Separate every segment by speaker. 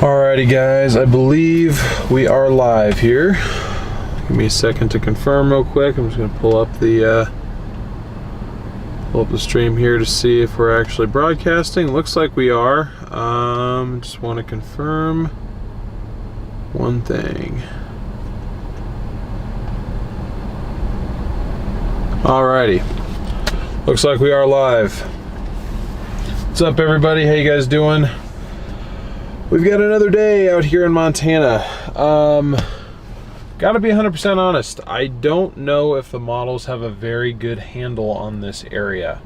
Speaker 1: Alrighty guys, I believe we are live here. Give me a second to confirm real quick. I'm just gonna pull up the stream here to see if we're actually broadcasting. Looks like we are. Just want to confirm one thing. Alrighty, looks like we are live. What's up everybody, how you guys doing? We've got another day out here in Montana. Gotta be 100% honest, I don't know if the models have a very good handle on this area.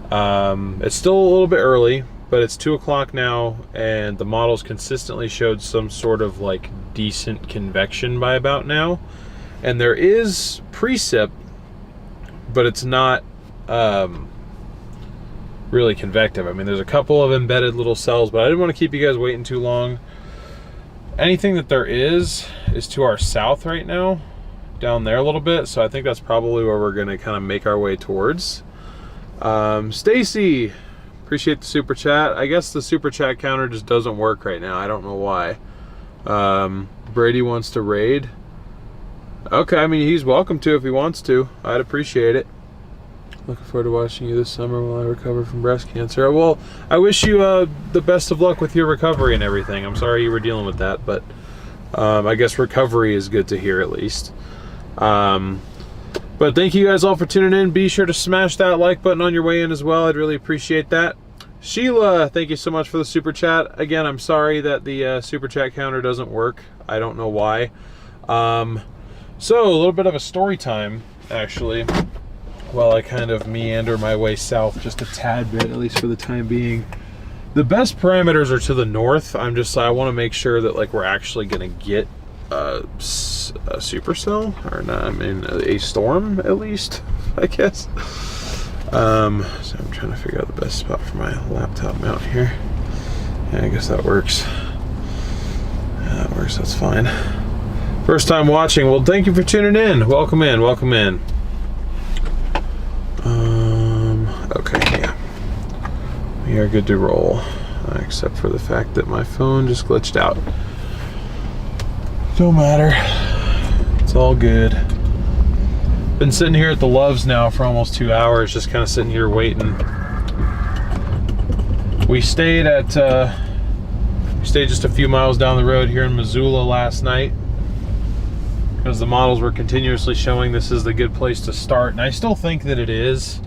Speaker 1: It's still a little bit early, but it's 2 o'clock now, and the models consistently showed some sort of like decent convection by about now. And there is precip, but it's not really convective. I mean, there's a couple of embedded little cells, but I didn't want to keep you guys waiting too long. Anything that there is to our south right now, down there a little bit, so I think that's probably where we're going to kind of make our way towards. Stacy, appreciate the super chat. I guess the super chat counter just doesn't work right now. I don't know why. Brady wants to raid. Okay, I mean, he's welcome to if he wants to. I'd appreciate it. Looking forward to watching you this summer while I recover from breast cancer. Well, I wish you the best of luck with your recovery and everything. I'm sorry you were dealing with that, but I guess recovery is good to hear at least. But thank you guys all for tuning in. Be sure to smash that like button on your way in as well. I'd really appreciate that. Sheila, thank you so much for the super chat. Again, I'm sorry that the super chat counter doesn't work. I don't know why. So a little bit of a story time, actually, while I kind of meander my way south just a tad bit, at least for the time being. The best parameters are to the north. I want to make sure that like we're actually going to get a supercell, or not, I mean a storm at least, I guess. So I'm trying to figure out the best spot for my laptop mount here. Yeah, I guess that works. Yeah, that works, that's fine. First time watching, well, thank you for tuning in. Welcome in, welcome in. Okay, yeah. We are good to roll, except for the fact that my phone just glitched out. Don't matter. It's all good. Been sitting here at the Loves now for almost 2 hours, just kind of sitting here waiting. We stayed just a few miles down the road here in Missoula last night, because the models were continuously showing this is the good place to start, and I still think that it is.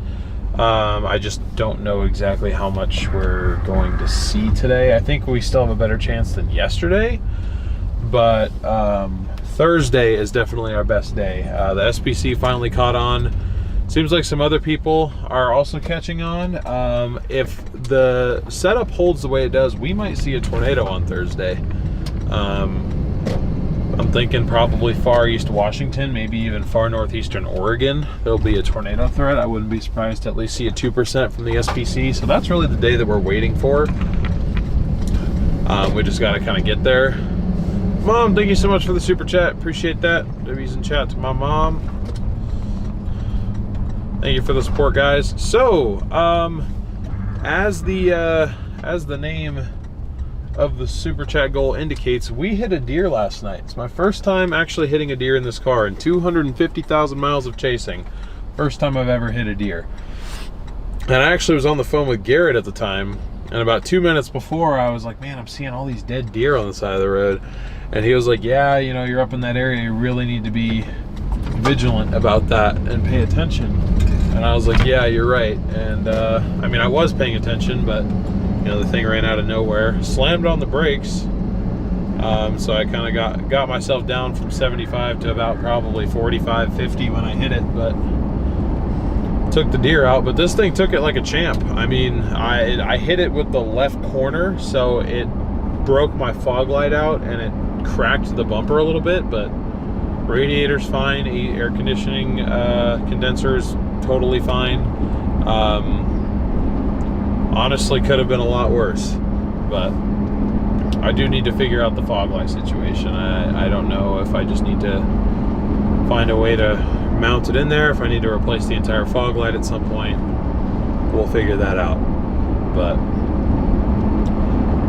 Speaker 1: I just don't know exactly how much we're going to see today. I think we still have a better chance than yesterday, but Thursday is definitely our best day. The SPC finally caught on. Seems like some other people are also catching on. If the setup holds the way it does, we might see a tornado on Thursday. I'm thinking probably far east Washington, maybe even far northeastern Oregon. There'll be a tornado threat. I wouldn't be surprised to at least see a 2% from the SPC. So that's really the day that we're waiting for. We just got to kind of get there. Mom, thank you so much for the super chat. Appreciate that. W's in chat to my mom. Thank you for the support, guys. So, as the name of the super chat goal indicates, we hit a deer last night. It's my first time actually hitting a deer in this car in 250,000 miles of chasing. First time I've ever hit a deer. And I actually was on the phone with Garrett at the time, and about 2 minutes before I was like, man, I'm seeing all these dead deer on the side of the road. And he was like, yeah, you know, you're up in that area, you really need to be vigilant about that and pay attention. And I was like, yeah, you're right. And I mean, I was paying attention, but you know, the thing ran out of nowhere, slammed on the brakes. So I kind of got myself down from 75 to about probably 45, 50 when I hit it, but took the deer out. But this thing took it like a champ. I mean, I hit it with the left corner, so it broke my fog light out and it cracked the bumper a little bit, but radiator's fine, air conditioning condenser's totally fine. Honestly, could have been a lot worse, but I do need to figure out the fog light situation. I don't know if I just need to find a way to mount it in there, if I need to replace the entire fog light at some point. We'll figure that out. But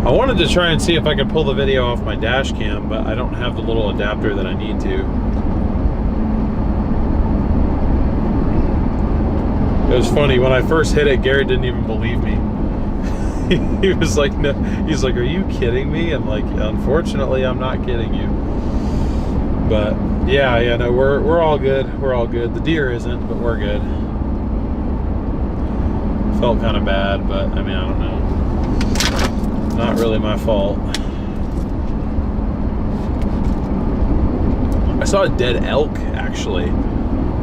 Speaker 1: I wanted to try and see if I could pull the video off my dash cam, but I don't have the little adapter that I need to. It was funny, when I first hit it, Garrett didn't even believe me. He was like, no, he's like, are you kidding me? I'm like, unfortunately, I'm not kidding you. But yeah, no, we're all good. We're all good. The deer isn't, but we're good. Felt kind of bad, but I mean, I don't know. Not really my fault. I saw a dead elk, actually.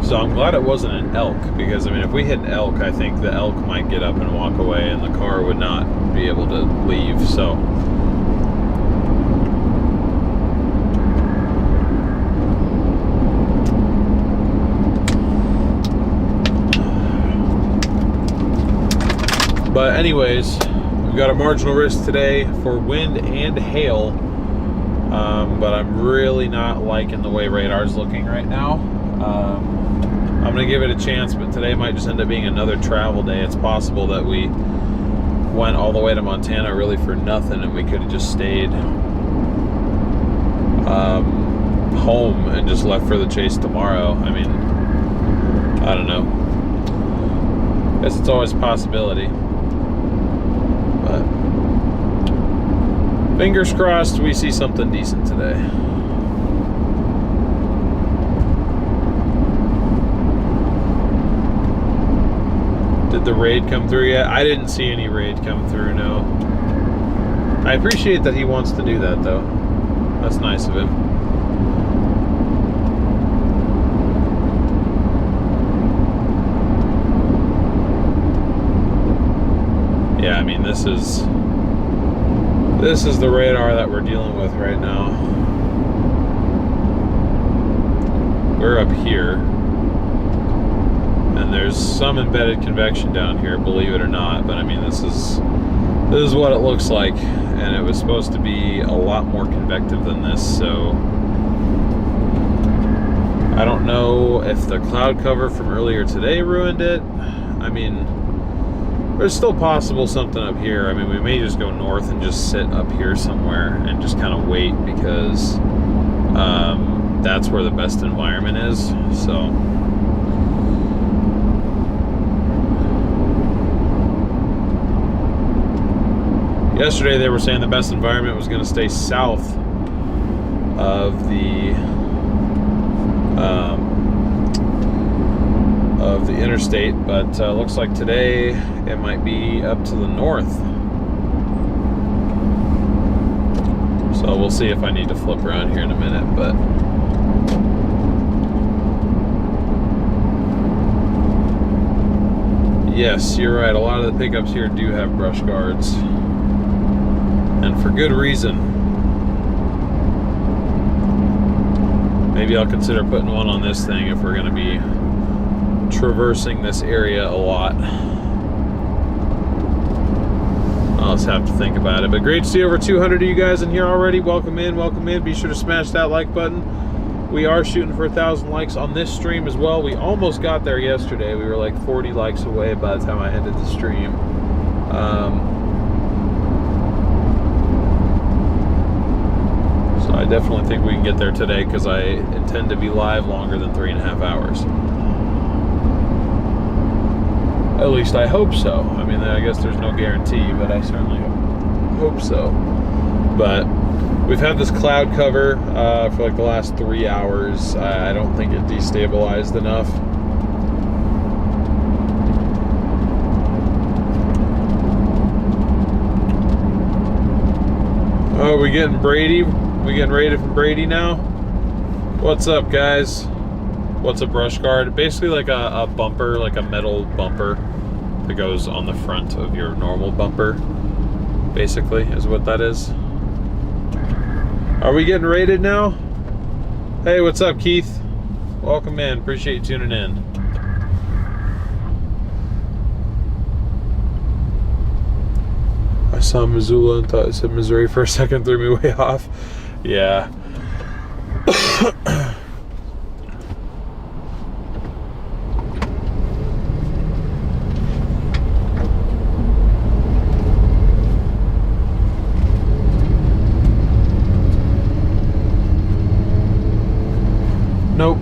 Speaker 1: So I'm glad it wasn't an elk, because I mean, if we hit an elk, I think the elk might get up and walk away and the car would not be able to leave. So but anyways, we've got a marginal risk today for wind and hail, but I'm really not liking the way radar's looking right now. I'm gonna give it a chance, but today might just end up being another travel day. It's possible that we went all the way to Montana really for nothing, and we could have just stayed home and just left for the chase tomorrow. I mean, I don't know. Guess it's always a possibility. But fingers crossed we see something decent today. Did the raid come through yet? I didn't see any raid come through, no. I appreciate that he wants to do that, though. That's nice of him. Yeah, I mean, this is the radar that we're dealing with right now. We're up here, and there's some embedded convection down here, believe it or not, but I mean, this is what it looks like, and it was supposed to be a lot more convective than this, so I don't know if the cloud cover from earlier today ruined it. I mean, there's still possible something up here. I mean, we may just go north and just sit up here somewhere and just kind of wait, because that's where the best environment is. So yesterday they were saying the best environment was going to stay south of the interstate, but looks like today it might be up to the north. So we'll see if I need to flip around here in a minute, but yes, you're right. A lot of the pickups here do have brush guards, and for good reason. Maybe I'll consider putting one on this thing if we're going to be traversing this area a lot. I'll just have to think about it. But great to see over 200 of you guys in here already. Welcome in, welcome in. Be sure to smash that like button. We are shooting for 1,000 likes on this stream as well. We almost got there yesterday. We were like 40 likes away by the time I ended the stream. So I definitely think we can get there today, because I intend to be live longer than 3.5 hours. At least I hope so. I mean, I guess there's no guarantee, but I certainly hope so. But we've had this cloud cover for like the last 3 hours. I don't think it destabilized enough. Oh, we getting Brady? We getting rated from Brady now? What's up, guys? What's a brush guard? Basically like a bumper, like a metal bumper that goes on the front of your normal bumper, basically, is what that is. Are we getting rated now? Hey, what's up, Keith? Welcome in. Appreciate you tuning in. I saw Missoula and thought it said Missouri for a second, threw me way off. Yeah.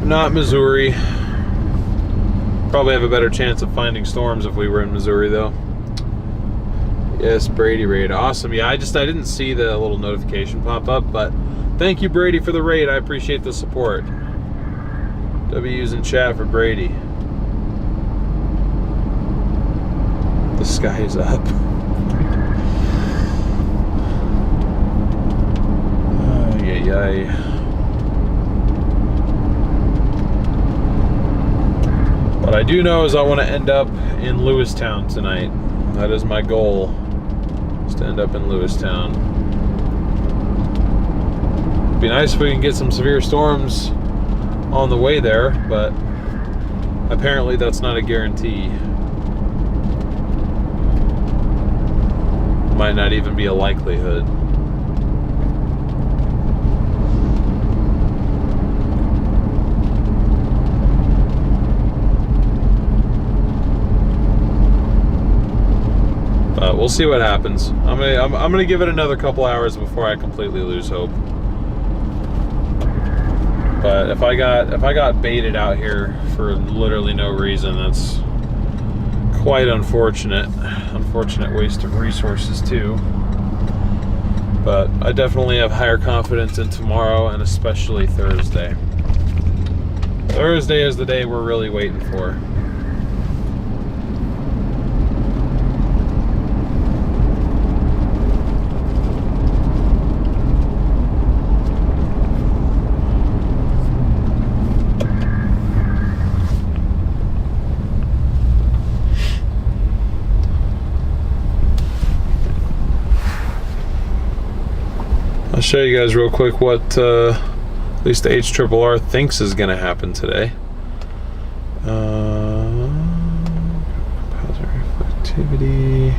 Speaker 1: not Missouri. Probably have a better chance of finding storms if we were in Missouri, though. Yes, Brady raid. Awesome. Yeah, I didn't see the little notification pop up, but thank you, Brady, for the raid. I appreciate the support. W's in chat for Brady. The sky is up. Ay. What I do know is I want to end up in Lewistown tonight. That is my goal, is to end up in Lewistown. It'd be nice if we can get some severe storms on the way there, but apparently that's not a guarantee. Might not even be a likelihood. We'll see what happens. I'm gonna give it another couple hours before I completely lose hope. But if I got baited out here for literally no reason, that's quite unfortunate. Unfortunate waste of resources too. But I definitely have higher confidence in tomorrow, and especially Thursday. Thursday is the day we're really waiting for. I'll show you guys real quick what at least the HRRR thinks is going to happen today. Positive reflectivity.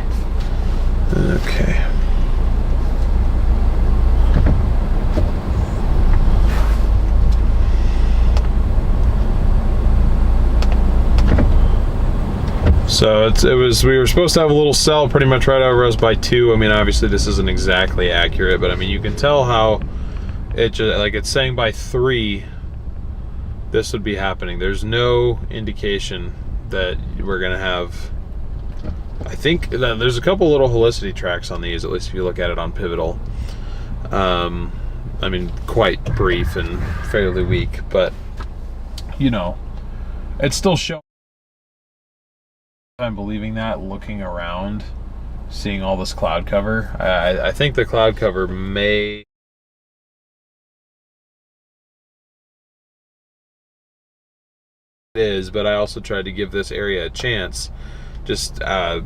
Speaker 1: Okay. So we were supposed to have a little cell pretty much right over us by 2. I mean, obviously this isn't exactly accurate, but I mean, you can tell how it just, like, it's saying by 3 this would be happening. There's no indication that we're gonna have. I think that there's a couple little helicity tracks on these, at least if you look at it on Pivotal. I mean, quite brief and fairly weak, but you know, it's still showing. I'm believing that, looking around, seeing all this cloud cover. I think the cloud cover may is, but I also tried to give this area a chance, just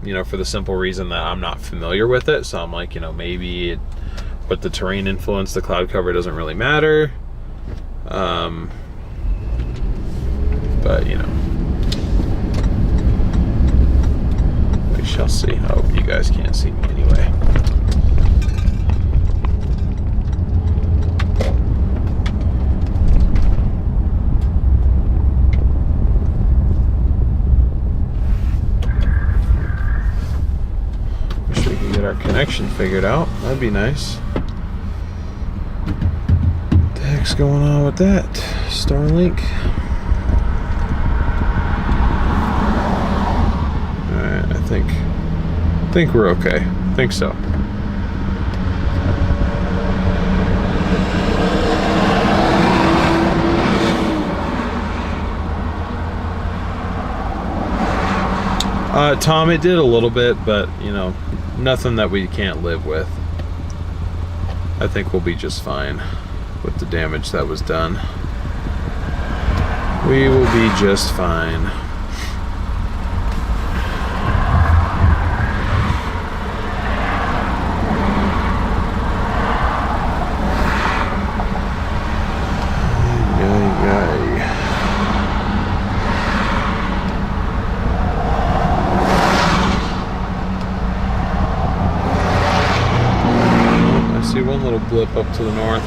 Speaker 1: you know, for the simple reason that I'm not familiar with it. So I'm like, you know, maybe with the terrain influence, the cloud cover doesn't really matter. But you know, we shall see. Oh, you guys can't see me anyway. Wish we could get our connection figured out. That'd be nice. What the heck's going on with that? Starlink? I think we're okay. I think so. Tom, it did a little bit, but you know, nothing that we can't live with. I think we'll be just fine with the damage that was done. We will be just fine. Blip up to the north.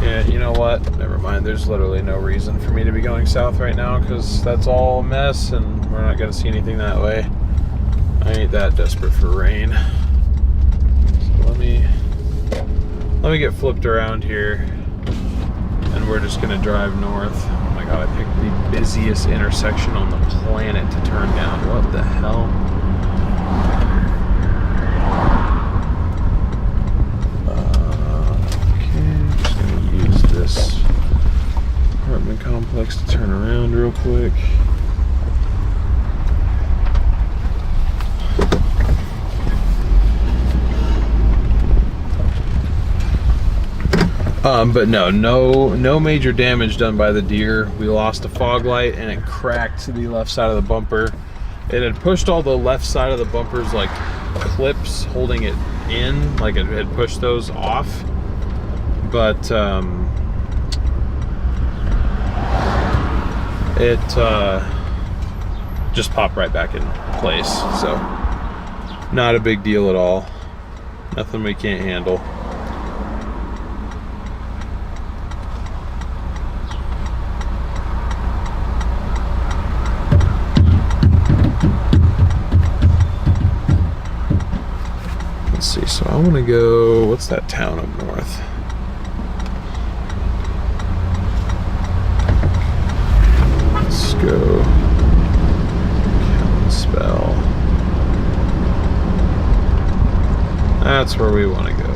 Speaker 1: Yeah, you know what? Never mind. There's literally no reason for me to be going south right now because that's all a mess and we're not going to see anything that way. I ain't that desperate for rain. So let me get flipped around here, and we're just gonna drive north. Oh my god, I picked the busiest intersection on the planet to turn down. What the hell? Okay, just gonna use this apartment complex to turn around real quick. But no major damage done by the deer. We lost a fog light and it cracked the left side of the bumper. It had pushed all the left side of the bumpers like clips holding it in, like it had pushed those off. But it just popped right back in place. So not a big deal at all. Nothing we can't handle. Let's see, so I want to go, what's that town up north? Let's go Spell. That's where we want to go.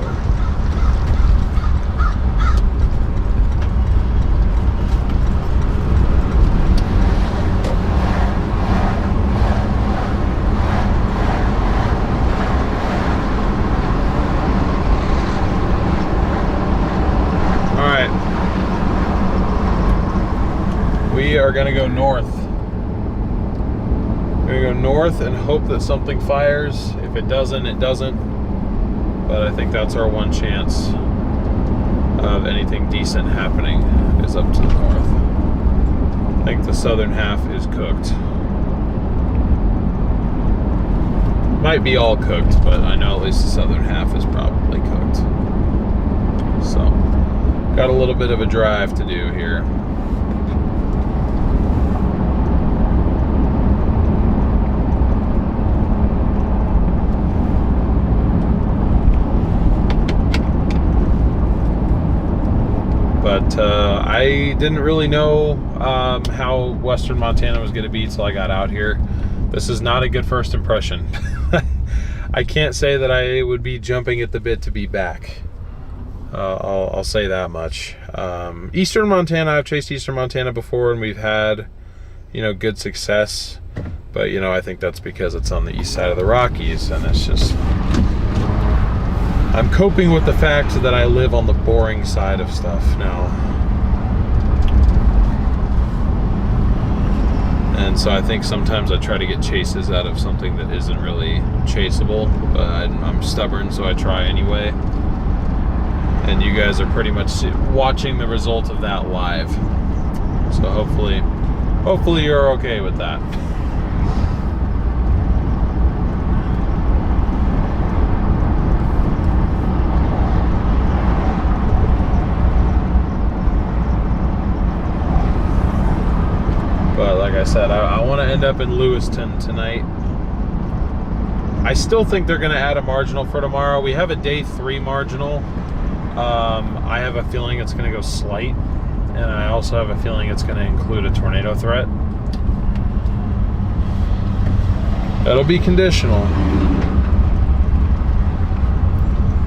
Speaker 1: We are going to go north. We're going to go north and hope that something fires. If it doesn't, it doesn't. But I think that's our one chance of anything decent happening is up to the north. I think the southern half is cooked. Might be all cooked, but I know at least the southern half is probably cooked. So, got a little bit of a drive to do here. But I didn't really know how western Montana was going to be till I got out here. This is not a good first impression. I can't say that I would be jumping at the bit to be back. I'll say that much. Eastern Montana, I've chased Eastern Montana before and we've had, good success. But, I think that's because it's on the east side of the Rockies and it's just... I'm coping with the fact that I live on the boring side of stuff now. And so I think sometimes I try to get chases out of something that isn't really chaseable, but I'm stubborn, so I try anyway. And you guys are pretty much watching the result of that live. So hopefully you're okay with that. But like I said, I want to end up in Lewiston tonight. I still think they're going to add a marginal for tomorrow. We have a day 3 marginal. I have a feeling it's going to go slight. And I also have a feeling it's going to include a tornado threat. That'll be conditional.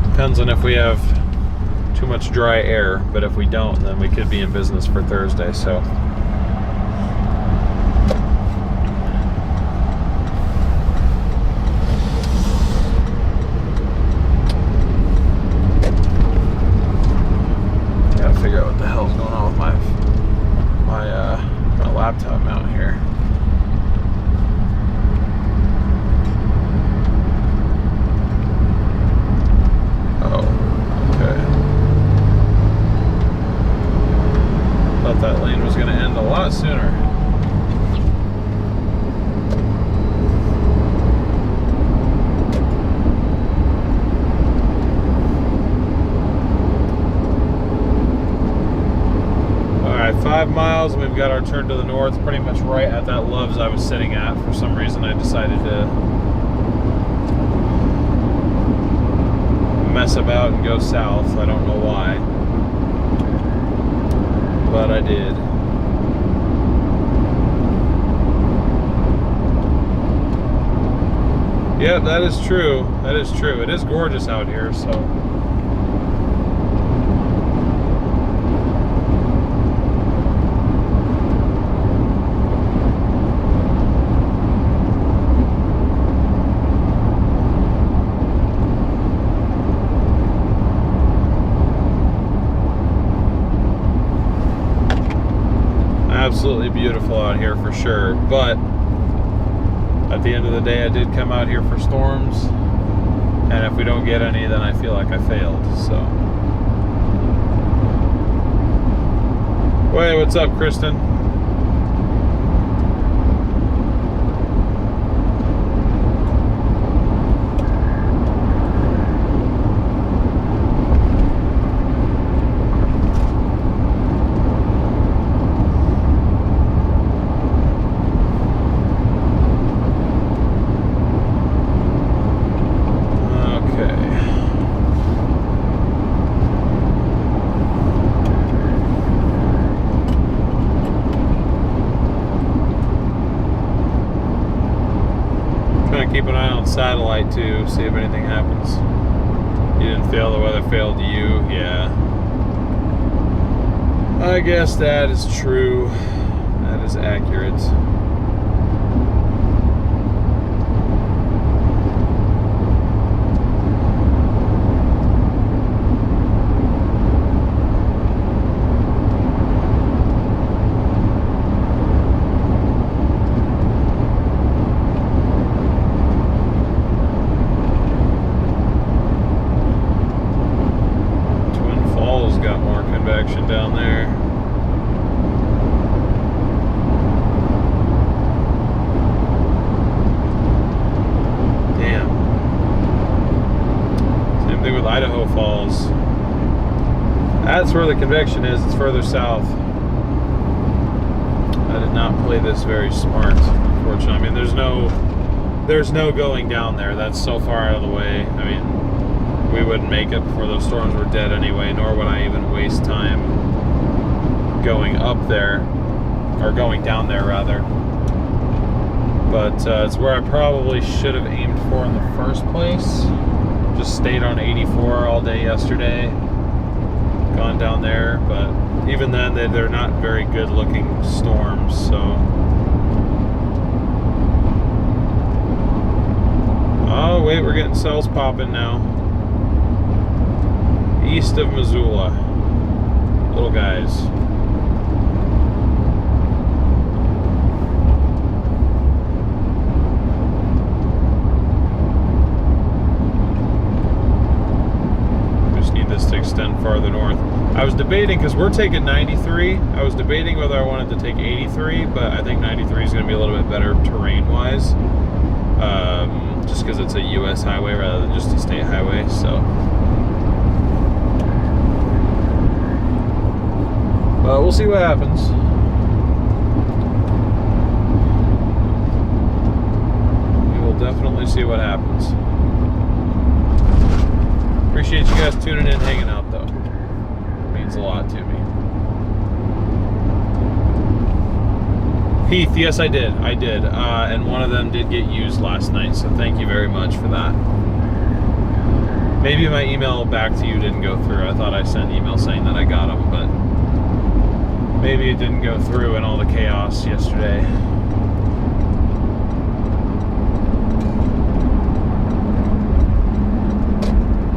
Speaker 1: Depends on if we have too much dry air. But if we don't, then we could be in business for Thursday. So... figure out what the hell's going on with my laptop mount here. Oh, okay. Thought that lane was going to end a lot sooner. Alright, 5 miles and we've got our turn to the north, pretty much right at that Love's I was sitting at. For some reason I decided to mess about and go south. I don't know why, but I did. Yep, that is true. That is true. It is gorgeous out here, so. Absolutely beautiful out here for sure, but at the end of the day, I did come out here for storms, and if we don't get any, then I feel like I failed, so. Hey, what's up, Kristen? Keep an eye on satellite too, see if anything happens. You didn't fail, the weather failed you. Yeah, I guess that is true. That is accurate. Down there. Damn. Same thing with Idaho Falls. That's where the convection is. It's further south. I did not play this very smart, unfortunately. I mean, there's no going down there. That's so far out of the way. I mean, we wouldn't make it before those storms were dead anyway, nor would I even waste time going up there, or going down there rather. But it's where I probably should have aimed for in the first place. Just stayed on 84 all day yesterday, gone down there, but even then they're not very good looking storms, so. Oh wait, we're getting cells popping now. East of Missoula. Little guys. Just need this to extend farther north. I was debating, because we're taking 93, I was debating whether I wanted to take 83, but I think 93 is going to be a little bit better terrain-wise. Just because it's a U.S. highway rather than just a state highway, so. We'll see what happens. We will definitely see what happens. Appreciate you guys tuning in, hanging out though. It means a lot to me. Heath, yes I did. And one of them did get used last night, so thank you very much for that. Maybe my email back to you didn't go through. I thought I sent an email saying that I got them, but maybe it didn't go through in all the chaos yesterday.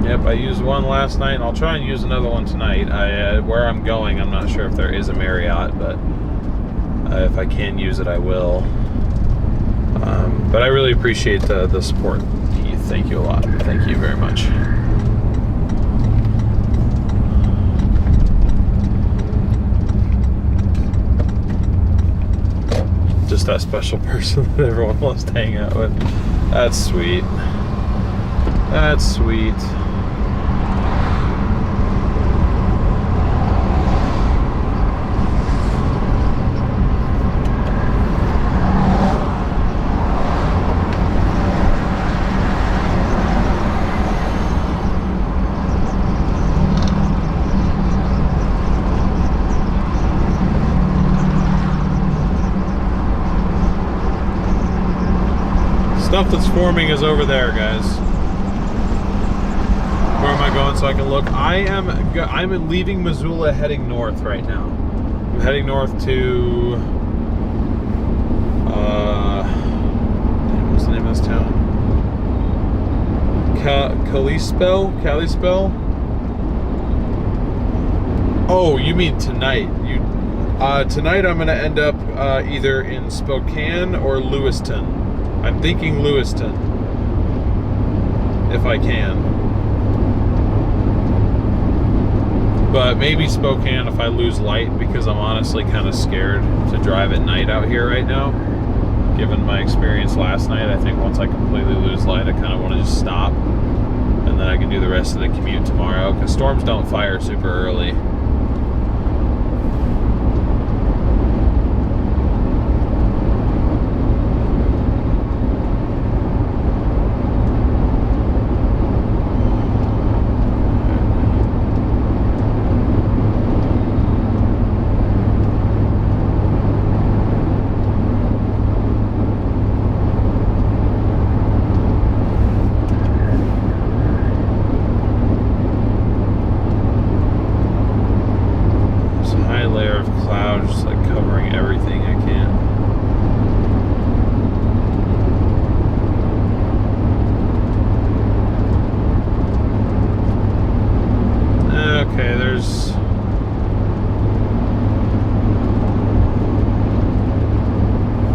Speaker 1: Yep, I used one last night, and I'll try and use another one tonight. Where I'm going, I'm not sure if there is a Marriott, but if I can use it, I will. But I really appreciate the support, Keith. Thank you a lot. Thank you very much. Just that special person that everyone wants to hang out with. That's sweet. That's sweet. Stuff that's forming is over there, guys. Where am I going so I can look? I'm leaving Missoula heading north right now. I'm heading north to what's the name of this town? Kalispell? Oh, you mean tonight. Tonight I'm gonna end up either in Spokane or Lewiston. I'm thinking Lewiston, if I can. But maybe Spokane if I lose light, because I'm honestly kind of scared to drive at night out here right now. Given my experience last night, I think once I completely lose light, I kind of want to just stop. And then I can do the rest of the commute tomorrow, because storms don't fire super early.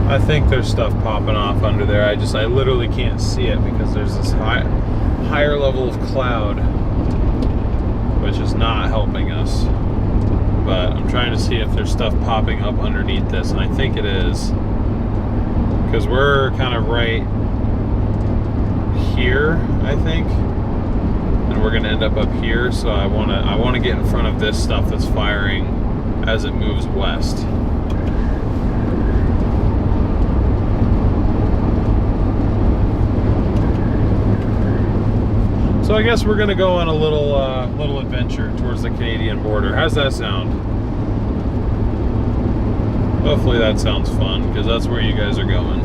Speaker 1: I think there's stuff popping off under there. I literally can't see it because there's this higher level of cloud, which is not helping us. But I'm trying to see if there's stuff popping up underneath this, and I think it is, because we're kind of right here, I think, and we're gonna end up here. So I want to get in front of this stuff that's firing as it moves west. So I guess we're gonna go on a little adventure towards the Canadian border. How's that sound? Hopefully that sounds fun, because that's where you guys are going.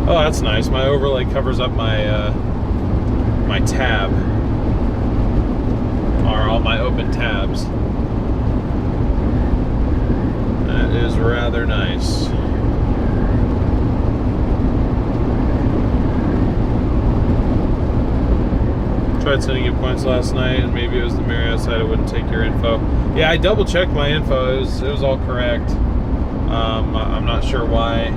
Speaker 1: Oh, that's nice. My overlay covers up my my tab, or all my open tabs. That is rather nice. Tried sending you points last night, and maybe it was the Marriott side. I wouldn't take your info. Yeah, I double checked my info. It was all correct. I'm not sure why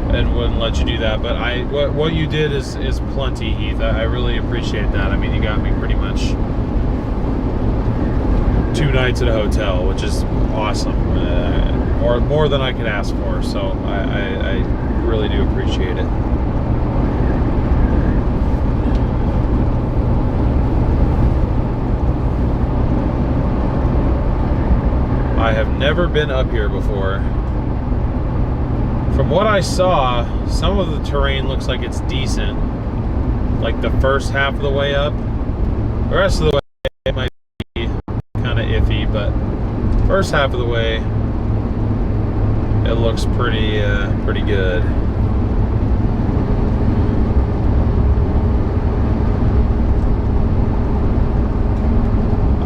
Speaker 1: it wouldn't let you do that, but what you did is plenty, Heath. I really appreciate that. I mean, you got me pretty much 2 nights at a hotel, which is awesome, or more than I could ask for. So I really do appreciate it. I have never been up here before. From what I saw, some of the terrain looks like it's decent, like the first half of the way up. The rest of the way it might be kind of iffy, but first half of the way it looks pretty good.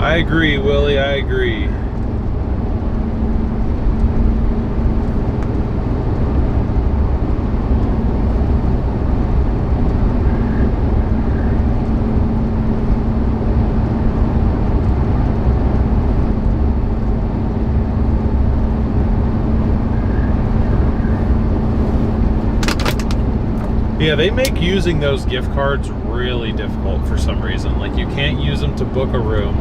Speaker 1: I agree, Willie, I agree. Yeah, they make using those gift cards really difficult for some reason. Like, you can't use them to book a room.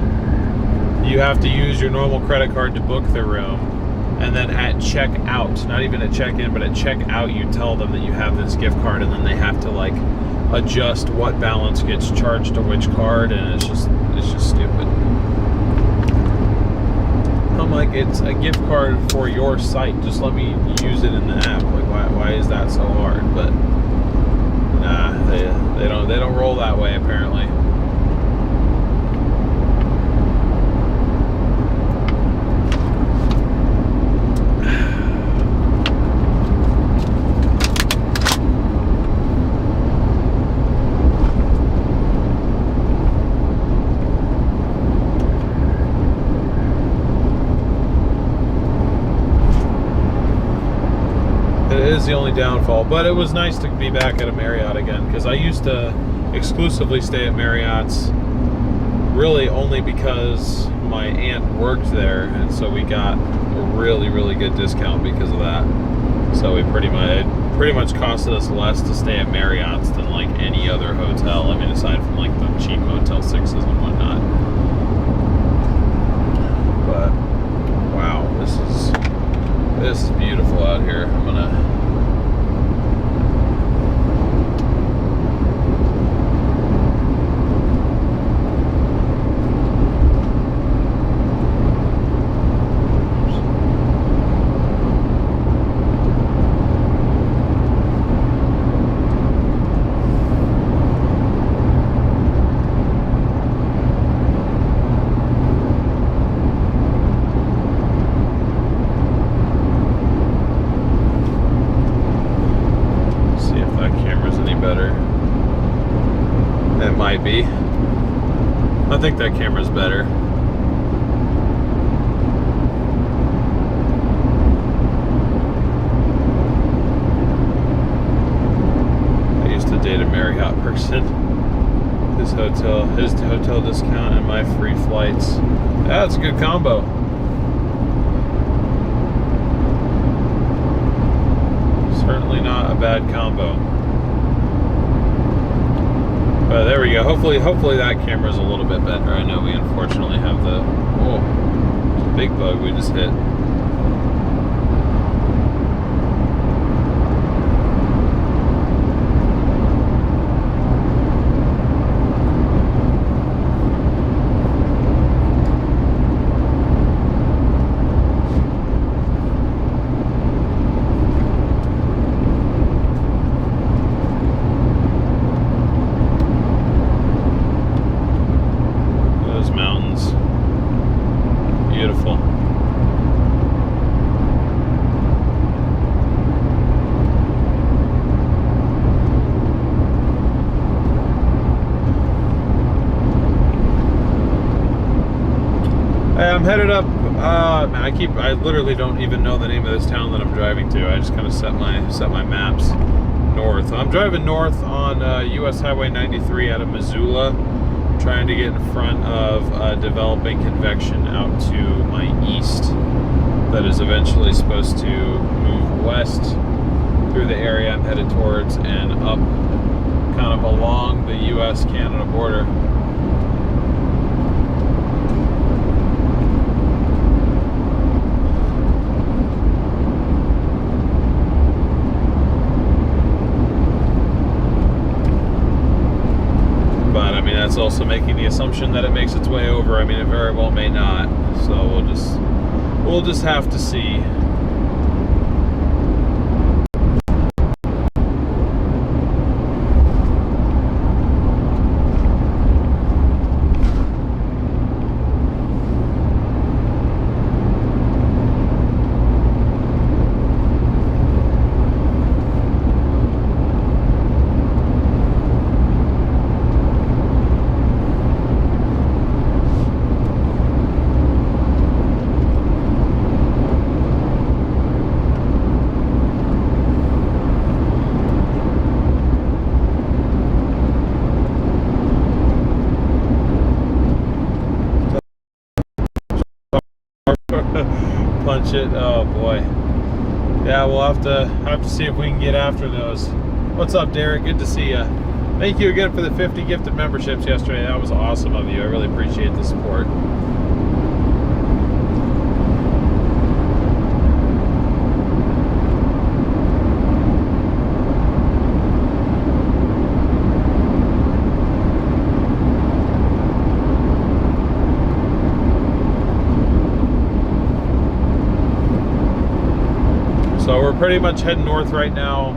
Speaker 1: You have to use your normal credit card to book the room. And then at checkout, not even at check-in, but at checkout, you tell them that you have this gift card, and then they have to, like, adjust what balance gets charged to which card, and it's just stupid. I'm like, it's a gift card for your site. Just let me use it in the app. Like, why is that so hard? But nah, they don't roll that way, apparently. the only downfall. But it was nice to be back at a Marriott again, because I used to exclusively stay at Marriott's, really only because my aunt worked there, and so we got a really good discount because of that. So it pretty much costed us less to stay at Marriott's than like any other hotel. I mean, aside from like the cheap Motel 6s and whatnot. But wow, this is beautiful out here. I'm gonna be. I think that camera's better. I used to date a Marriott person. His hotel discount and my free flights. That's a good combo. Certainly not a bad combo. There we go. Hopefully that camera's a little bit better. I know we unfortunately have the it's a big bug we just hit. I'm headed up. I literally don't even know the name of this town that I'm driving to. I just kind of set my maps north. I'm driving north on US Highway 93 out of Missoula, trying to get in front of developing convection out to my east. That is eventually supposed to move west through the area I'm headed towards and up, kind of along the US-Canada border. That's also making the assumption that it makes its way over. I mean, it very well may not. So we'll just have to see. Punch it. Oh boy. Yeah, we'll have to see if we can get after those. What's up, Derek? Good to see you. Thank you again for the 50 gifted memberships yesterday. That was awesome of you. I really appreciate the support. So we're pretty much heading north right now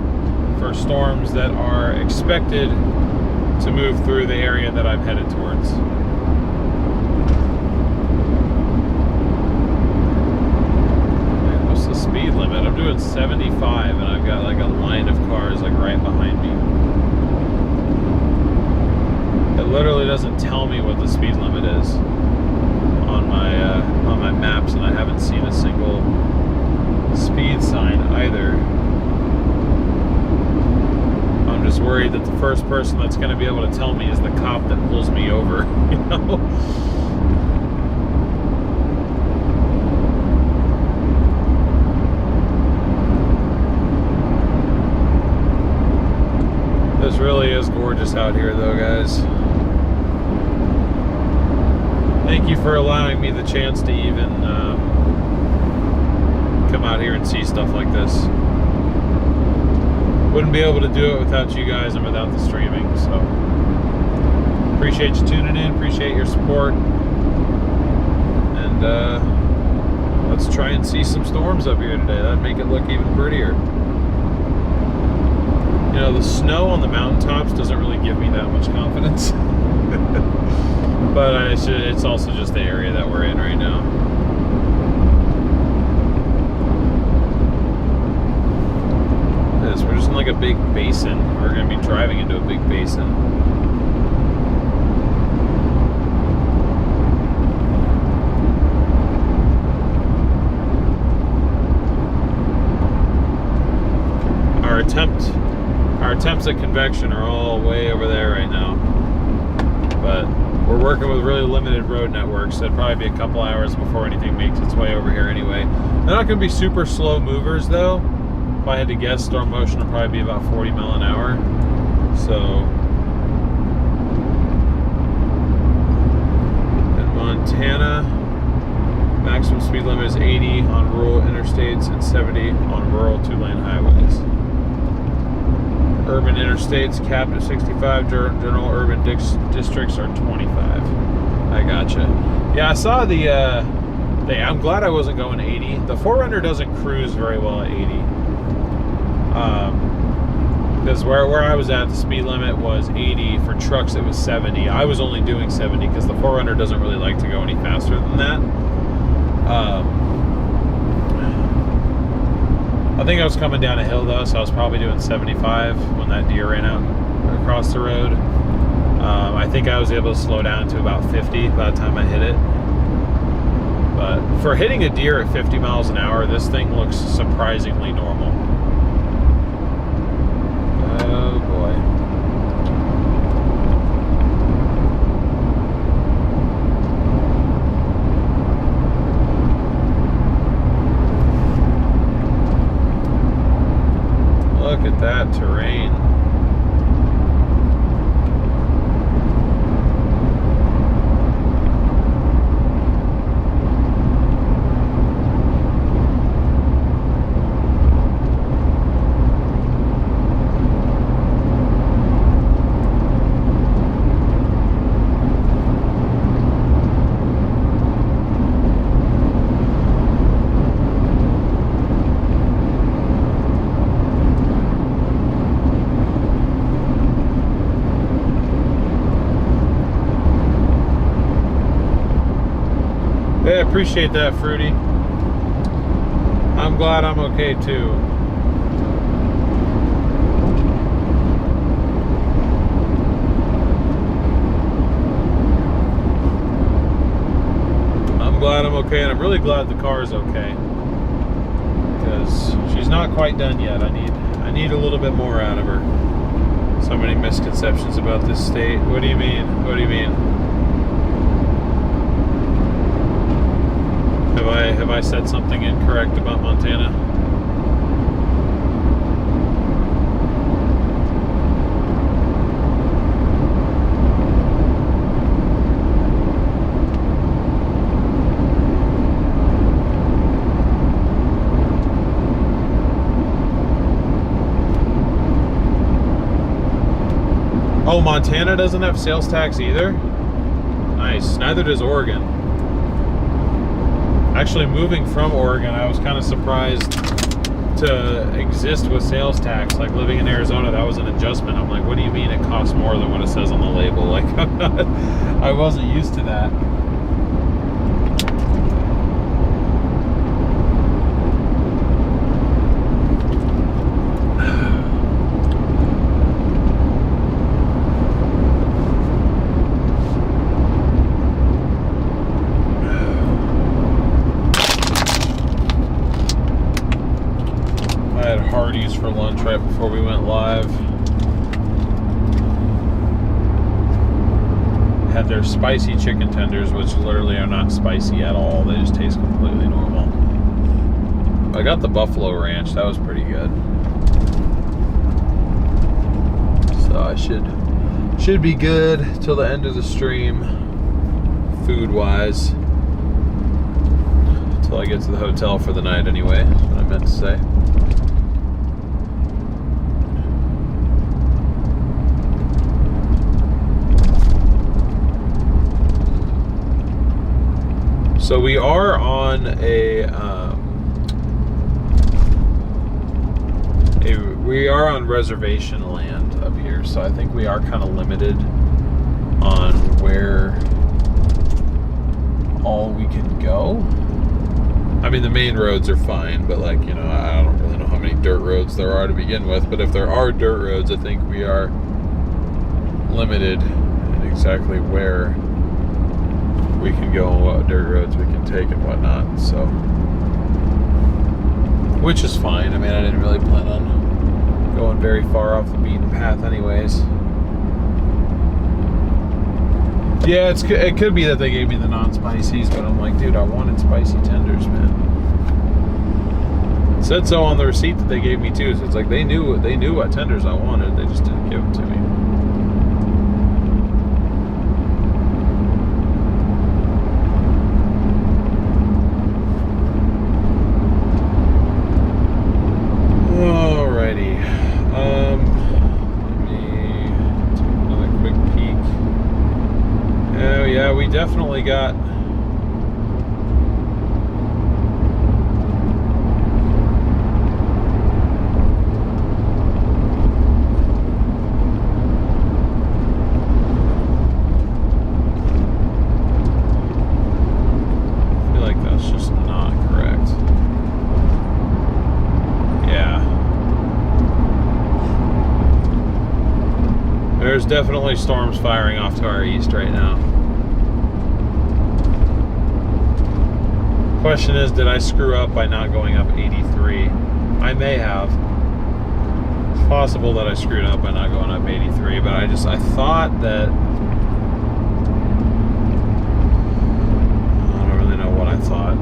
Speaker 1: for storms that are expected to move through the area that I'm headed towards. Man, what's the speed limit? I'm doing 75 and I've got like a line of cars like right behind me. It literally doesn't tell me what the speed limit is on my maps, and I haven't seen a single speed sign either. worried that the first person that's going to be able to tell me is the cop that pulls me over, you know? This really is gorgeous out here though, guys. Thank you for allowing me the chance to even come out here and see stuff like this. Wouldn't be able to do it without you guys and without the streaming, so appreciate you tuning in, appreciate your support, and let's try and see some storms up here today. That'd make it look even prettier. You know, the snow on the mountaintops doesn't really give me that much confidence. But it's also just the area that we're in right now. We're just in like a big basin. We're going to be driving into a big basin. Our attempts at convection are all way over there right now. But we're working with really limited road networks, so it'd probably be a couple hours before anything makes its way over here anyway. They're not going to be super slow movers though. If I had to guess, storm motion will probably be about 40 mile an hour. So in Montana, maximum speed limit is 80 on rural interstates and 70 on rural 2-lane highways. Urban interstates capped at 65. General urban districts are 25. I gotcha. Yeah, I saw the I'm glad I wasn't going 80. The 4Runner doesn't cruise very well at 80. Because where I was at, the speed limit was 80. For trucks, it was 70. I was only doing 70 because the 4Runner doesn't really like to go any faster than that. I think I was coming down a hill though, so I was probably doing 75 when that deer ran out across the road. I think I was able to slow down to about 50 by the time I hit it. But for hitting a deer at 50 miles an hour, this thing looks surprisingly normal. Oh boy. Look at that terrain. Hey, I appreciate that, Fruity. I'm glad I'm okay too. I'm glad I'm okay, and I'm really glad the car is okay. Because she's not quite done yet. I need a little bit more out of her. So many misconceptions about this state. What do you mean? What do you mean? Have I said something incorrect about Montana? Oh, Montana doesn't have sales tax either? Nice. Neither does Oregon. Actually, moving from Oregon, I was kind of surprised to exist with sales tax. Like living in Arizona, that was an adjustment. I'm like, what do you mean it costs more than what it says on the label? Like, I wasn't used to that. For lunch right before we went live. had their spicy chicken tenders, which literally are not spicy at all. They just taste completely normal. I got the buffalo ranch. That was pretty good. So I should be good till the end of the stream, food-wise. Till I get to the hotel for the night anyway, that's what I meant to say. So we are on we are on reservation land up here, so I think we are kind of limited on where all we can go. I mean, the main roads are fine, but like, you know, I don't really know how many dirt roads there are to begin with, but if there are dirt roads, I think we are limited in exactly where we can go and what dirt roads we can take and whatnot, so, which is fine. I mean, I didn't really plan on going very far off the beaten path anyways. Yeah, it could be that they gave me the non-spicies, but I'm like, dude, I wanted spicy tenders, man. It said so on the receipt that they gave me too, so it's like they knew what tenders I wanted, they just didn't give them to me. We definitely got I feel like that's just not correct. Yeah. There's definitely storms firing off to our east right now. Question is, did I screw up by not going up 83? I may have. It's possible that I screwed up by not going up 83, but I thought that, I don't really know what I thought.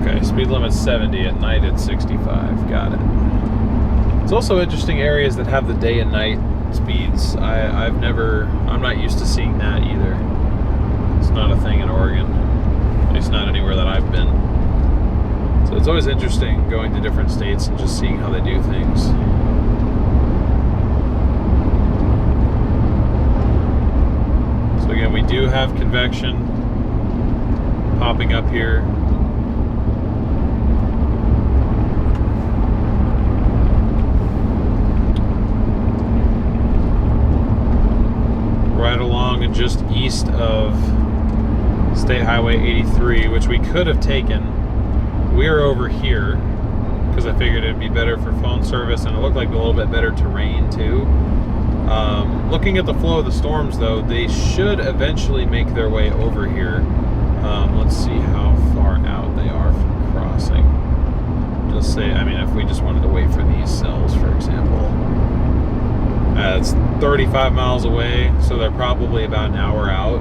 Speaker 1: Okay, speed limit's 70, at night it's 65, got it. It's also interesting areas that have the day and night speeds. I'm not used to seeing that either. It's not a thing in Oregon. At least not anywhere that I've been. So it's always interesting going to different states and just seeing how they do things. So again, we do have convection popping up here. Right along and just east of State Highway 83, which we could have taken. We're over here because I figured it'd be better for phone service, and it looked like a little bit better terrain too. Looking at the flow of the storms though, they should eventually make their way over here. Let's see how far out they are from crossing. Just say, I mean, if we just wanted to wait for these cells, for example. It's 35 miles away, so they're probably about an hour out.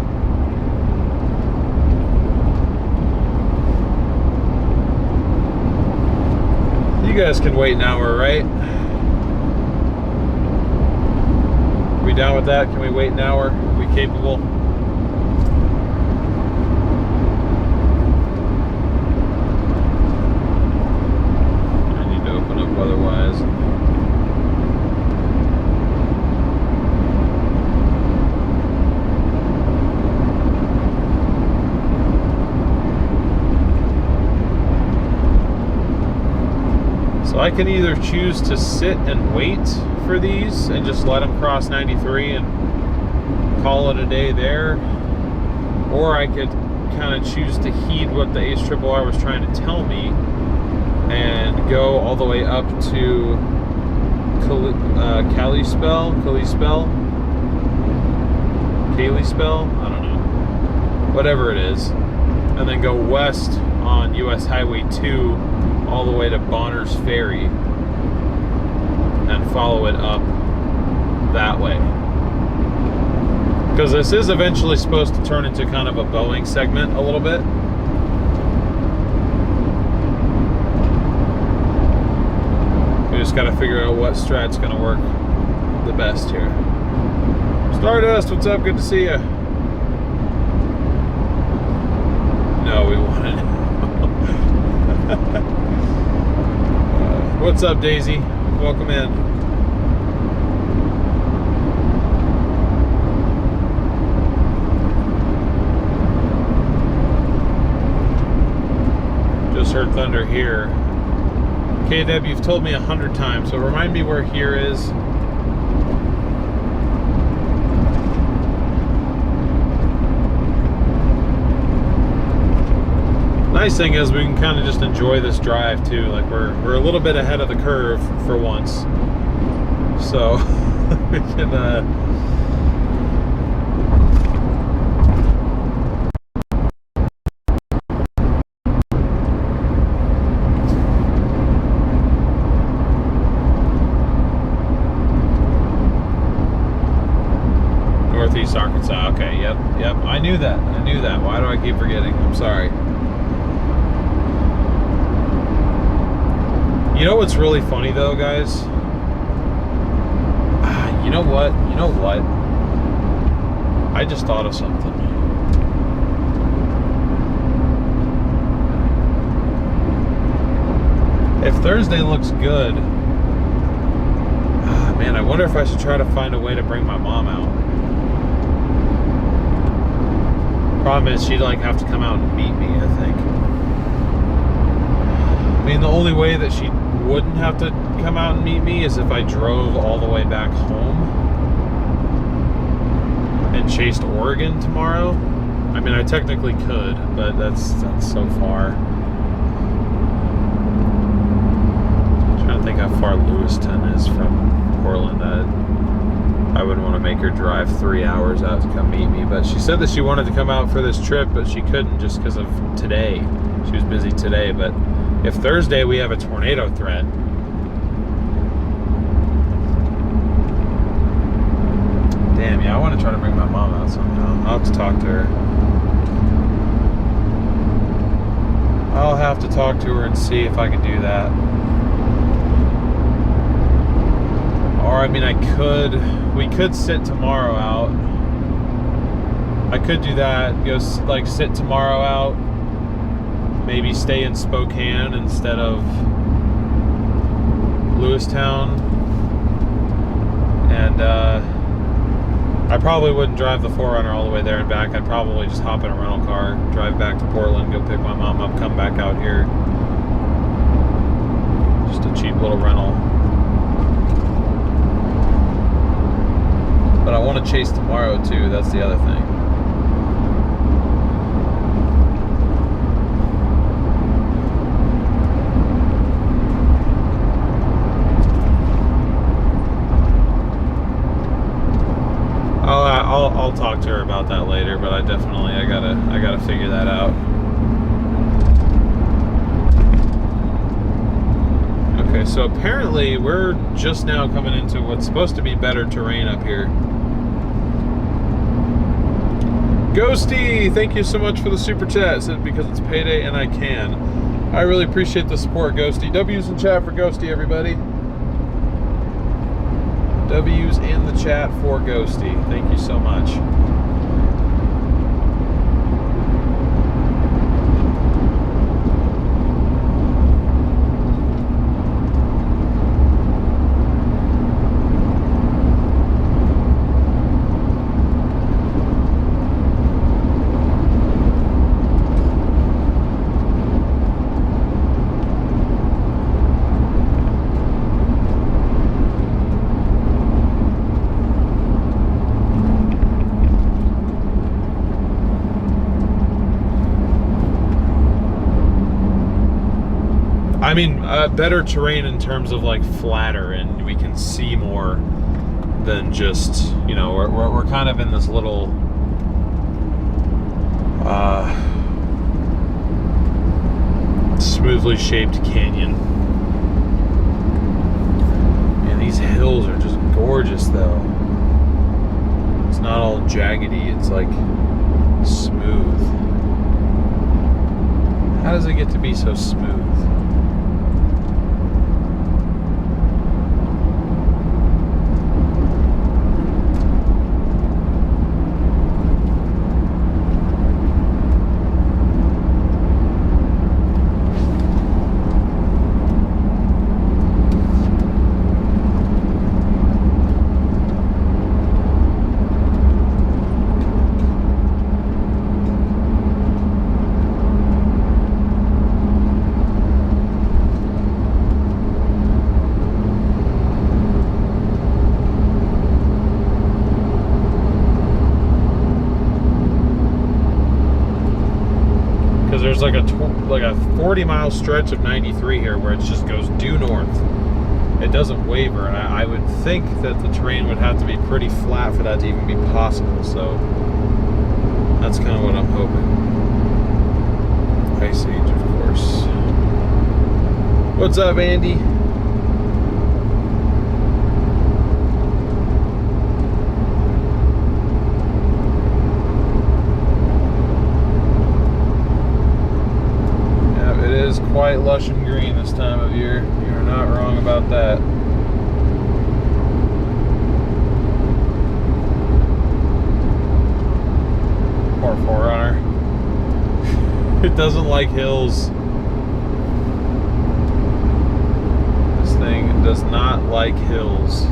Speaker 1: You guys can wait an hour, right? Are we down with that? Can we wait an hour? Are we capable? I need to open up weather-wise. So I can either choose to sit and wait for these and just let them cross 93 and call it a day there, or I could kind of choose to heed what the ACRRR was trying to tell me and go all the way up to Kalispell, I don't know, whatever it is, and then go west on on US Highway 2 all the way to Bonner's Ferry and follow it up that way. Because this is eventually supposed to turn into kind of a Boeing segment a little bit. We just got to figure out what strat's going to work the best here. Stardust, what's up? Good to see you. No, we wanted. What's up, Daisy? Welcome in. Just heard thunder here. KW, you've told me 100 times, so remind me where here is. Nice thing is we can kind of just enjoy this drive too. Like we're a little bit ahead of the curve for once, so we can Northeast Arkansas. Okay, yep. I knew that. Why do I keep forgetting? I'm sorry. You know what's really funny though, guys? You know what? I just thought of something. If Thursday looks good, man, I wonder if I should try to find a way to bring my mom out. Problem is, she'd like have to come out and meet me, I think. I mean, the only way that she wouldn't have to come out and meet me is if I drove all the way back home and chased Oregon tomorrow. I mean, I technically could, but that's so far. I'm trying to think how far Lewiston is from Portland. I wouldn't want to make her drive 3 hours out to come meet me, but she said that she wanted to come out for this trip, but she couldn't just because of today. She was busy today, but if Thursday we have a tornado threat, damn, yeah, I want to try to bring my mom out somehow. I'll have to talk to her. I'll have to talk to her and see if I can do that. Or, I mean, we could sit tomorrow out. I could do that, go like sit tomorrow out. Maybe stay in Spokane instead of Lewistown. And I probably wouldn't drive the 4Runner all the way there and back. I'd probably just hop in a rental car, drive back to Portland, go pick my mom up, come back out here. Just a cheap little rental. But I want to chase tomorrow too, that's the other thing. I'll talk to her about that later, but I gotta figure that out. Okay, so apparently we're just now coming into what's supposed to be better terrain up here. Ghosty, thank you so much for the super chat. It said because it's payday and I can. I really appreciate the support, Ghosty. W's in chat for Ghosty, everybody. W's in the chat for Ghosty. Thank you so much. I mean, better terrain in terms of like flatter, and we can see more than just, you know, we're kind of in this little beautifully shaped canyon. And these hills are just gorgeous though. It's not all jaggedy, it's like smooth. How does it get to be so smooth? There's like a 40-mile stretch of 93 here where it just goes due north. It doesn't waver, and I would think that the terrain would have to be pretty flat for that to even be possible, so that's kind of what I'm hoping. Ice Age, of course. What's up, Andy? Quite lush and green this time of year. You're not wrong about that. Poor 4Runner. It doesn't like hills. This thing does not like hills.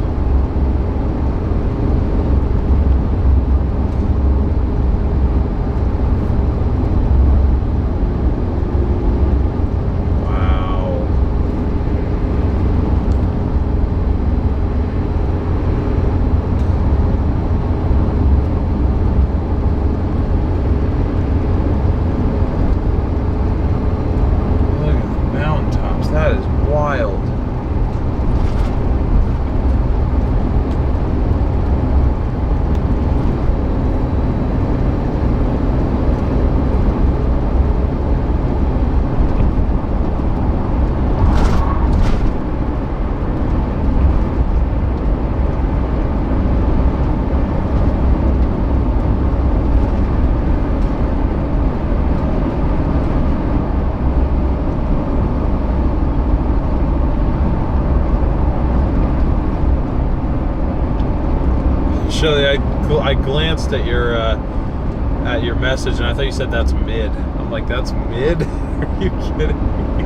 Speaker 1: I glanced at your message and I thought you said that's mid. I'm like, that's mid? Are you kidding me?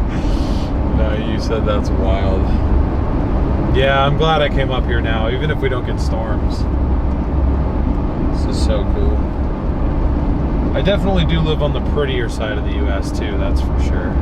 Speaker 1: No, you said that's wild. Yeah, I'm glad I came up here now, even if we don't get storms. This is so cool. I definitely do live on the prettier side of the US too, that's for sure.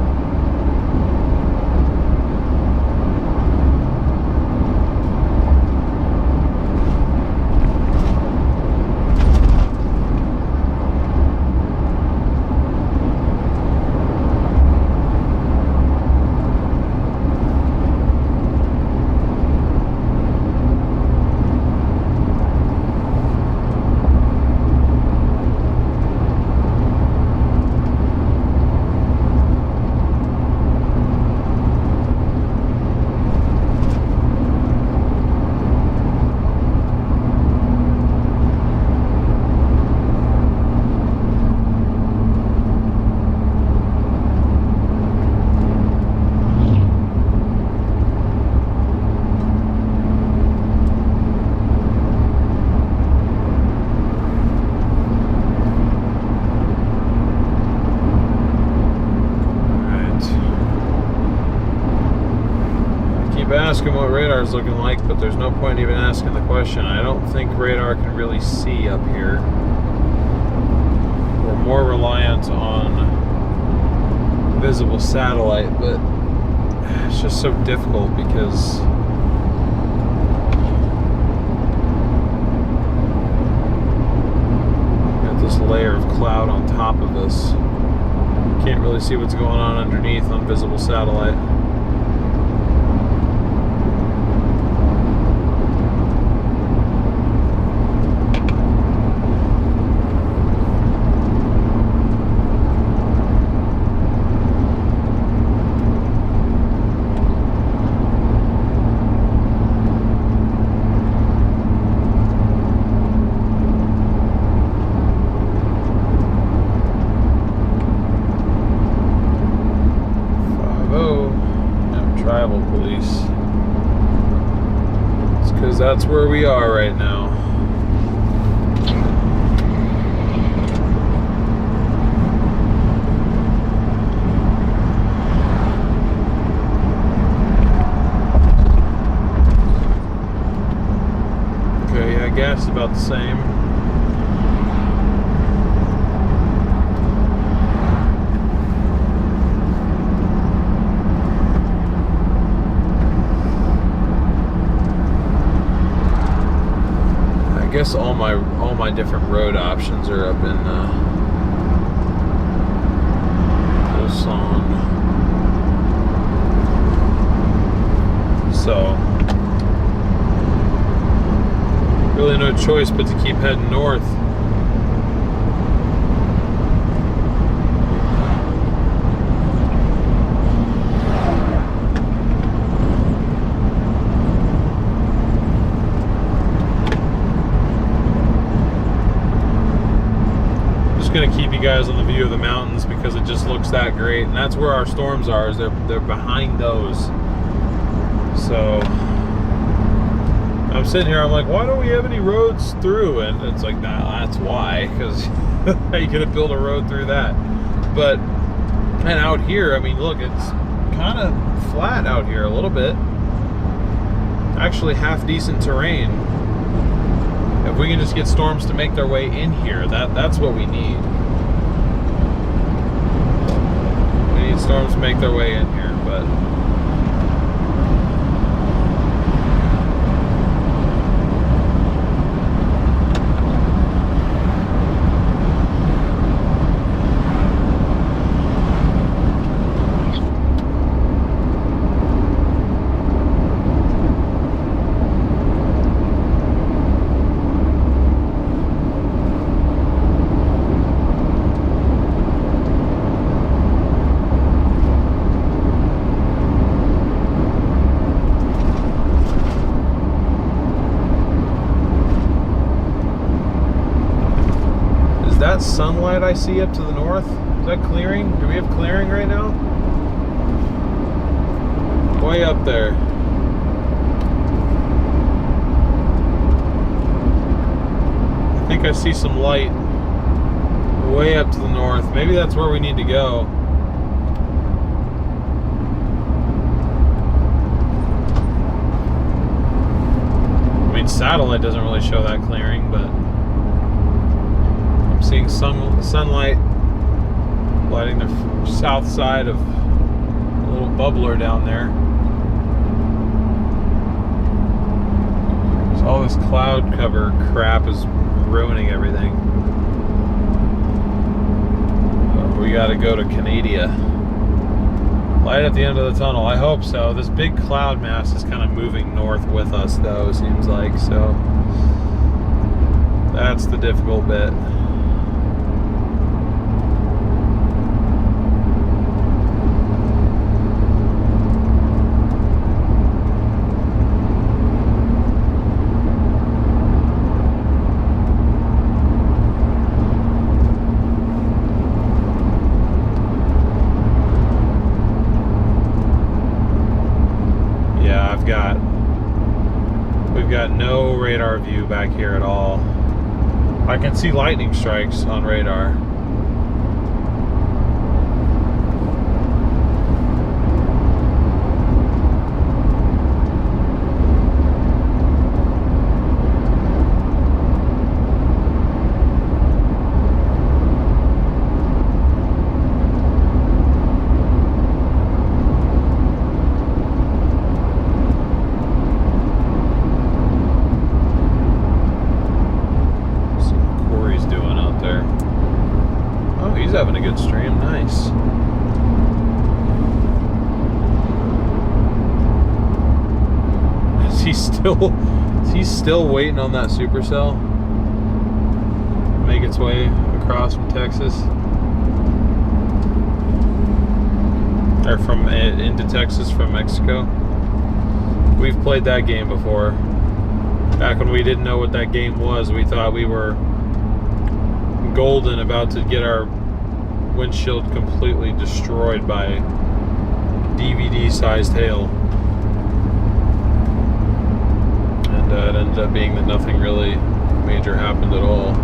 Speaker 1: Asking what radar is looking like, but there's no point even asking the question. I don't think radar can really see up here. We're more reliant on visible satellite, but it's just so difficult because we've got this layer of cloud on top of us. Can't really see what's going on underneath on visible satellite. because that's where we are right now. Okay, yeah, gas is about the same. I guess all my different road options are up in Ulsan. So really no choice but to keep heading north. Going to keep you guys on the view of the mountains because it just looks that great, and that's where our storms are, is they're behind those. So I'm sitting here, I'm like, why don't we have any roads through? And it's like, nah, that's why, because how you gonna build a road through that? But and out here, I mean, look, it's kind of flat out here a little bit, actually half decent terrain. If we can just get storms to make their way in here, that's what we need. We need storms to make their way in here, but that sunlight I see up to the north, is that clearing? Do we have clearing right now? Way up there. I think I see some light way up to the north. Maybe that's where we need to go. I mean, satellite doesn't really show that clearing, but seeing sunlight lighting the south side of a little bubbler down there. So all this cloud cover crap is ruining everything. We got to go to Canada. Light at the end of the tunnel. I hope so. This big cloud mass is kind of moving north with us, though, it seems like. So that's the difficult bit. We've got no radar view back here at all. I can see lightning strikes on radar. Having a good stream, nice. Is he still waiting on that supercell to make its way across from Texas, or from into Texas from Mexico? We've played that game before. Back when we didn't know what that game was, we thought we were golden, about to get our windshield completely destroyed by DVD-sized hail. And and it ended up being that nothing really major happened at all.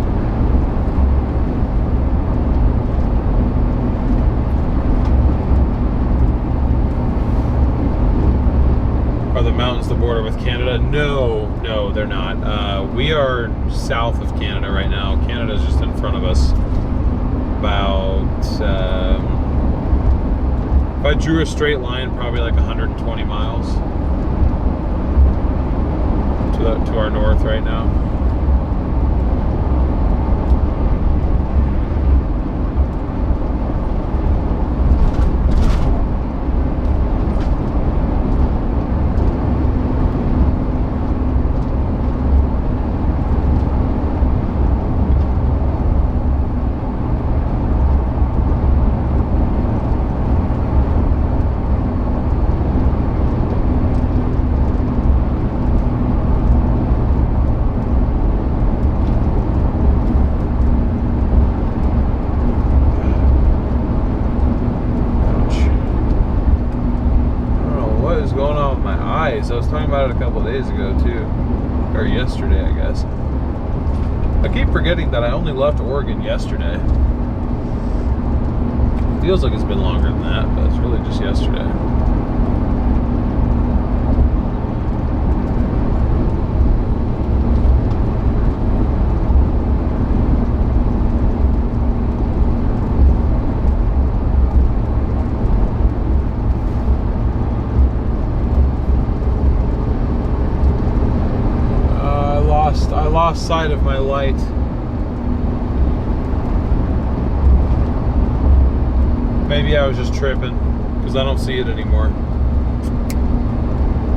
Speaker 1: Are the mountains the border with Canada? No, they're not. We are south of Canada right now. Canada's just in front of us. About, if I drew a straight line, probably like 120 miles to our north right now. I was talking about it a couple of days ago too, or yesterday I guess. I keep forgetting that I only left Oregon yesterday. Feels like it's been longer than that, but it's really just yesterday. I lost sight of my light. Maybe I was just tripping because I don't see it anymore.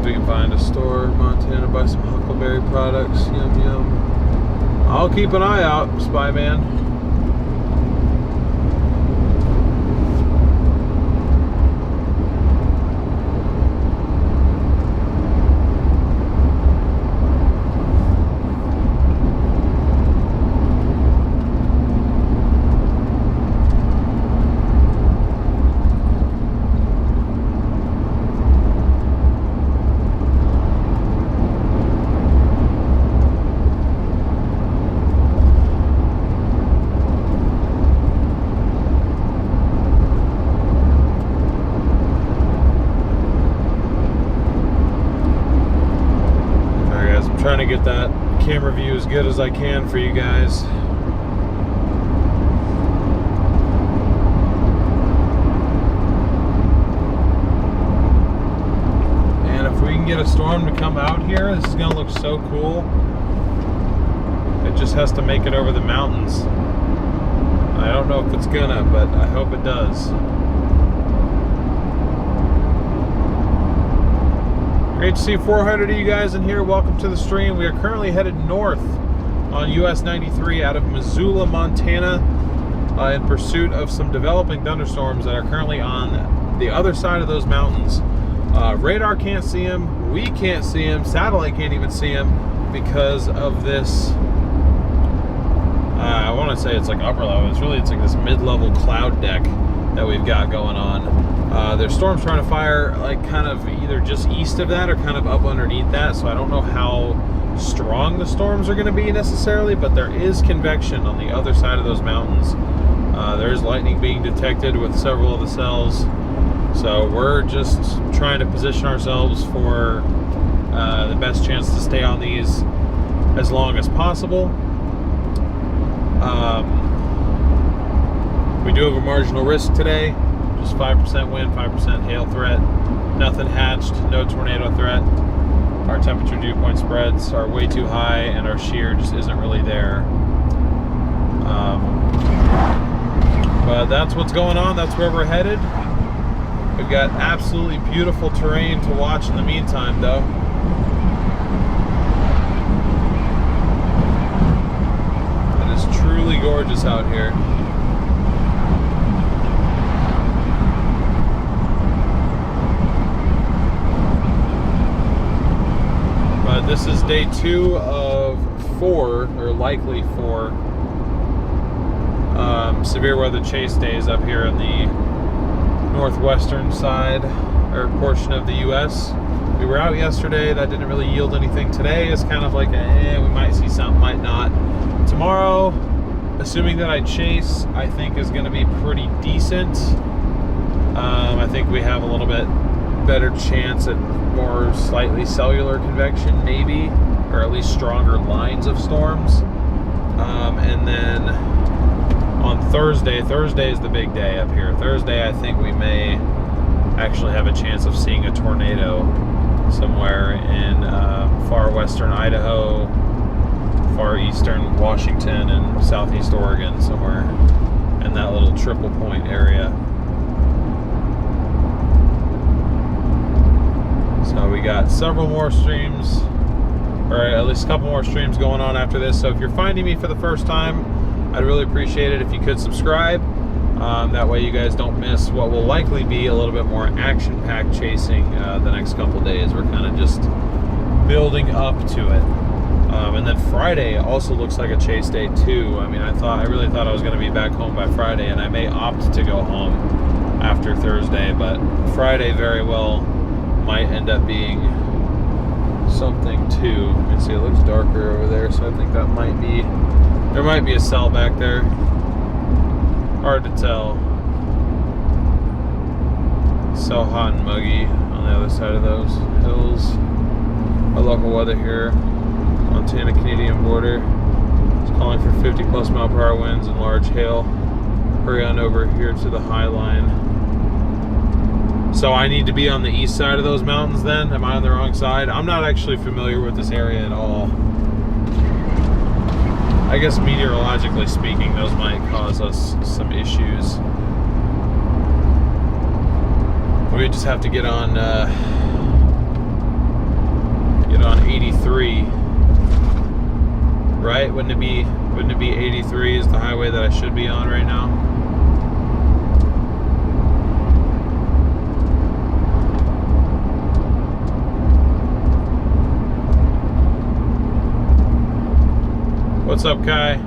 Speaker 1: We can find a store in Montana, buy some huckleberry products. Yum yum. I'll keep an eye out, Spy Man. Trying to get that camera view as good as I can for you guys. And if we can get a storm to come out here, this is going to look so cool. It just has to make it over the mountains. I don't know if it's gonna, but I hope it does. Great to see 400 of you guys in here. Welcome to the stream. We are currently headed north on US 93 out of Missoula, Montana, in pursuit of some developing thunderstorms that are currently on the other side of those mountains. Radar can't see them. We can't see them. Satellite can't even see them because of this. I want to say it's like upper level. It's like this mid-level cloud deck that we've got going on. There's storms trying to fire like kind of either just east of that or kind of up underneath that, so I don't know how strong the storms are going to be necessarily, but there is convection on the other side of those mountains. There's lightning being detected with several of the cells, so we're just trying to position ourselves for the best chance to stay on these as long as possible. We do have a marginal risk today. Just 5% wind, 5% hail threat. Nothing hatched, no tornado threat. Our temperature dew point spreads are way too high and our shear just isn't really there. But that's what's going on. That's where we're headed. We've got absolutely beautiful terrain to watch in the meantime, though. It is truly gorgeous out here. This is day 2 of 4, or likely 4, severe weather chase days up here in the northwestern side, or portion of the U.S. We were out yesterday. That didn't really yield anything. Today is kind of like we might see something, might not. Tomorrow, assuming that I chase, I think is going to be pretty decent. I think we have a little bit better chance at more slightly cellular convection, maybe, or at least stronger lines of storms. And then on Thursday is the big day up here. Thursday, I think we may actually have a chance of seeing a tornado somewhere in far western Idaho, far eastern Washington, and southeast Oregon, somewhere in that little triple point area. So we got several more streams, or at least a couple more streams going on after this. So if you're finding me for the first time, I'd really appreciate it if you could subscribe. That way you guys don't miss what will likely be a little bit more action-packed chasing the next couple days. We're kind of just building up to it. And then Friday also looks like a chase day too. I mean, I really thought I was going to be back home by Friday, and I may opt to go home after Thursday, but Friday very well might end up being something too. You can see it looks darker over there, so I think that might be, there might be a cell back there. Hard to tell. It's so hot and muggy on the other side of those hills. Our local weather here, Montana Canadian border, is calling for 50 plus mile per hour winds and large hail. Hurry on over here to the high line. So I need to be on the east side of those mountains then? Am I on the wrong side? I'm not actually familiar with this area at all. I guess meteorologically speaking, those might cause us some issues. We just have to get on 83, right? Wouldn't it be 83 is the highway that I should be on right now? What's up, Kai?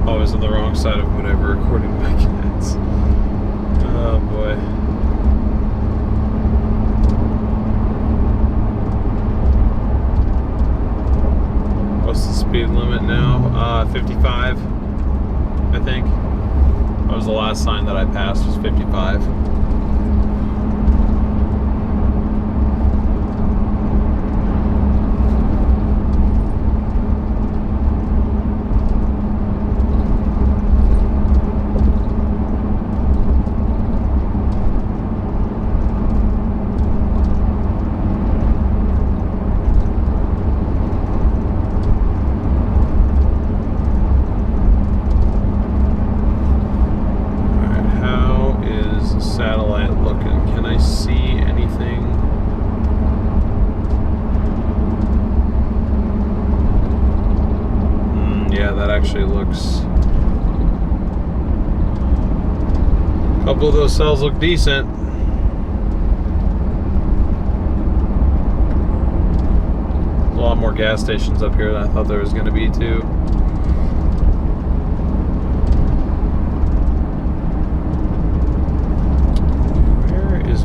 Speaker 1: Always on the wrong side of whatever, according to my cats. Oh boy. What's the speed limit now? 55, I think. That was the last sign that I passed, was 55. Satellite looking. Can I see anything? Yeah, that actually looks... A couple of those cells look decent. There's a lot more gas stations up here than I thought there was going to be too.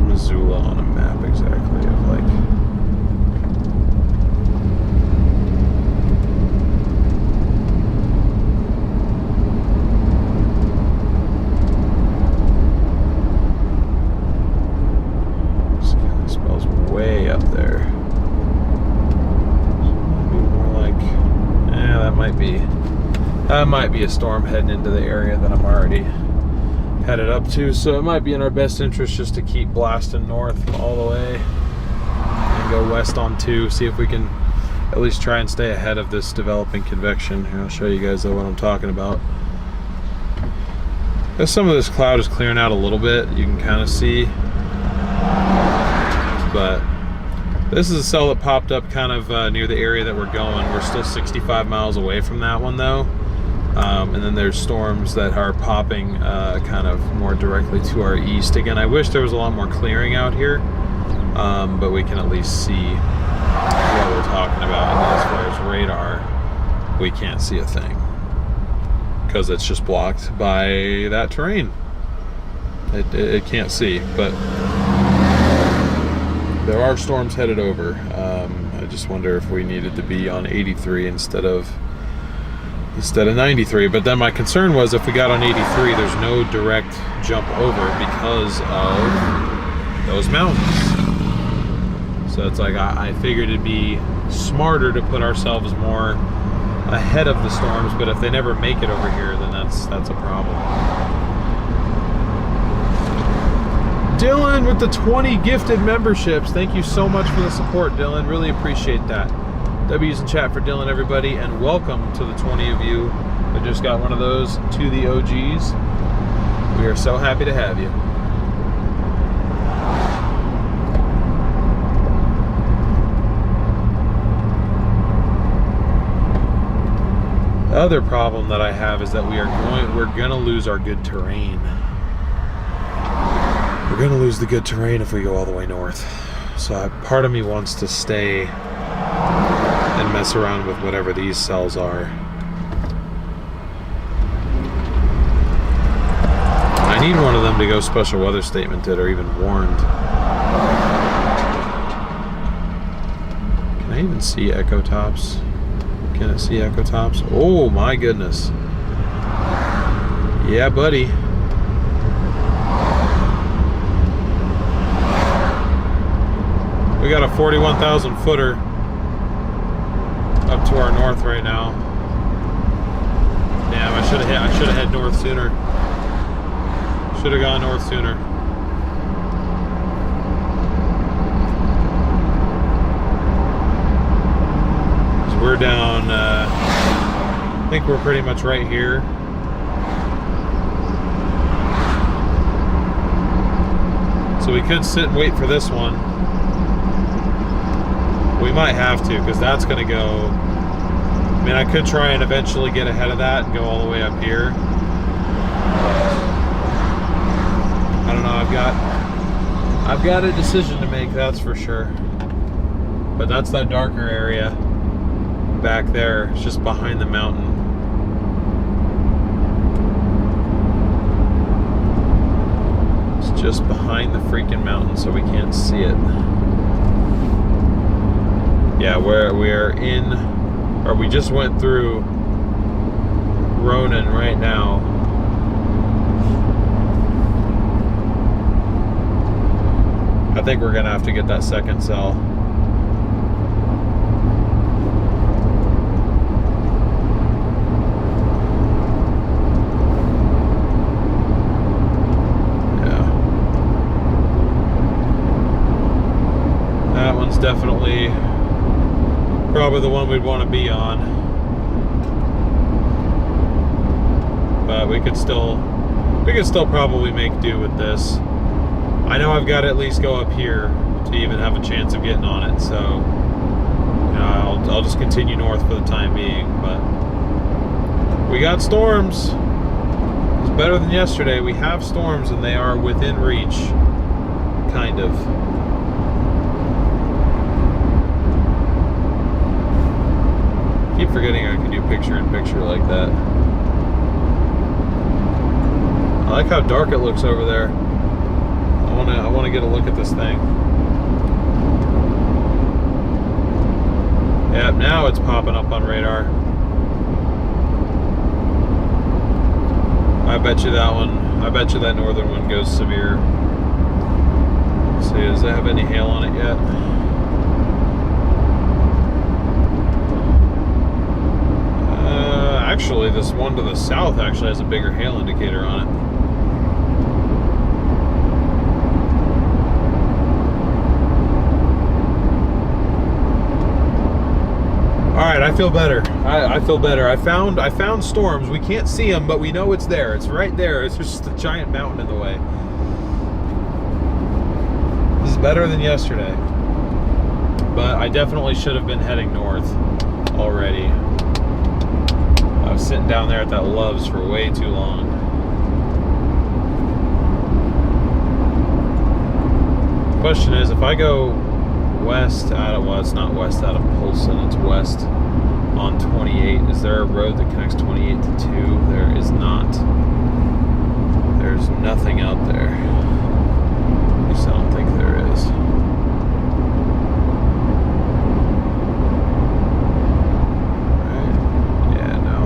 Speaker 1: Missoula on a map exactly of like this guy spells way up there. Maybe more like that might be a storm heading into the area that I'm already headed up to, so it might be in our best interest just to keep blasting north all the way and go west on 2, see if we can at least try and stay ahead of this developing convection. Here, I'll show you guys what I'm talking about. As some of this cloud is clearing out a little bit, you can kind of see, but This is a cell that popped up kind of near the area that we're going. We're still 65 miles away from that one though. And then there's storms that are popping kind of more directly to our east. Again, I wish there was a lot more clearing out here, but we can at least see what we're talking about. And as far as radar, we can't see a thing because it's just blocked by that terrain. It can't see, but there are storms headed over. I just wonder if we needed to be on 83 instead of 93. But then my concern was if we got on 83, there's no direct jump over because of those mountains. So it's like I figured it'd be smarter to put ourselves more ahead of the storms, but if they never make it over here, then that's a problem. Dylan with the 20 gifted memberships. Thank you so much for the support, Dylan. Really appreciate that. W's in chat for Dylan, everybody, and welcome to the 20 of you that just got one of those to the OGs. We are so happy to have you. The other problem that I have is that we're gonna lose our good terrain. We're gonna lose the good terrain if we go all the way north. So part of me wants to stay and mess around with whatever these cells are. I need one of them to go special weather statemented or even warned. Can I even see echo tops? Can it see echo tops? Oh my goodness. Yeah, buddy. We got a 41,000 footer up to our north right now. Damn, I should have head north sooner. Should have gone north sooner. So we're down, I think we're pretty much right here. So we could sit and wait for this one. We might have to, because that's going to go. I mean, I could try and eventually get ahead of that and go all the way up here. I don't know. I've got a decision to make, that's for sure. But that's that darker area back there. It's just behind the mountain. It's just behind the freaking mountain, so we can't see it. Yeah, we're in, or we just went through Ronan right now. I think we're gonna have to get that second cell. Yeah. That one's definitely probably the one we'd want to be on, but we could still probably make do with this. I know I've got to at least go up here to even have a chance of getting on it, so you know, I'll just continue north for the time being. But we got storms. It's better than yesterday. We have storms and they are within reach, kind of. Keep forgetting I can do picture-in-picture like that. I like how dark it looks over there. I wanna get a look at this thing. Yeah, now it's popping up on radar. I bet you that northern one goes severe. Let's see, does it have any hail on it yet? Actually, this one to the south actually has a bigger hail indicator on it. All right, I feel better. I feel better. I found storms. We can't see them, but we know it's there. It's right there. It's just a giant mountain in the way. This is better than yesterday. but I definitely should have been heading north already. I was sitting down there at that Love's for way too long. Question is, if I go west out of, well, it's not west out of Polson, it's west on 28. Is there a road that connects 28 to 2? There is not. There's nothing out there. At least I don't think there is. Right? Yeah, no.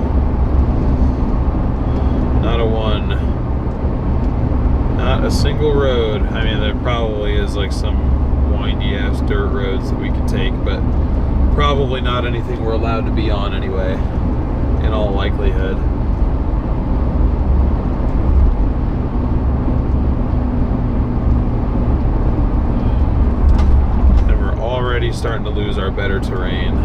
Speaker 1: Not a one. Not a single road. I mean, there probably is like some windy ass dirt roads that we could take, but probably not anything we're allowed to be on anyway, in all likelihood. And we're already starting to lose our better terrain.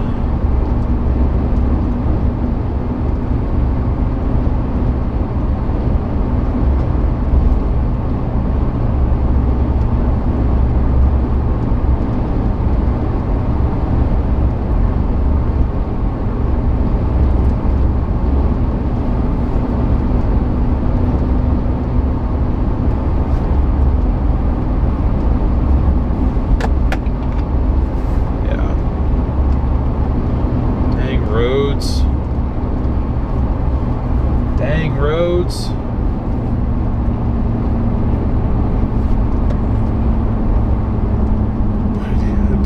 Speaker 1: Dang roads.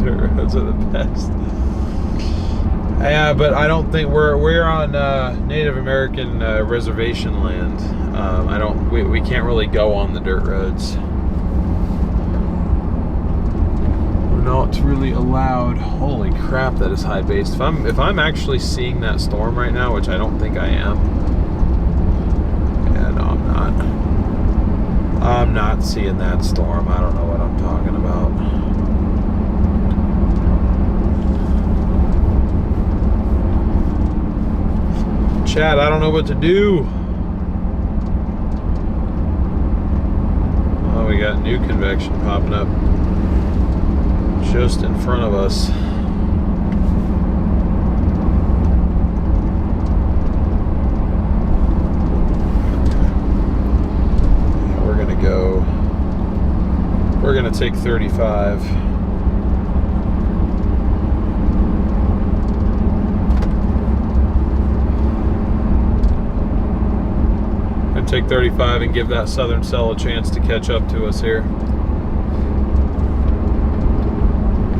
Speaker 1: Dirt roads are the best. Yeah, but I don't think we're on Native American reservation land. We can't really go on the dirt roads. We're not really allowed. Holy crap, that is high based. If I'm actually seeing that storm right now, which I don't think I am. Yeah, no, I'm not. I'm not seeing that storm. I don't know what I'm talking about. Chad, I don't know what to do. Oh, we got new convection popping up just in front of us. Yeah, we're gonna take 35. Take 35 and give that southern cell a chance to catch up to us here.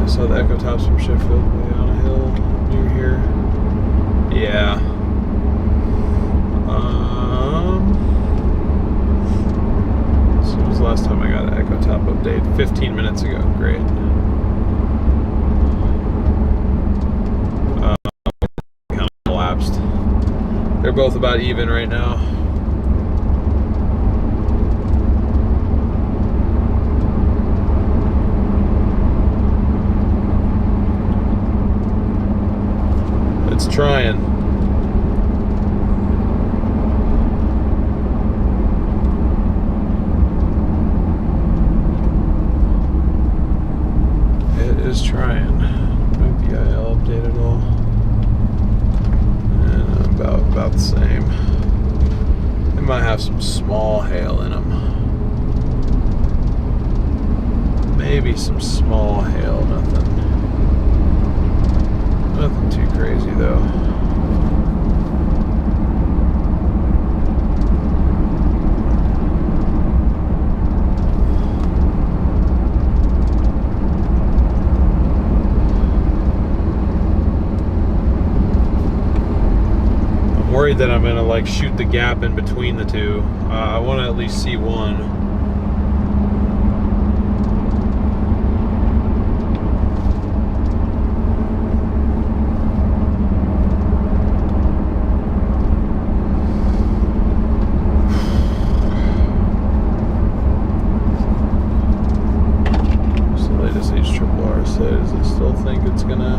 Speaker 1: I saw the echo tops from Sheffield way on a hill near here. Yeah. So when was the last time I got an echo top update? 15 minutes ago. Great. Kind of collapsed. They're both about even right now. Trying. It is trying. No VIL update at all. And about the same. They might have some small hail in them. Maybe some small hail, nothing too crazy though. I'm worried that I'm gonna like shoot the gap in between the two. I want to at least see one. Does it still think it's gonna?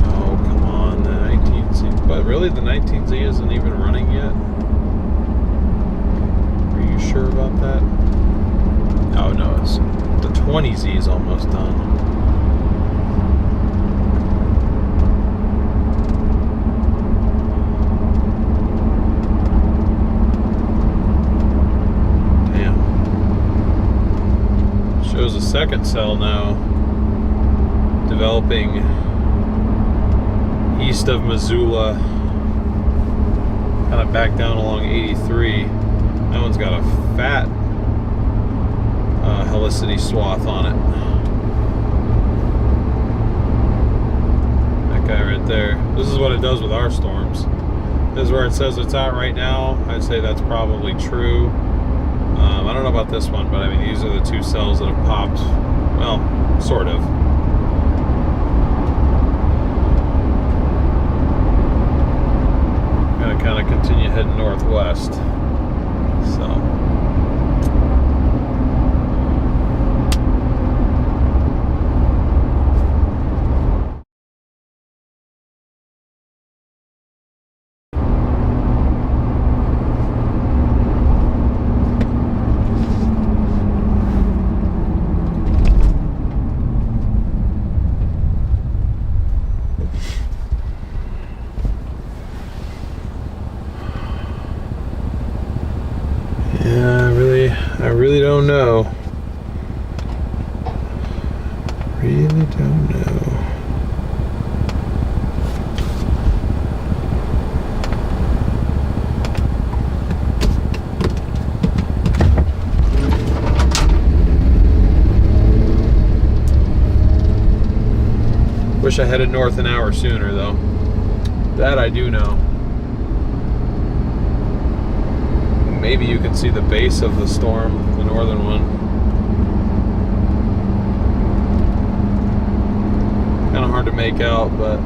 Speaker 1: Oh, come on, the 19Z. But really, the 19Z isn't even running yet. Are you sure about that? Oh no, it's the 20Z is almost done. Damn. Shows a second cell now developing east of Missoula, kind of back down along 83. That one's got a fat helicity swath on it. That guy right there. This is what it does with our storms. This is where it says it's at right now. I'd say that's probably true. I don't know about this one, but I mean, these are the two cells that have popped. Well, sort of. Gonna kind of continue heading northwest. So. I really don't know. Really don't know. Wish I headed north an hour sooner, though. That I do know. Maybe you can see the base of the storm, the northern one. Kind of hard to make out, but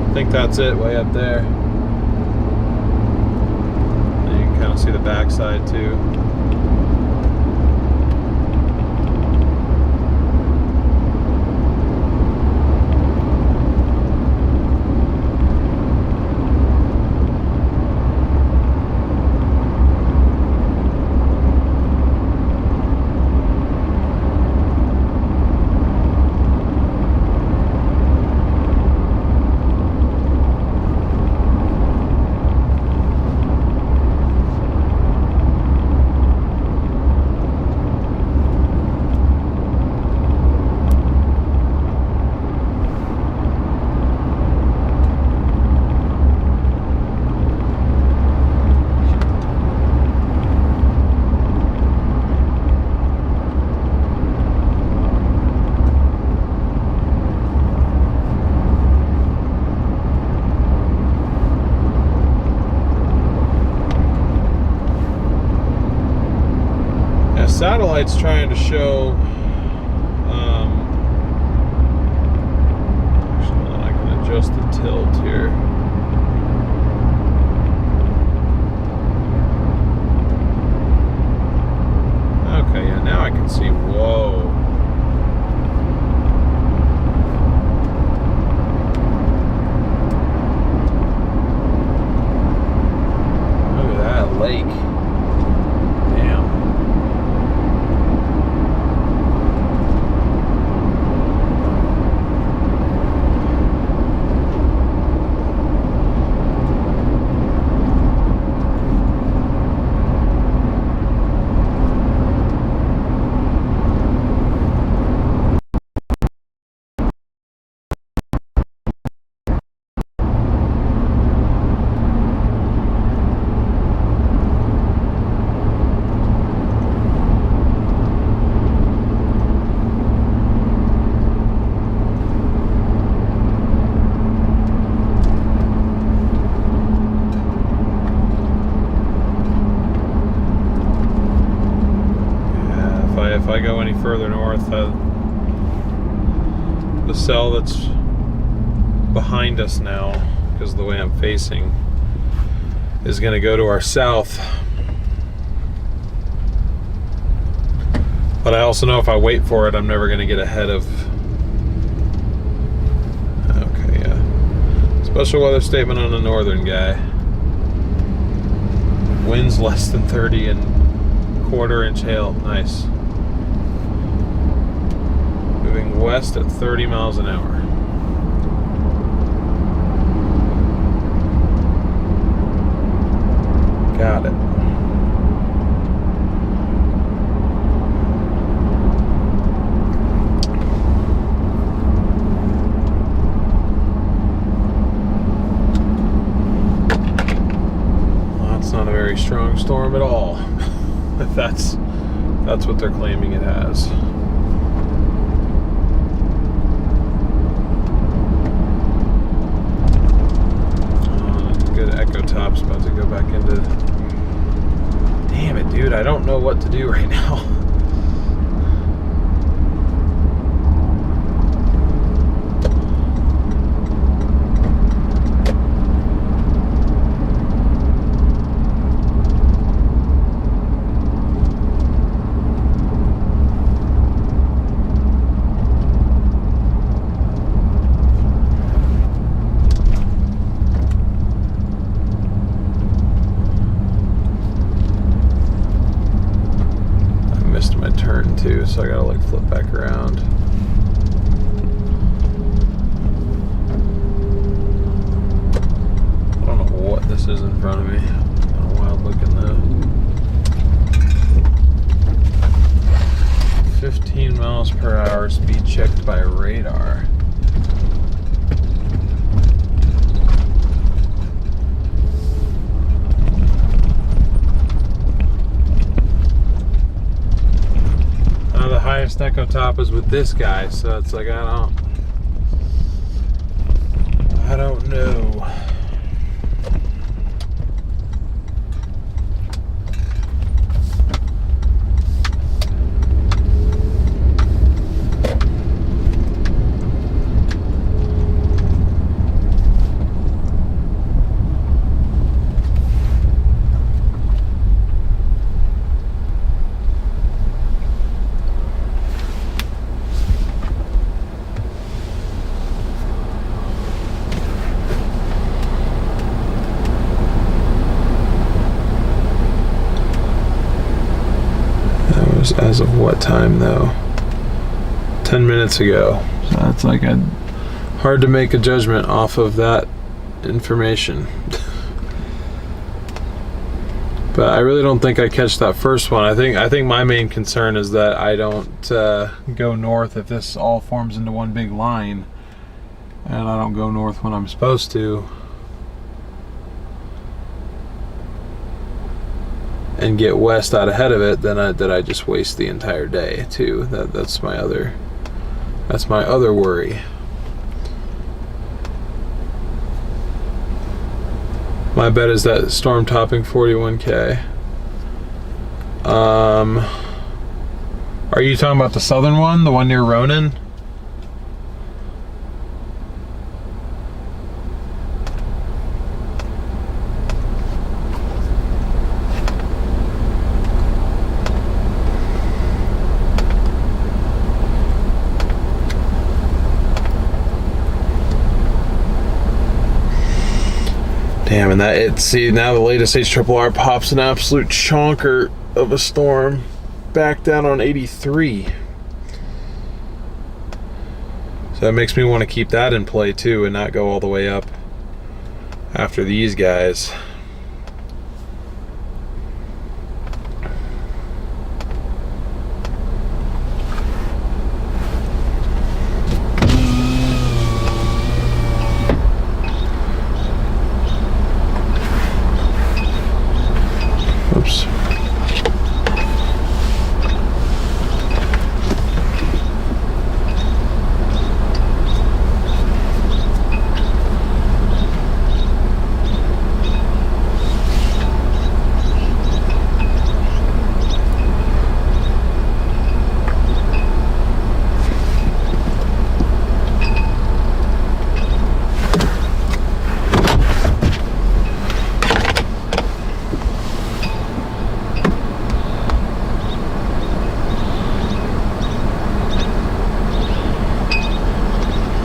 Speaker 1: I think that's it way up there. And you can kind of see the backside too. Satellite's trying to show actually, I can adjust the tilt here. Okay, yeah, now I can see. Whoa. Look at that lake. If I go any further north, the cell that's behind us now, because of the way I'm facing, is going to go to our south. But I also know if I wait for it, I'm never going to get ahead of. Okay, yeah. Special weather statement on the northern guy. Winds less than 30 and 1/4 inch hail. Nice. Moving west at 30 miles an hour. Got it. Well, that's not a very strong storm at all. If that's what they're claiming it has. Good echo top's about to go back into. Damn it, dude, I don't know what to do right now. Too, so I gotta like flip back around. I don't know what this is in front of me. Kind of wild looking though. 15 miles per hour speed checked by radar. Highest echo top is with this guy, so it's like I don't know. As of what time though? 10 minutes ago. So that's like hard to make a judgment off of that information. But I really don't think I catch that first one. I think my main concern is that I don't go north if this all forms into one big line, and I don't go north when I'm supposed to, and get west out ahead of it, then I just waste the entire day too. That's my other worry. My bet is that storm topping 41K. Are you talking about the southern one, the one near Ronan? Damn, and see, now the latest HRRR pops an absolute chonker of a storm back down on 83. So that makes me want to keep that in play too and not go all the way up after these guys. Oops.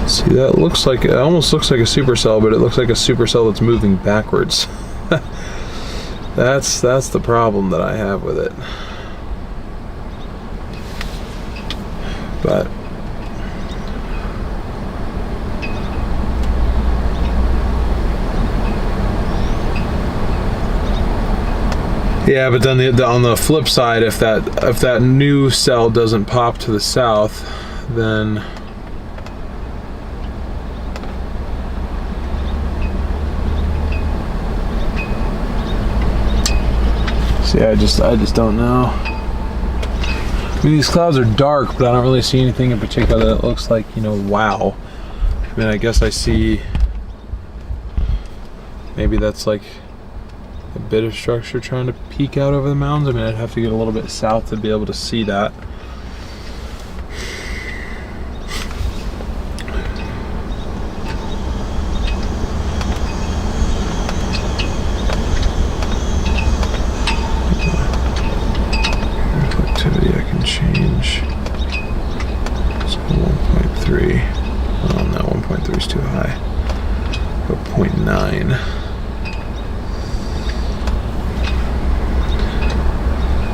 Speaker 1: See, that looks like, it almost looks like a supercell, but it looks like a supercell that's moving backwards. That's the problem that I have with it. But yeah, but then on the flip side, if that new cell doesn't pop to the south, then see, I just don't know. I mean, these clouds are dark, but I don't really see anything in particular that looks like, you know, wow. I mean, I guess I see maybe that's like a bit of structure trying to peek out over the mountains. I mean, I'd have to get a little bit south to be able to see that. Reflectivity I can change. So 1.3. Oh no, 1.3 is too high. But 0.9.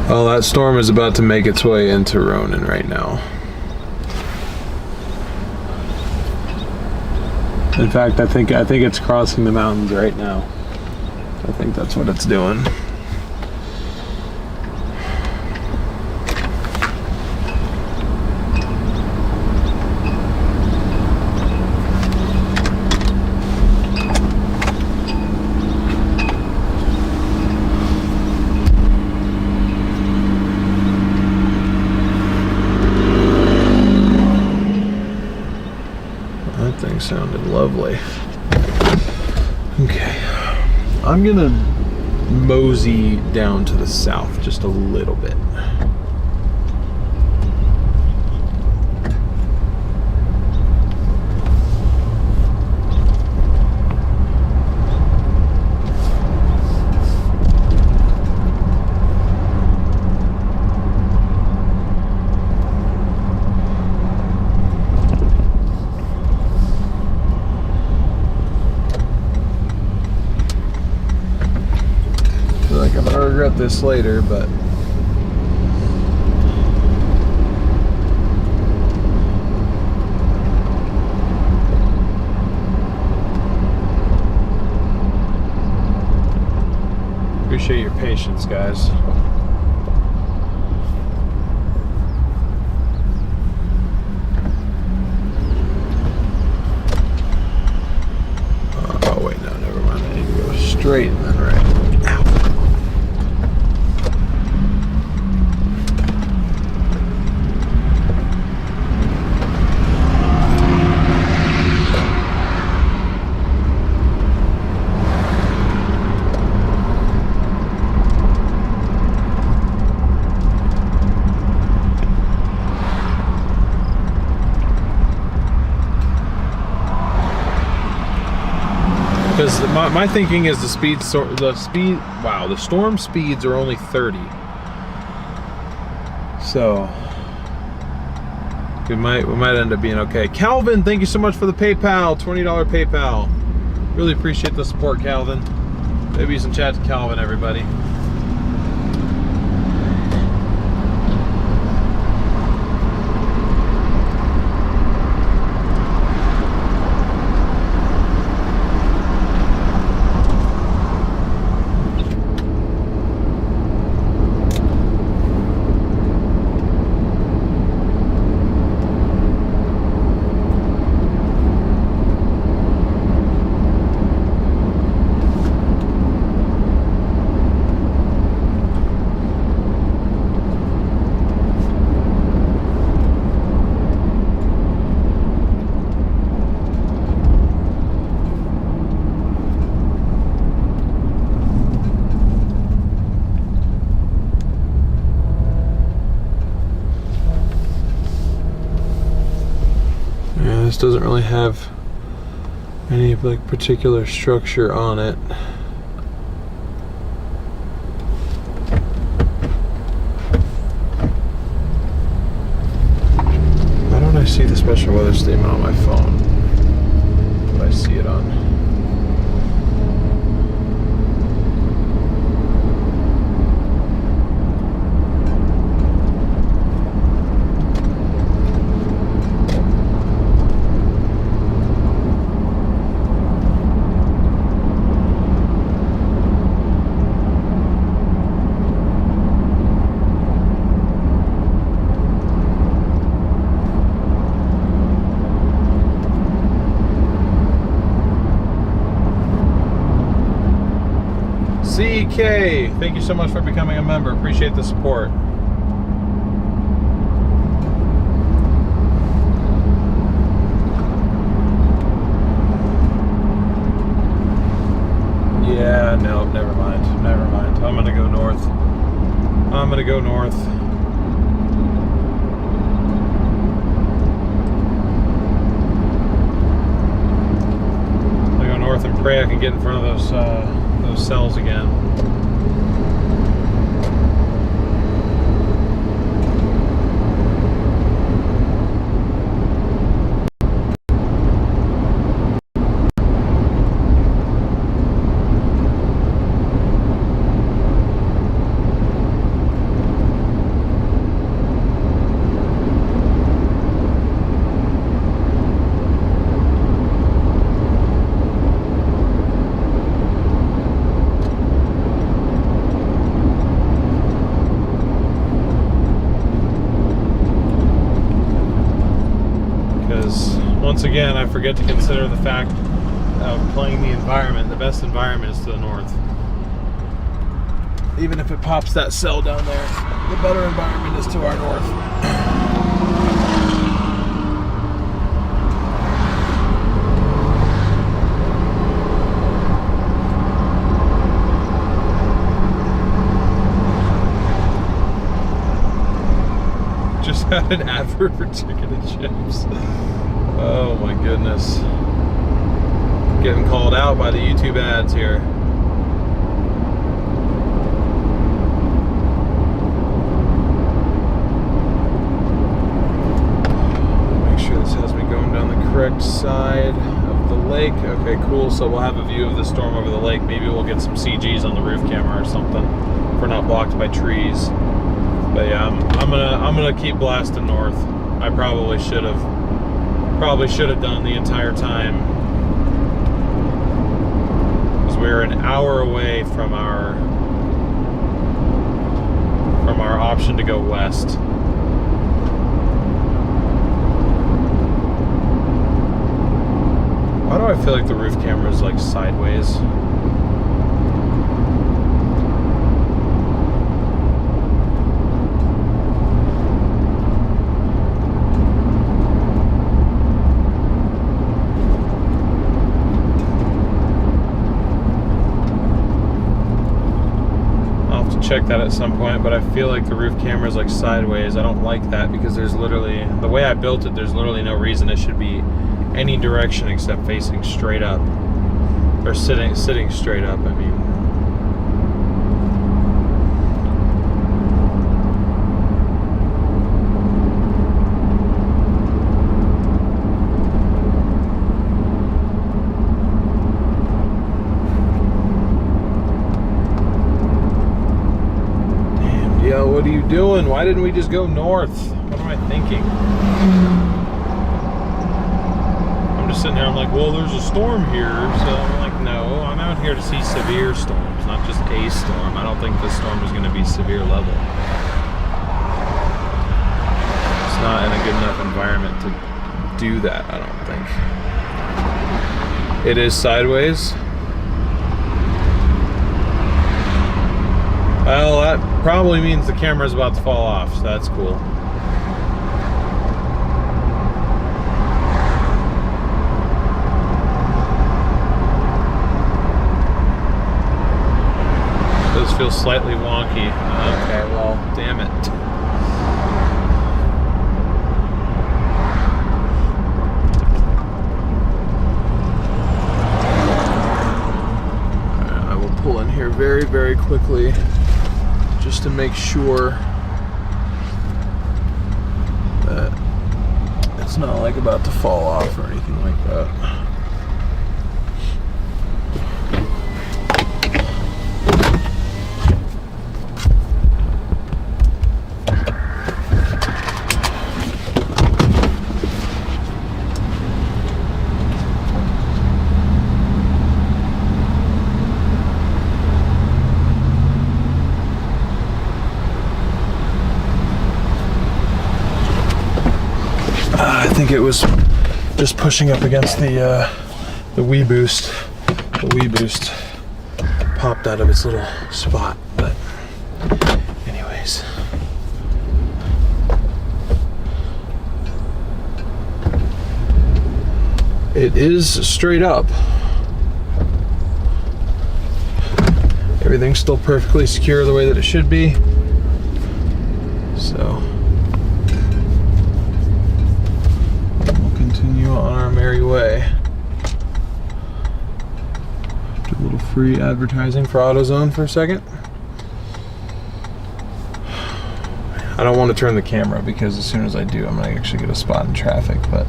Speaker 1: Well, that storm is about to make its way into Ronan right now. In fact, I think it's crossing the mountains right now. I think that's what it's doing. That thing sounded lovely. Okay, I'm gonna mosey down to the south just a little bit. I'm gonna regret this later, but appreciate your patience, guys. Oh wait, no, never mind. I need to go straight and then right. Ow. Because my thinking is the storm speeds are only 30. So we might end up being okay. Calvin, thank you so much for the PayPal, $20 PayPal. Really appreciate the support, Calvin. Maybe some chat to Calvin, everybody. This doesn't really have any like particular structure on it. Why don't I see the special weather statement on my phone? But I see it on. DK, thank you so much for becoming a member. Appreciate the support. Yeah, no, never mind. Never mind. I'm gonna go north. I'm gonna go north. I'm gonna go north and pray I can get in front of those cells again. Once again, I forget to consider the fact of playing the environment. The best environment is to the north. Even if it pops that cell down there, the better environment is to our north. Just had an advert for chicken and chips. Oh my goodness. Getting called out by the YouTube ads here. Make sure this has me going down the correct side of the lake. Okay, cool. So we'll have a view of the storm over the lake. Maybe we'll get some CGs on the roof camera or something if we're not blocked by trees. But yeah, I'm gonna keep blasting north. I probably should have done the entire time, because we're an hour away from our option to go west. Why do I feel like the roof camera is like sideways? Check that at some point, but I feel like the roof camera is like sideways. I don't like that because there's literally, the way I built it, there's literally no reason it should be any direction except facing straight up, or sitting straight up. I mean, what are you doing? Why didn't we just go north? What am I thinking? I'm just sitting there, I'm like, well, there's a storm here. So I'm like, no, I'm out here to see severe storms, not just a storm. I don't think this storm is going to be severe level. It's not in a good enough environment to do that, I don't think. It is sideways. Well, that probably means the camera's about to fall off, so that's cool. It does feel slightly wonky. Okay, well, damn it. I will pull in here very, very quickly, just to make sure that it's not like about to fall off or anything like that. I think it was just pushing up against the Wii Boost popped out of its little spot. But anyways. It is straight up. Everything's still perfectly secure the way that it should be. So we'll continue on our merry way. Do a little free advertising for AutoZone for a second. I don't want to turn the camera because as soon as I do, I'm gonna actually get a spot in traffic, but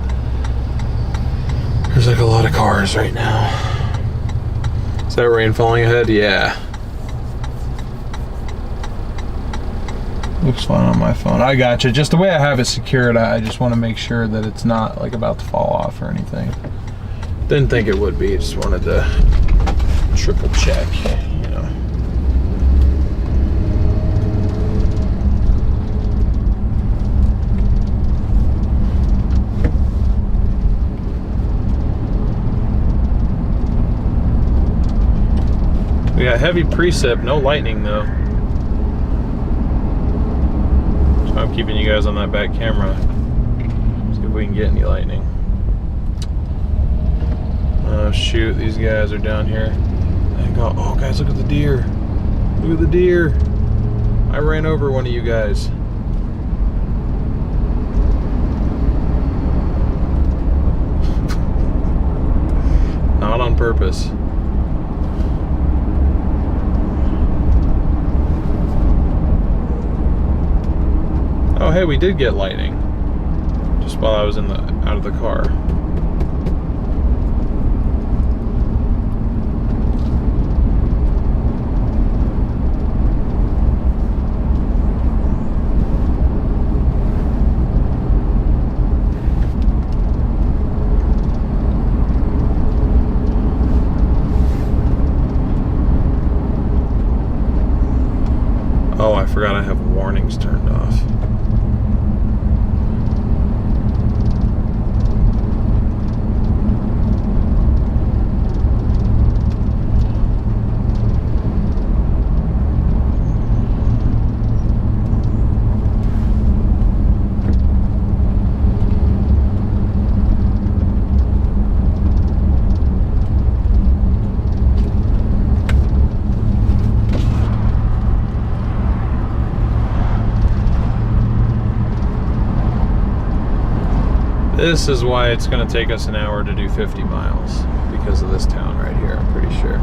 Speaker 1: there's like a lot of cars right now. Is that rain falling ahead? Yeah. Looks fine on my phone. I gotcha. Just the way I have it secured, I just want to make sure that it's not like about to fall off or anything. Didn't think it would be. Just wanted to triple check, you know. We got heavy precip, no lightning though. So I'm keeping you guys on that back camera. See if we can get any lightning. Oh shoot, these guys are down here. Oh guys, look at the deer. Look at the deer. I ran over one of you guys. Not on purpose. Oh hey, we did get lightning. Just while I was out of the car. Oh, I forgot I have warnings turned off. This is why it's going to take us an hour to do 50 miles, because of this town right here, I'm pretty sure.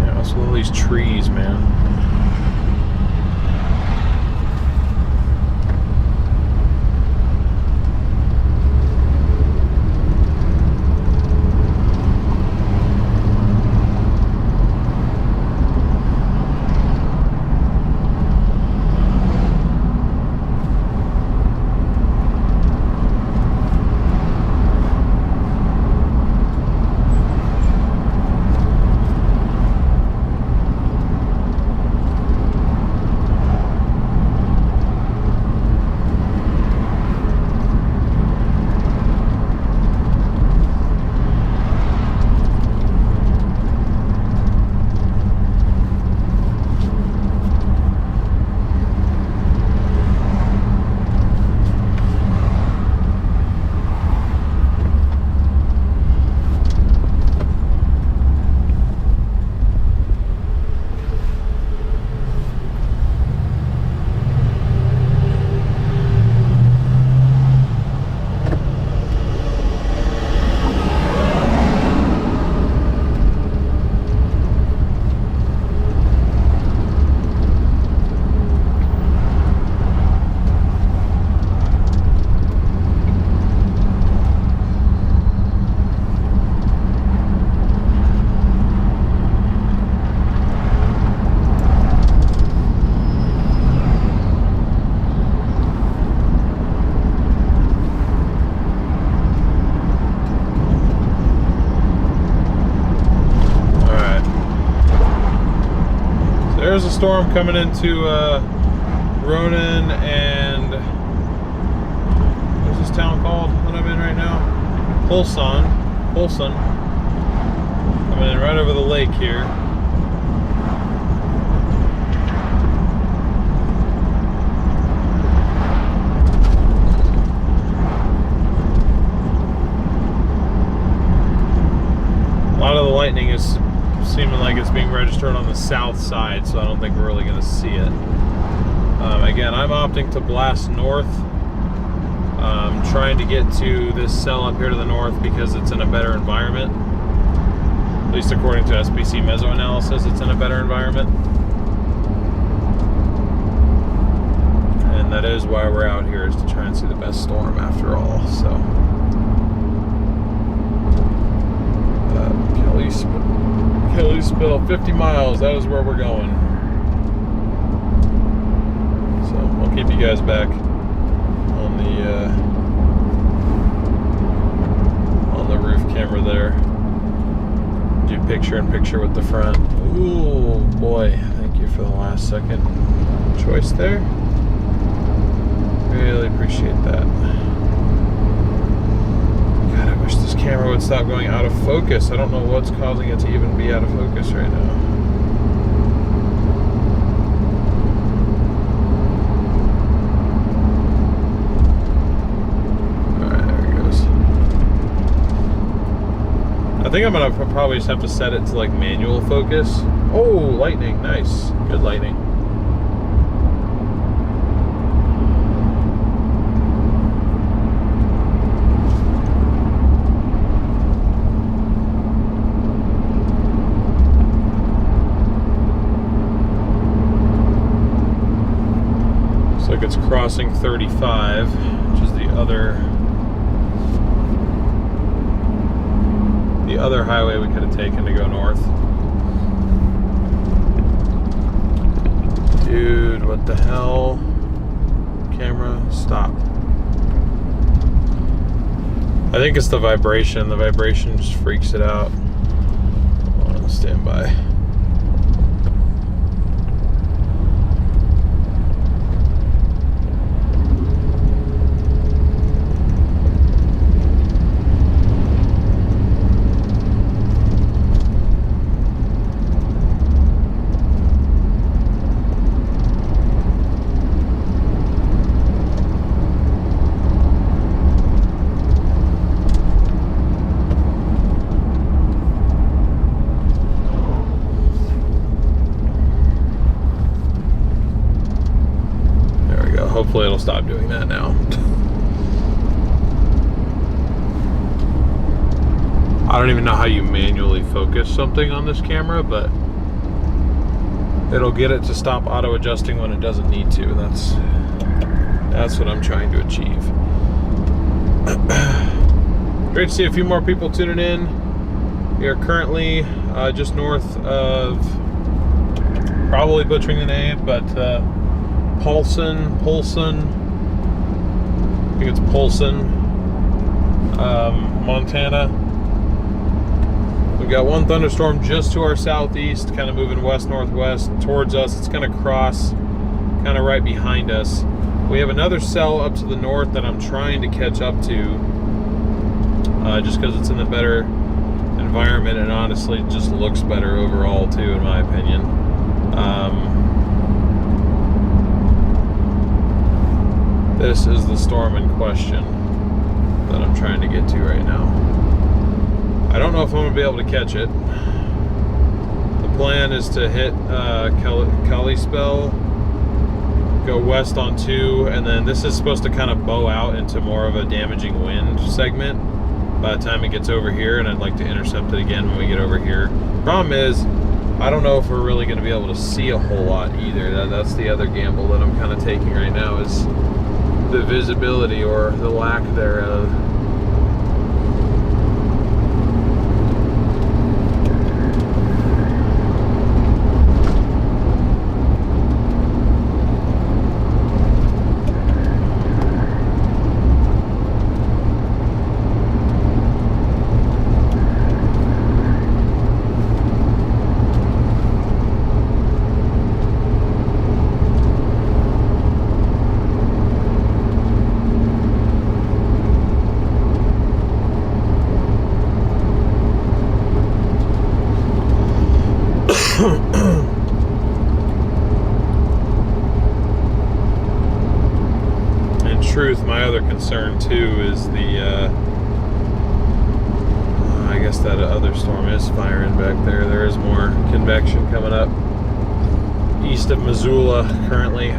Speaker 1: Yeah, what's with all these trees, man? there's a storm coming into Ronan and what's this town called that I'm in right now? Polson. Coming in right over the lake here. A lot of the lightning is seeming like it's being registered on the south side, so I don't think we're really going to see it. Again, I'm opting to blast north. Trying to get to this cell up here to the north because it's in a better environment. At least according to SPC mesoanalysis, it's in a better environment. And that is why we're out here, is to try and see the best storm after all. So Kalispell, 50 miles, that is where we're going. So I'll keep you guys back on the roof camera there. Do picture in picture with the front. Ooh boy, thank you for the last second choice there. Really appreciate that. God, I wish this camera would stop going out of focus. I don't know what's causing it to even be out of focus right now. I think I'm gonna probably just have to set it to like manual focus. Oh, lightning, nice, good lightning. Looks like it's crossing 35, which is the other highway we could have taken to go north. Dude, what the hell? Camera, stop. I think it's the vibration. The vibration just freaks it out. Hold on, stand by. Hopefully it'll stop doing that now. I don't even know how you manually focus something on this camera, but it'll get it to stop auto adjusting when it doesn't need to. That's what I'm trying to achieve. Great to see a few more people tuning in. We are currently just north of, probably butchering the name, but Polson, I think it's Polson, Montana. We've got one thunderstorm just to our southeast, kind of moving west-northwest towards us. It's going to cross kind of right behind us. We have another cell up to the north that I'm trying to catch up to, just because it's in a better environment and honestly just looks better overall too, in my opinion. This is the storm in question that I'm trying to get to right now. I don't know if I'm going to be able to catch it. The plan is to hit Kalispell, go west on 2, and then this is supposed to kind of bow out into more of a damaging wind segment by the time it gets over here, and I'd like to intercept it again when we get over here. Problem is, I don't know if we're really going to be able to see a whole lot either. That's the other gamble that I'm kind of taking right now, is the visibility or the lack thereof. truth, my other concern too is the, I guess that other storm is firing back there. There is more convection coming up east of Missoula currently.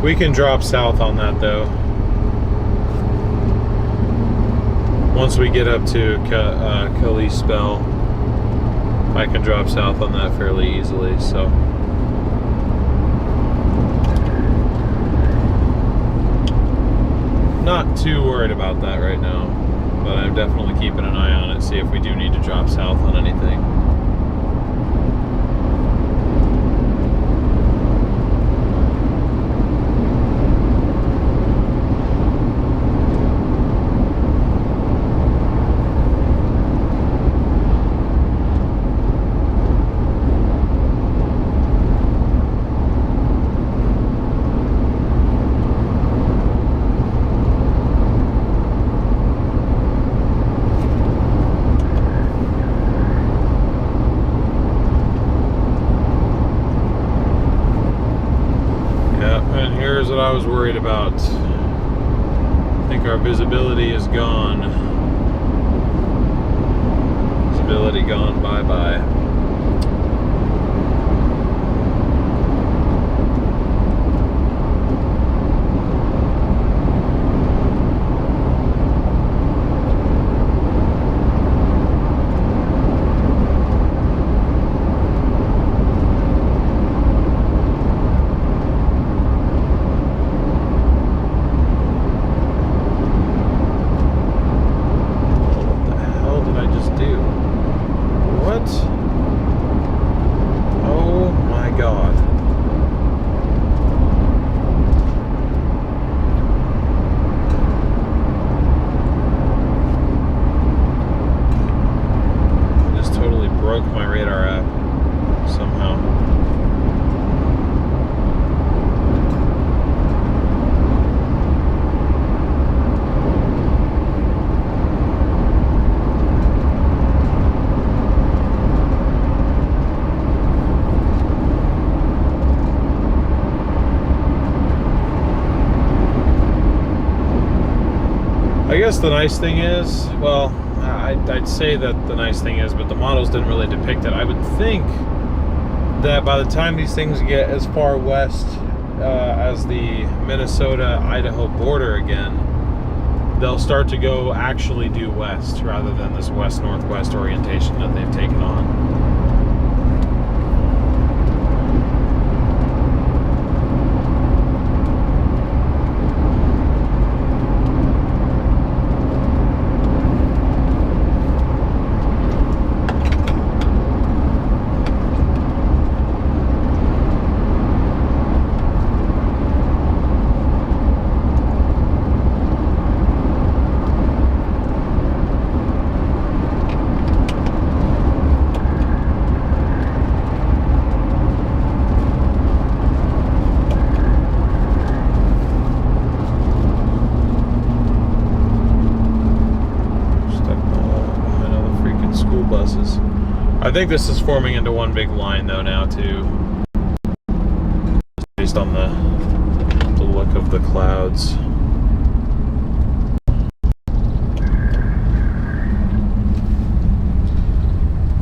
Speaker 1: We can drop south on that though. Once we get up to Kalispell, I can drop south on that fairly easily, so. Not too worried about that right now, but I'm definitely keeping an eye on it, see if we do need to drop south on anything. What I was worried about. I think our visibility is gone. Visibility gone, bye-bye. I guess the nice thing is, well, I'd say that the nice thing is, but the models didn't really depict it. I would think that by the time these things get as far west as the Minnesota-Idaho border again, they'll start to go actually due west rather than this west-northwest orientation that they've taken on. I think this is forming into one big line though now too, based on the look of the clouds.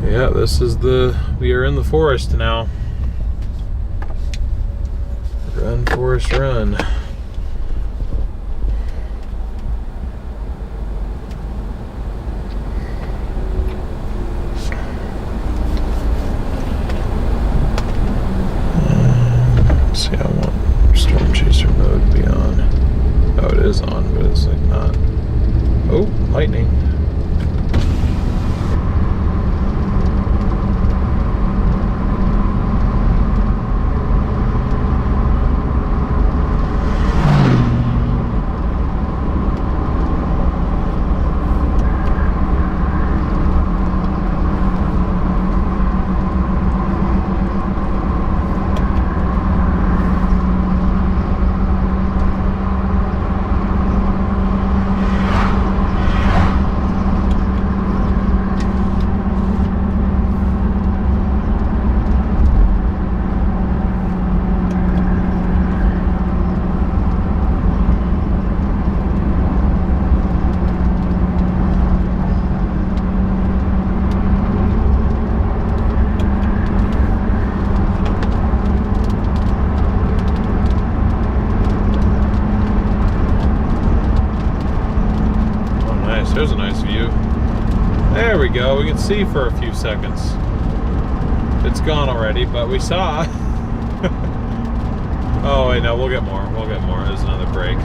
Speaker 1: Yeah, we are in the forest now. Run, forest, run. See, I want storm chaser mode to be on. Oh, it is on, but it's like not. Oh, lightning. see for a few seconds. It's gone already, but we saw. Oh wait, no, we'll get more. We'll get more. There's another break.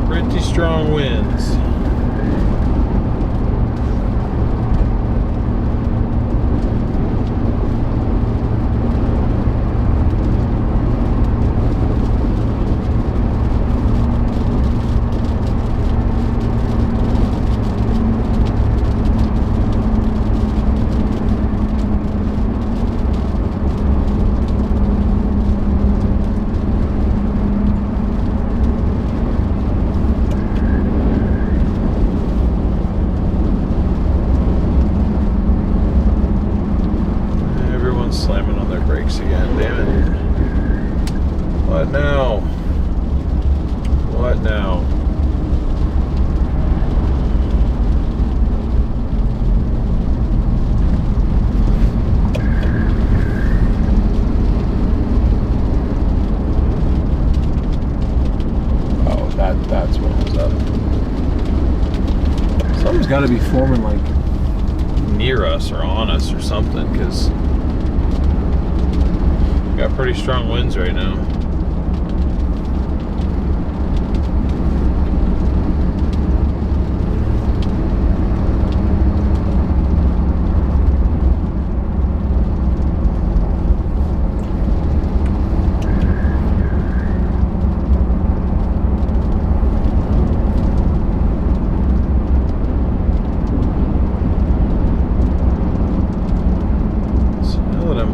Speaker 1: Pretty strong winds. Slamming on their brakes again, damn it. What now? What now? Oh, that's what was up.
Speaker 2: Something's got to be forming like
Speaker 1: near us or on us or something, because got pretty strong winds right now.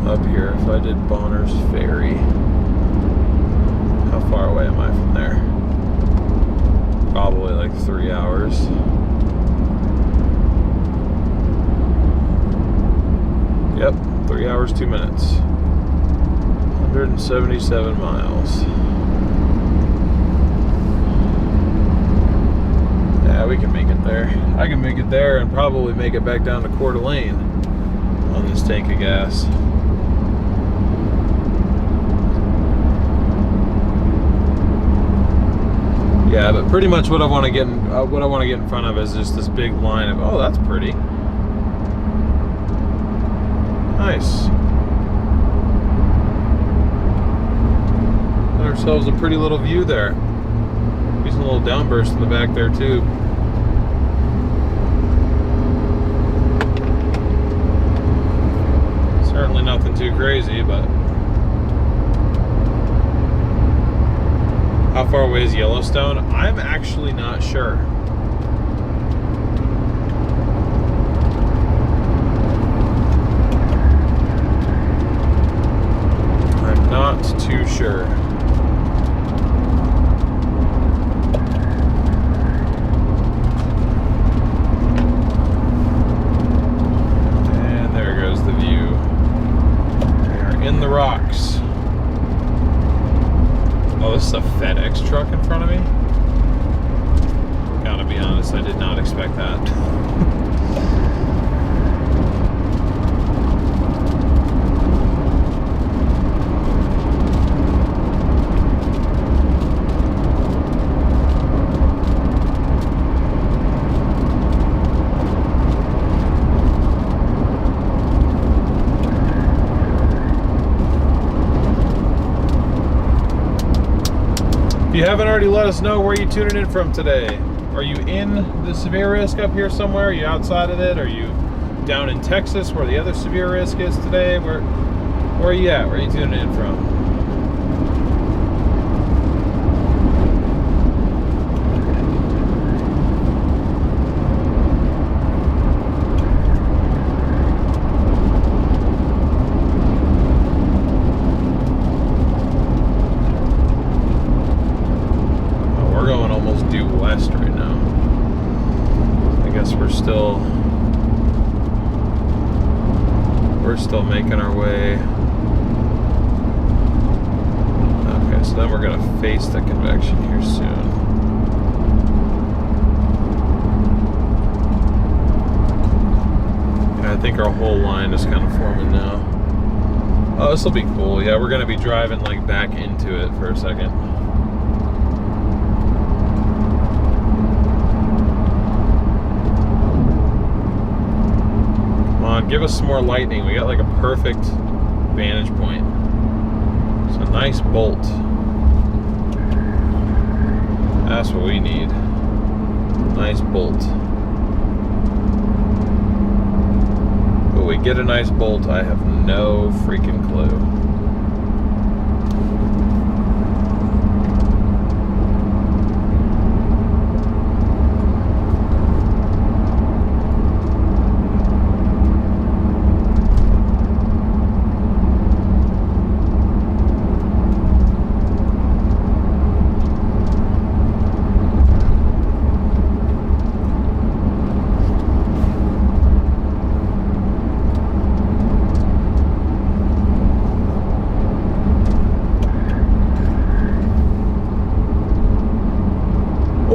Speaker 1: Up here, if I did Bonner's Ferry, how far away am I from there? Probably like 3 hours. Yep, 3 hours, 2 minutes. 177 miles. Yeah, we can make it there. I can make it there and probably make it back down to Coeur d'Alene on this tank of gas. Yeah, but pretty much what I want to get in front of is just this big line of, oh, that's pretty. Nice. Got ourselves a pretty little view there. Using a little downburst in the back there too. Certainly nothing too crazy, but how far away is Yellowstone? I'm actually not sure. not too sure. And there goes the view. We are in the rocks. Oh, this is a FedEx truck in front of me? Gotta be honest, I did not expect that. If you haven't already, let us know where you're tuning in from today. Are you in the severe risk up here somewhere? Are you outside of it? Are you down in Texas where the other severe risk is today? Where are you at? Where are you tuning in from? West right now. I guess we're still making our way. Okay, so then we're gonna face the convection here soon. And I think our whole line is kind of forming now. Oh, this will be cool. Yeah, we're gonna be driving like back into it for a second. Give us some more lightning. We got like a perfect vantage point. It's a nice bolt. That's what we need. Nice bolt. Will we get a nice bolt? I have no freaking clue.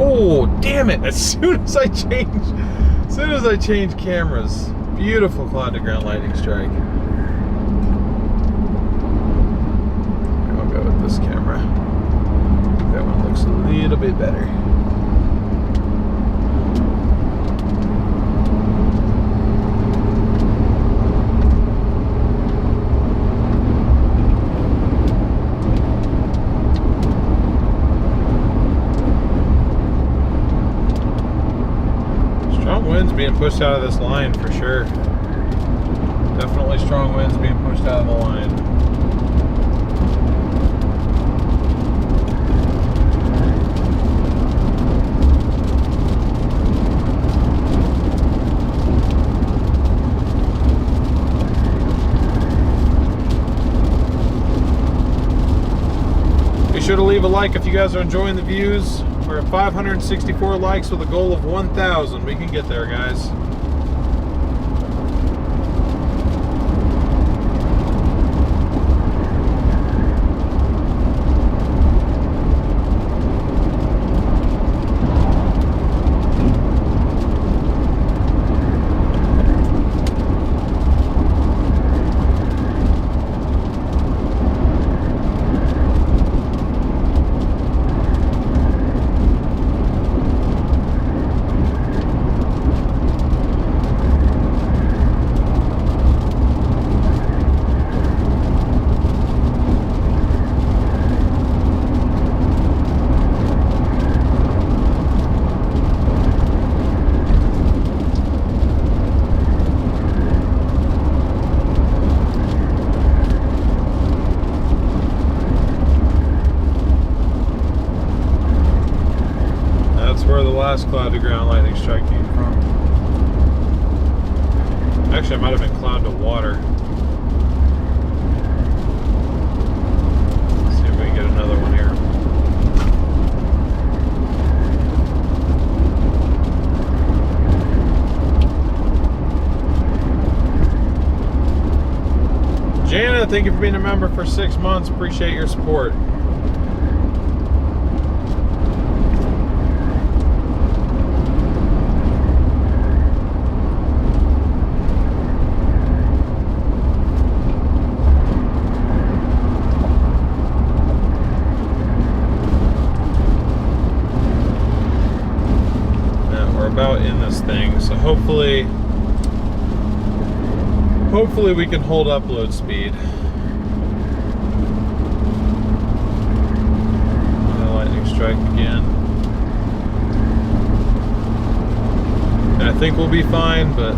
Speaker 1: Oh, damn it! As soon as I change cameras, beautiful cloud to ground lightning strike. I'll go with this camera. That one looks a little bit better. Winds being pushed out of this line for sure. Definitely strong winds being pushed out of the line. Be sure to leave a like if you guys are enjoying the views. We're at 564 likes with a goal of 1,000. We can get there, guys. Where the last cloud to ground lightning strike came from. Actually, it might have been cloud to water. thank you for being a member for 6 months. Appreciate your support. About in this thing, so hopefully we can hold upload speed. Lightning strike again, and I think we'll be fine, but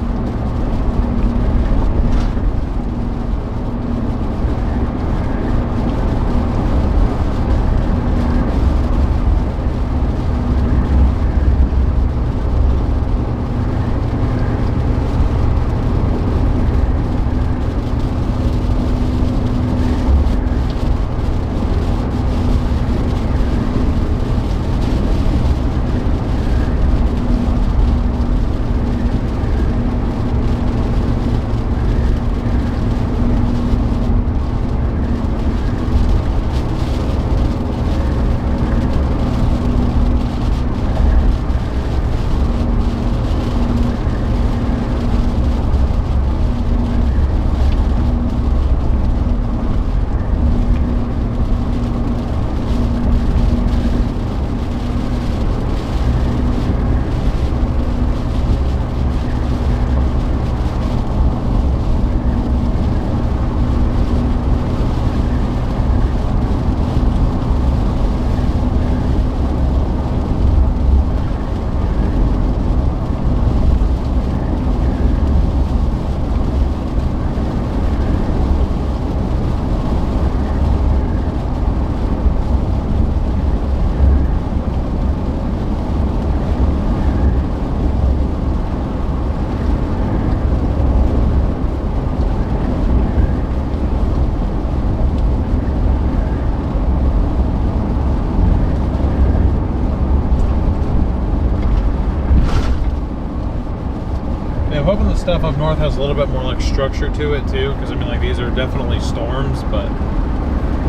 Speaker 1: I'm hoping the stuff up north has a little bit more like structure to it too, because I mean, like, these are definitely storms, but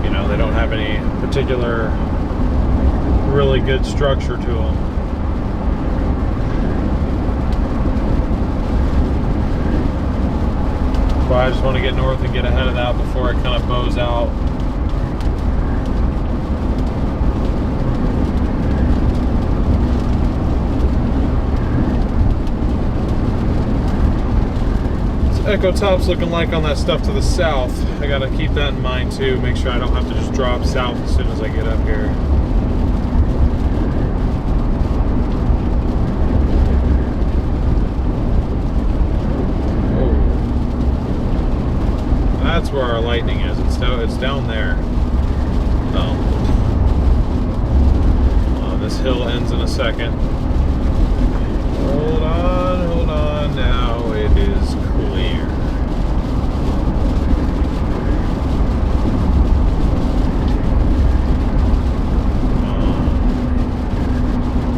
Speaker 1: you know, they don't have any particular really good structure to them. But I just want to get north and get ahead of that before it kind of bows out. Echo top's looking like on that stuff to the south. I gotta keep that in mind too. Make sure I don't have to just drop south as soon as I get up here. Oh, that's where our lightning is. It's down there. Oh, this hill ends in a second. Hold on. Now it is clear.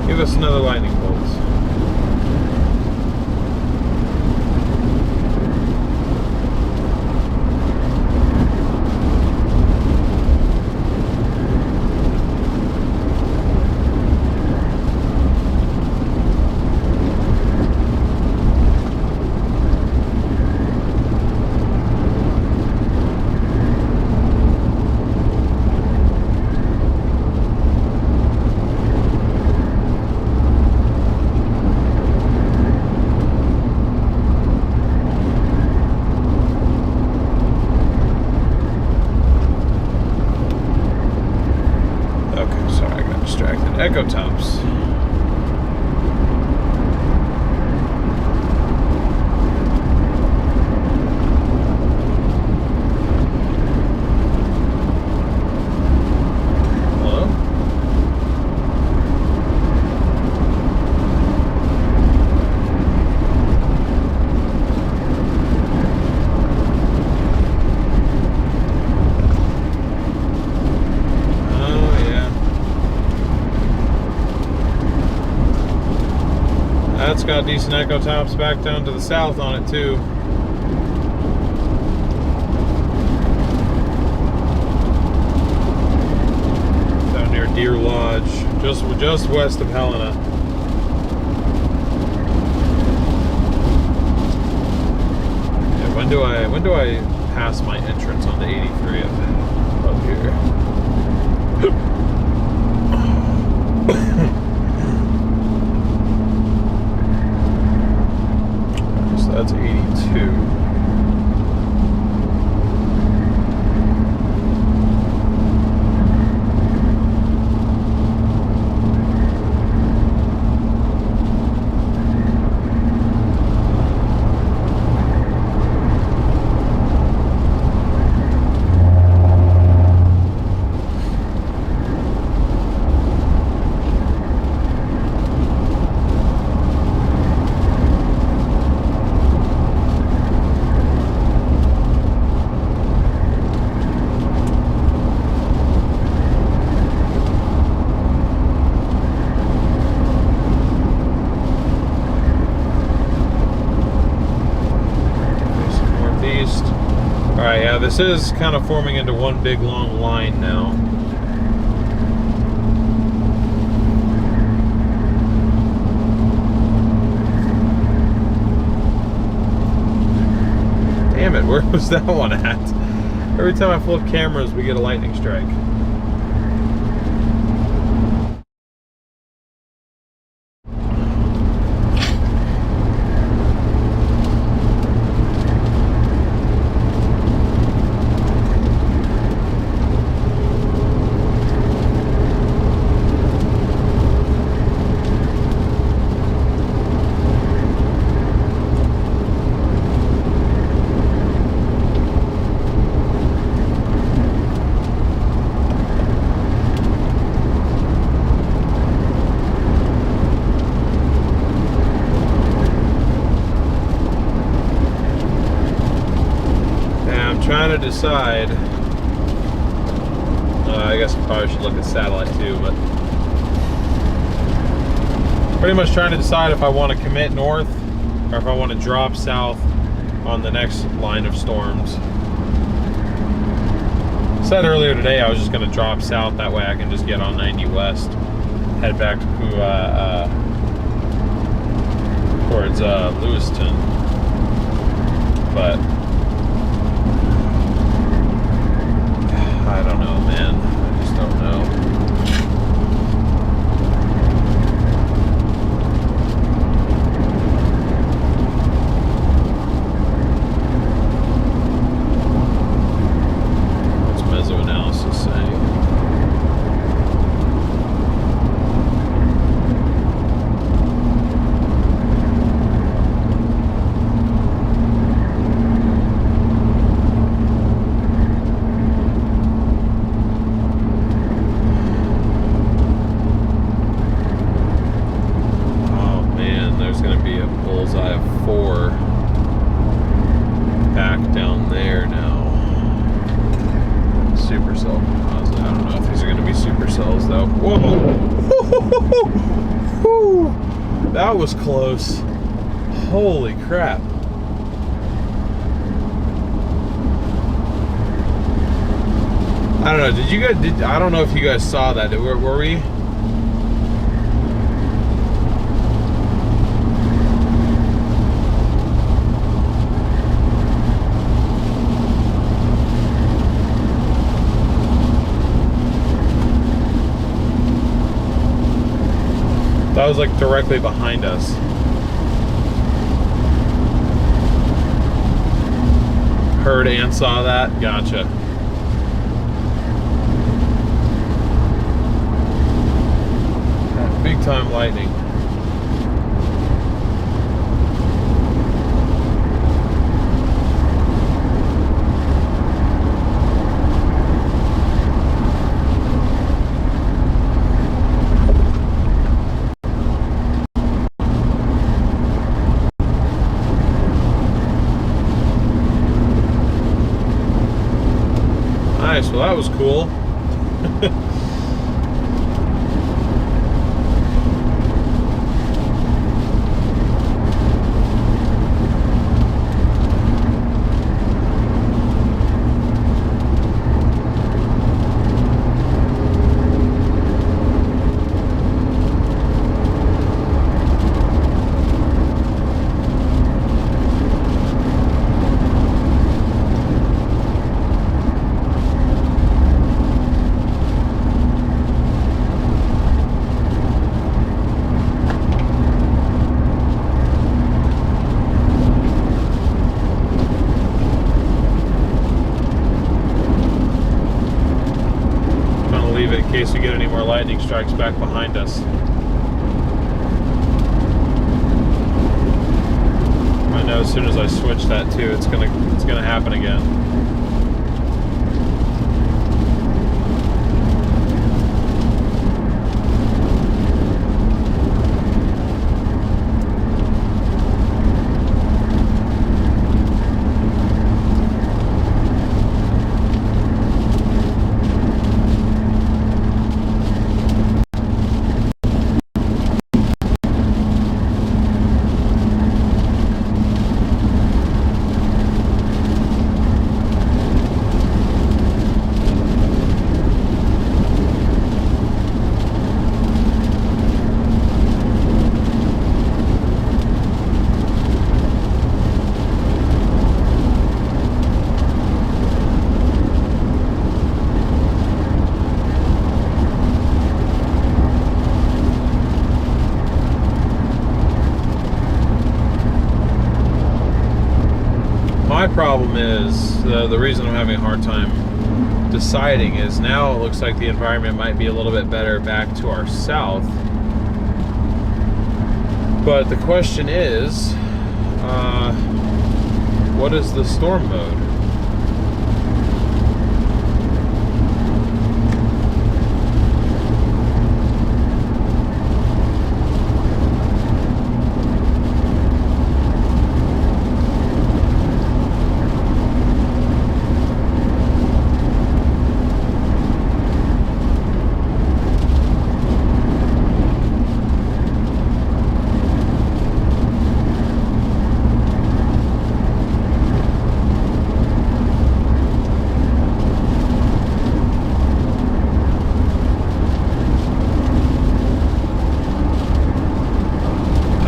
Speaker 1: Give us another lightning bolt. Echo tops. Hello? That's got decent echo tops back down to the south on it too. just west of Helena. Yeah, when do I pass my entrance on the 83 up here? So that's 82. Alright, yeah, this is kind of forming into one big long line now. Damn it, where was that one at? Every time I flip cameras, we get a lightning strike. Trying to decide. I guess I probably should look at satellite too, but pretty much trying to decide if I want to commit north or if I want to drop south on the next line of storms. I said earlier today I was just going to drop south, that way I can just get on 90 west, head back to towards Lewiston, but I don't know, man. I just don't know. What's mesoanalysis saying? That was close. Holy crap. I don't know. Did you guys? I don't know if you guys saw that. Were we? That was like directly behind us. Heard and saw that? Gotcha. Big time lightning. Nice, well that was cool. in case we get any more lightning strikes back behind us. I know as soon as I switch that too, it's gonna happen again. My problem is, the reason I'm having a hard time deciding is now it looks like the environment might be a little bit better back to our south. But the question is, what is the storm mode?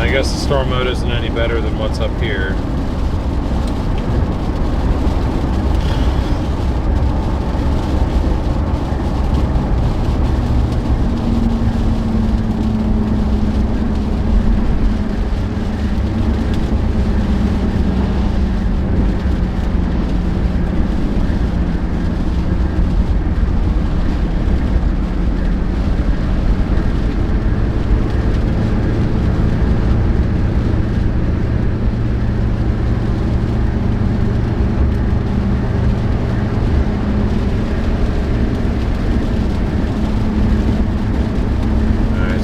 Speaker 1: I guess the storm mode isn't any better than what's up here.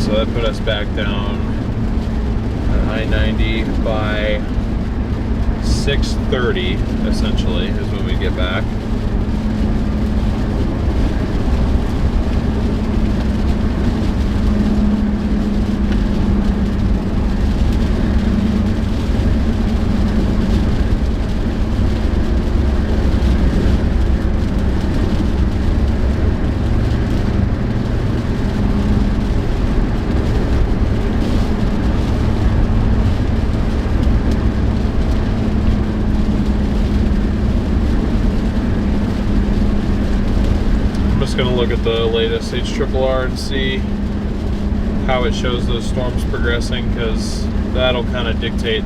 Speaker 1: That put us back down at I-90 by 6:30, essentially, is when we get back. Going to look at the latest HRRR and see how it shows those storms progressing, because that'll kind of dictate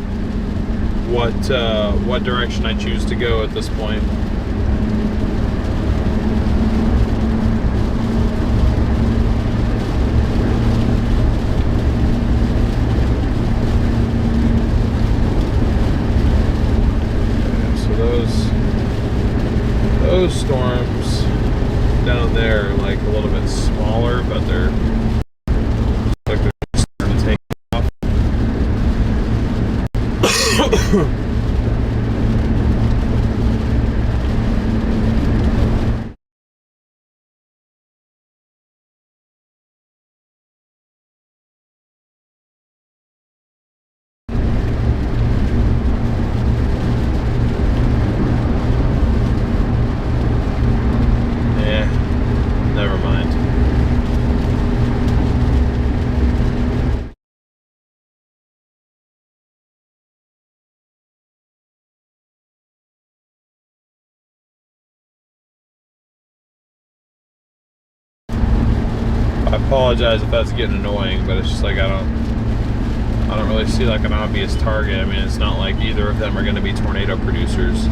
Speaker 1: what direction I choose to go at this point. Okay, so those storms down there are like a little bit smaller, but they're starting to take off. Never mind. I apologize if that's getting annoying, but it's just like I don't really see like an obvious target. I mean, it's not like either of them are going to be tornado producers.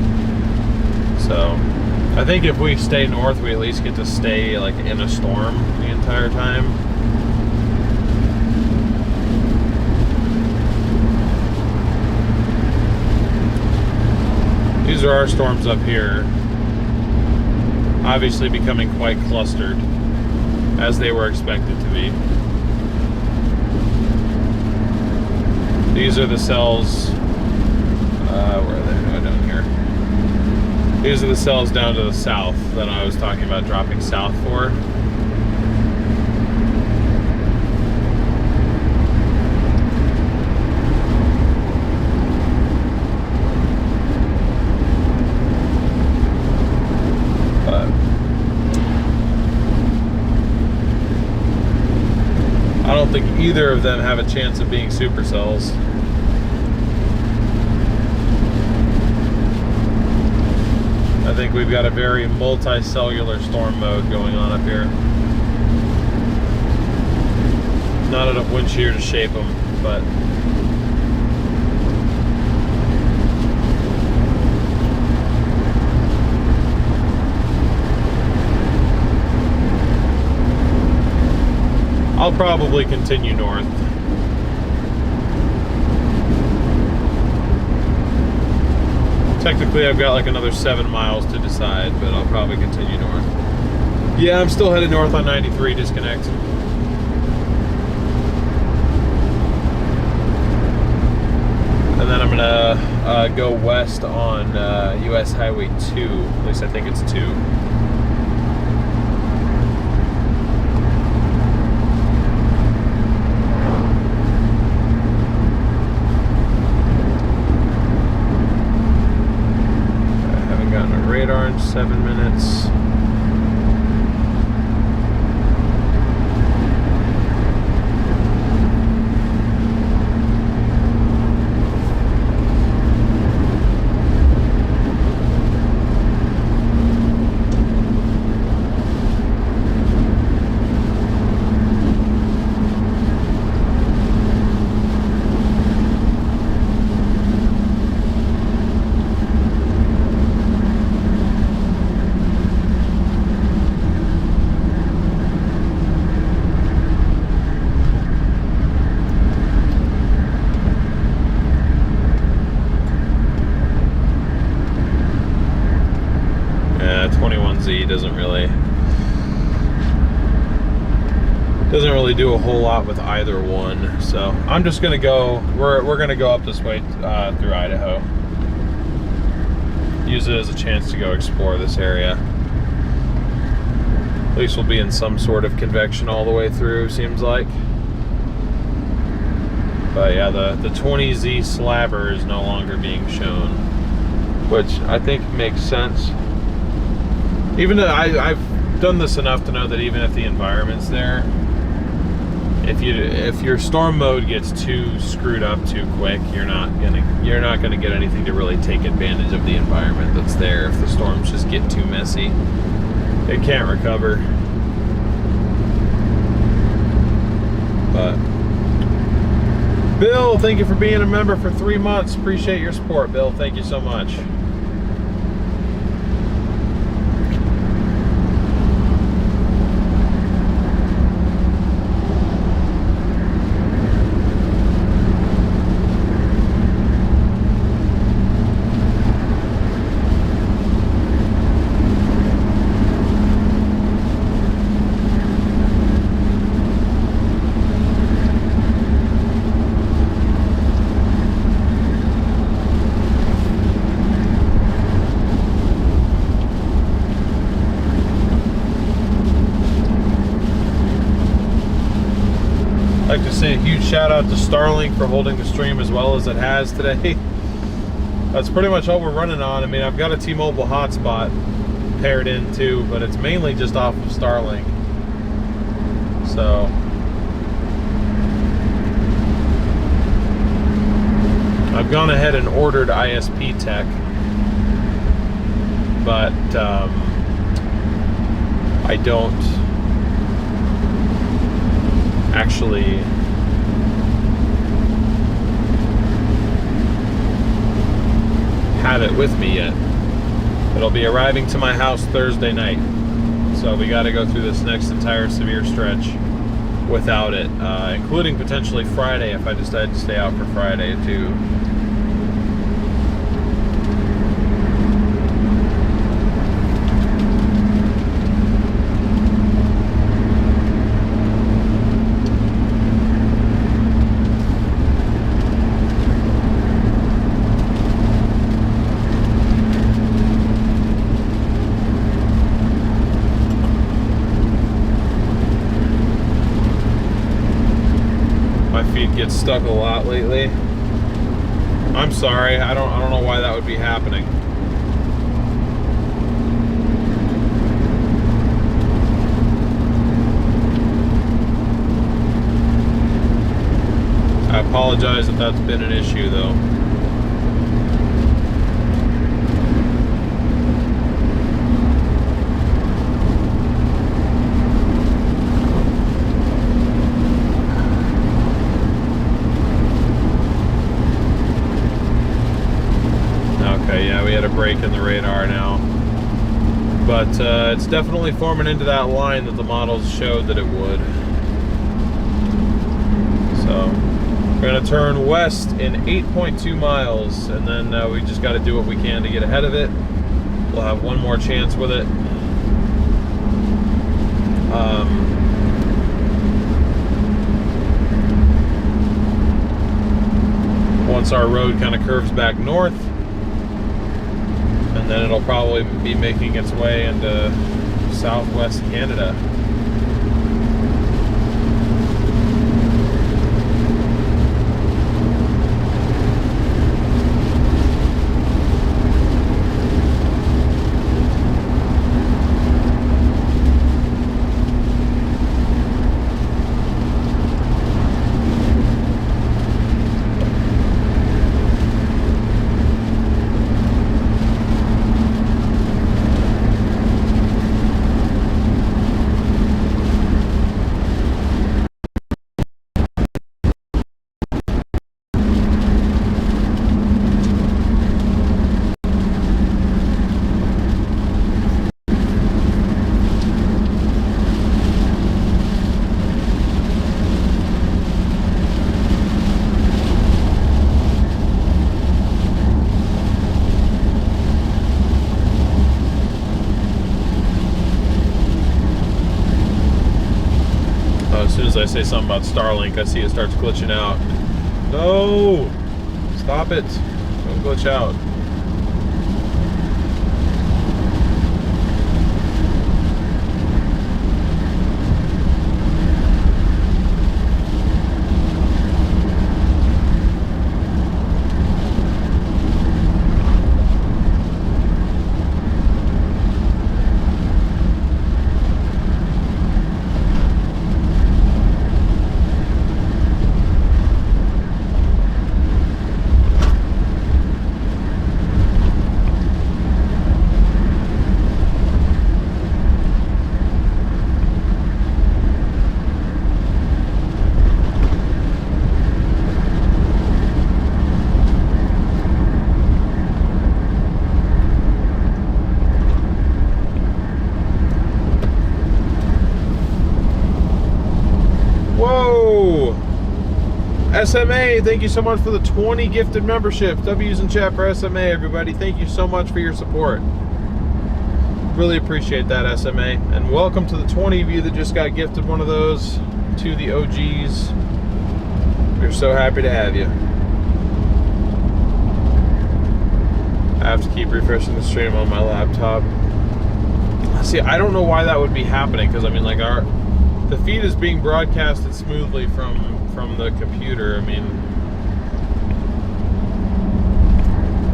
Speaker 1: So I think if we stay north, we at least get to stay like in a storm the entire time. These are our storms up here. Obviously becoming quite clustered, as they were expected to be. These are the cells, where are they? Oh, down here. These are the cells down to the south that I was talking about dropping south for. But I don't think either of them have a chance of being supercells. I think we've got a very multicellular storm mode going on up here. Not enough wind shear to shape them, but I'll probably continue north. Technically, I've got like another 7 miles to decide, but I'll probably continue north. Yeah, I'm still headed north on 93, disconnect. And then I'm gonna go west on US Highway 2. At least I think it's 2. Radar in 7 minutes. Doesn't really do a whole lot with either one, so I'm just gonna go. We're gonna go up this way through Idaho. Use it as a chance to go explore this area. At least we'll be in some sort of convection all the way through. Seems like. But yeah, the 20Z slabber is no longer being shown, which I think makes sense. Even though I've done this enough to know that even if the environment's there, if your storm mode gets too screwed up too quick, you're not gonna get anything to really take advantage of the environment that's there. If the storms just get too messy, it can't recover. But Bill, thank you for being a member for 3 months. Appreciate your support, Bill. Thank you so much. I'd like to say a huge shout out to Starlink for holding the stream as well as it has today. That's pretty much all we're running on. I mean, I've got a T-Mobile hotspot paired in too, but it's mainly just off of Starlink. So I've gone ahead and ordered ISP tech, but I don't actually have it with me yet. It'll be arriving to my house Thursday night. So we got to go through this next entire severe stretch without it, including potentially Friday if I decide to stay out for Friday too. Gets stuck a lot lately. I'm sorry. I don't know why that would be happening. I apologize if that's been an issue though. Yeah, we had a break in the radar now, but it's definitely forming into that line that the models showed that it would. So we're going to turn west in 8.2 miles, and then we just got to do what we can to get ahead of it. We'll have one more chance with it. Once our road kind of curves back north, and then it'll probably be making its way into southwest Canada. As soon as I say something about Starlink, I see it starts glitching out. No! Stop it. Don't glitch out. SMA, thank you so much for the 20 gifted memberships. W's in chat for SMA, everybody. Thank you so much for your support. Really appreciate that, SMA. And welcome to the 20 of you that just got gifted one of those, to the OGs. We're so happy to have you. I have to keep refreshing the stream on my laptop. See, I don't know why that would be happening, because I mean, like, the feed is being broadcasted smoothly from the computer. I mean,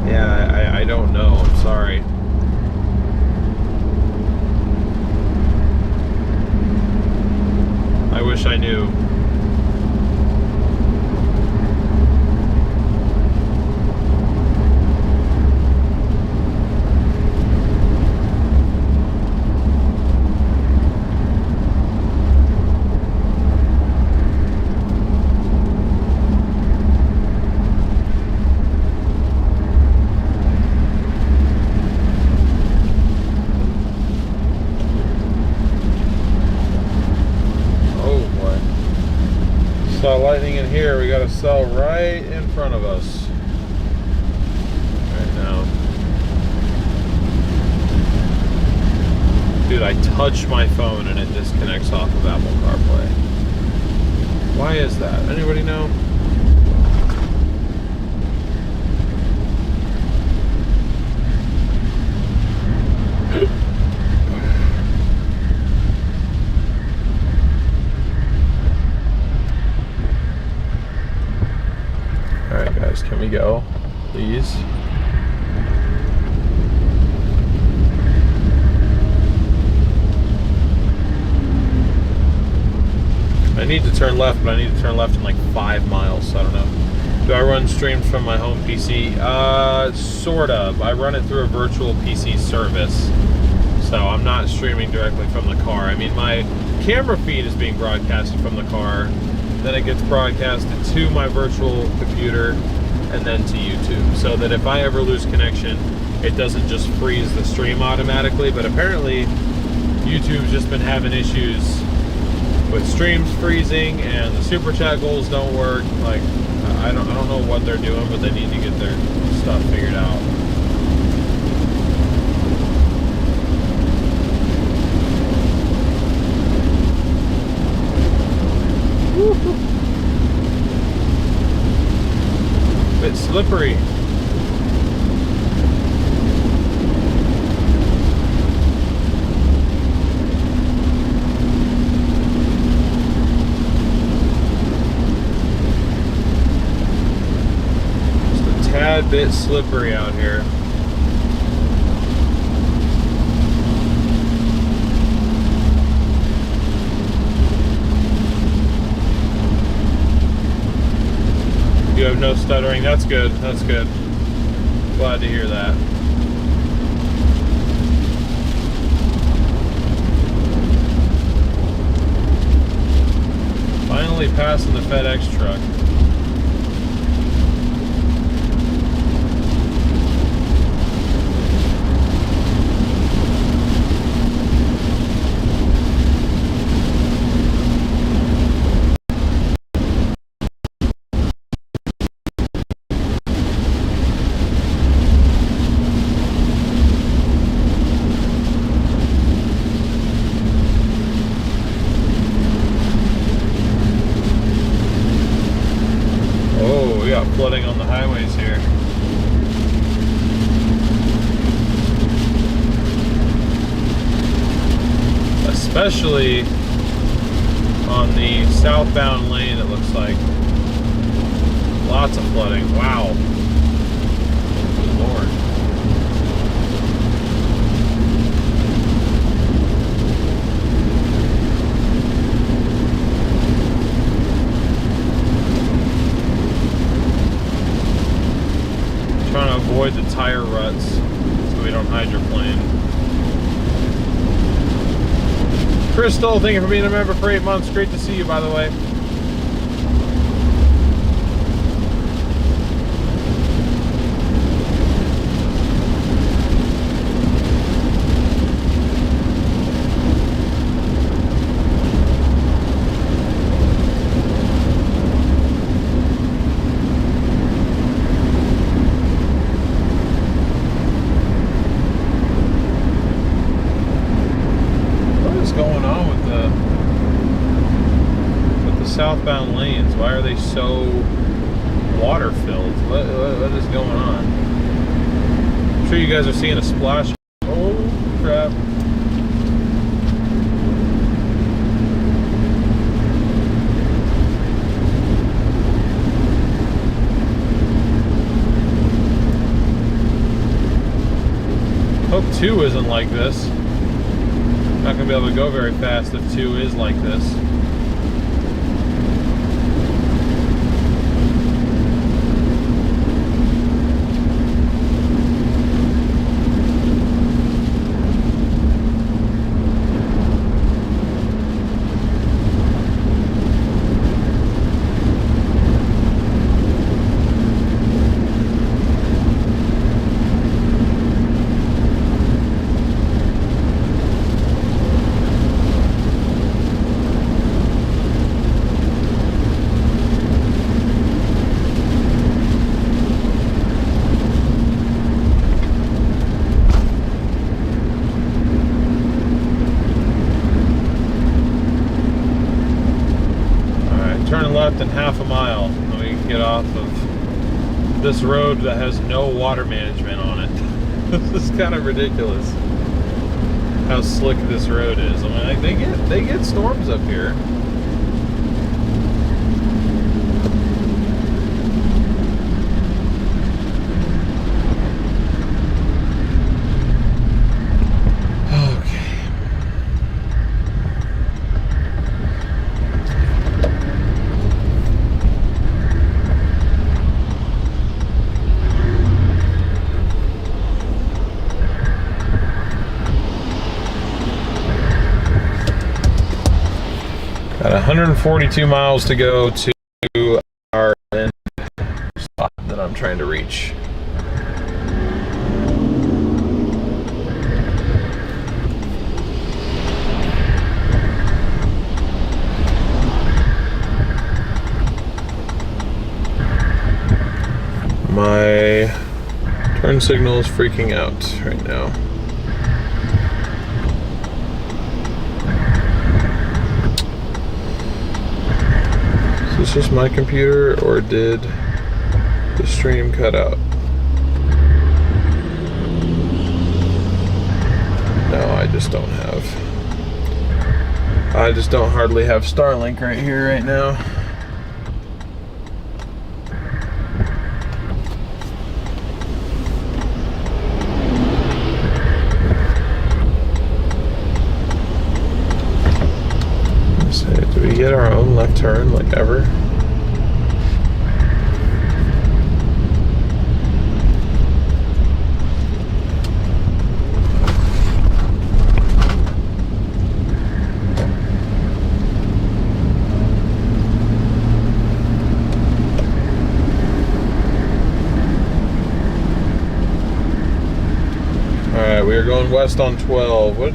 Speaker 1: yeah, I don't know. I'm sorry. I wish I knew. Saw lightning in here. We got a cell right in front of us right now. Dude, I touch my phone and it disconnects off of Apple CarPlay. Why is that? Anybody know? Alright guys, can we go? Please. I need to turn left, but I need to turn left in like 5 miles, so I don't know. Do I run streams from my home PC? Sort of. I run it through a virtual PC service. So I'm not streaming directly from the car. I mean, my camera feed is being broadcasted from the car. Then it gets broadcasted to my virtual computer and then to YouTube. So that if I ever lose connection, it doesn't just freeze the stream automatically. But apparently, YouTube's just been having issues with streams freezing and the super chat goals don't work. Like, I don't know what they're doing, but they need to get their stuff figured out. Bit slippery. Tad bit slippery out here. You have no stuttering. That's good. That's good. Glad to hear that. Finally passing the FedEx truck. Flooding on the highways here. Especially on the southbound lane, it looks like. Lots of flooding. Wow. Good Lord. Trying to avoid the tire ruts so we don't hydroplane. Crystal, thank you for being a member for 8 months. Great to see you, by the way. Southbound lanes, why are they so water filled? What is going on? I'm sure you guys are seeing a splash. Oh crap. Hope 2 isn't like this. Not gonna be able to go very fast if 2 is like this. left and half a mile, and we can get off of this road that has no water management on it. This is kind of ridiculous how slick this road is. I mean, like, they get storms up here. Got 142 miles to go to our end spot that I'm trying to reach. My turn signal is freaking out right now. Is this just my computer, or did the stream cut out? No, I just don't hardly have Starlink right here right now. Do we get our own left turn, like, ever? Alright, we are going west on 12. What?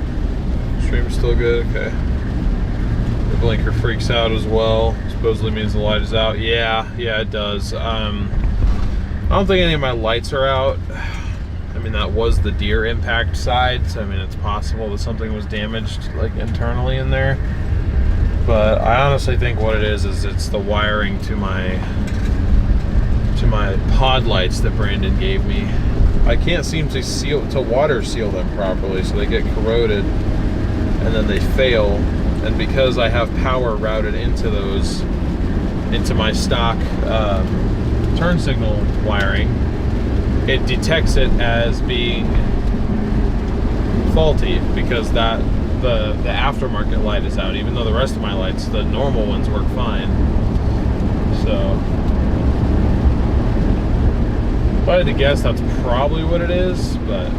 Speaker 1: Stream's still good? Okay. The blinker freaks out as well. Supposedly means the light is out. Yeah, it does. I don't think any of my lights are out. I mean, that was the deer impact side, so I mean, it's possible that something was damaged, like, internally in there. But I honestly think what it is it's the wiring to my pod lights that Brandon gave me. I can't seem to water seal them properly, so they get corroded and then they fail. And because I have power routed into my stock turn signal wiring, it detects it as being faulty because the aftermarket light is out, even though the rest of my lights, the normal ones, work fine. So if I had to guess, that's probably what it is, but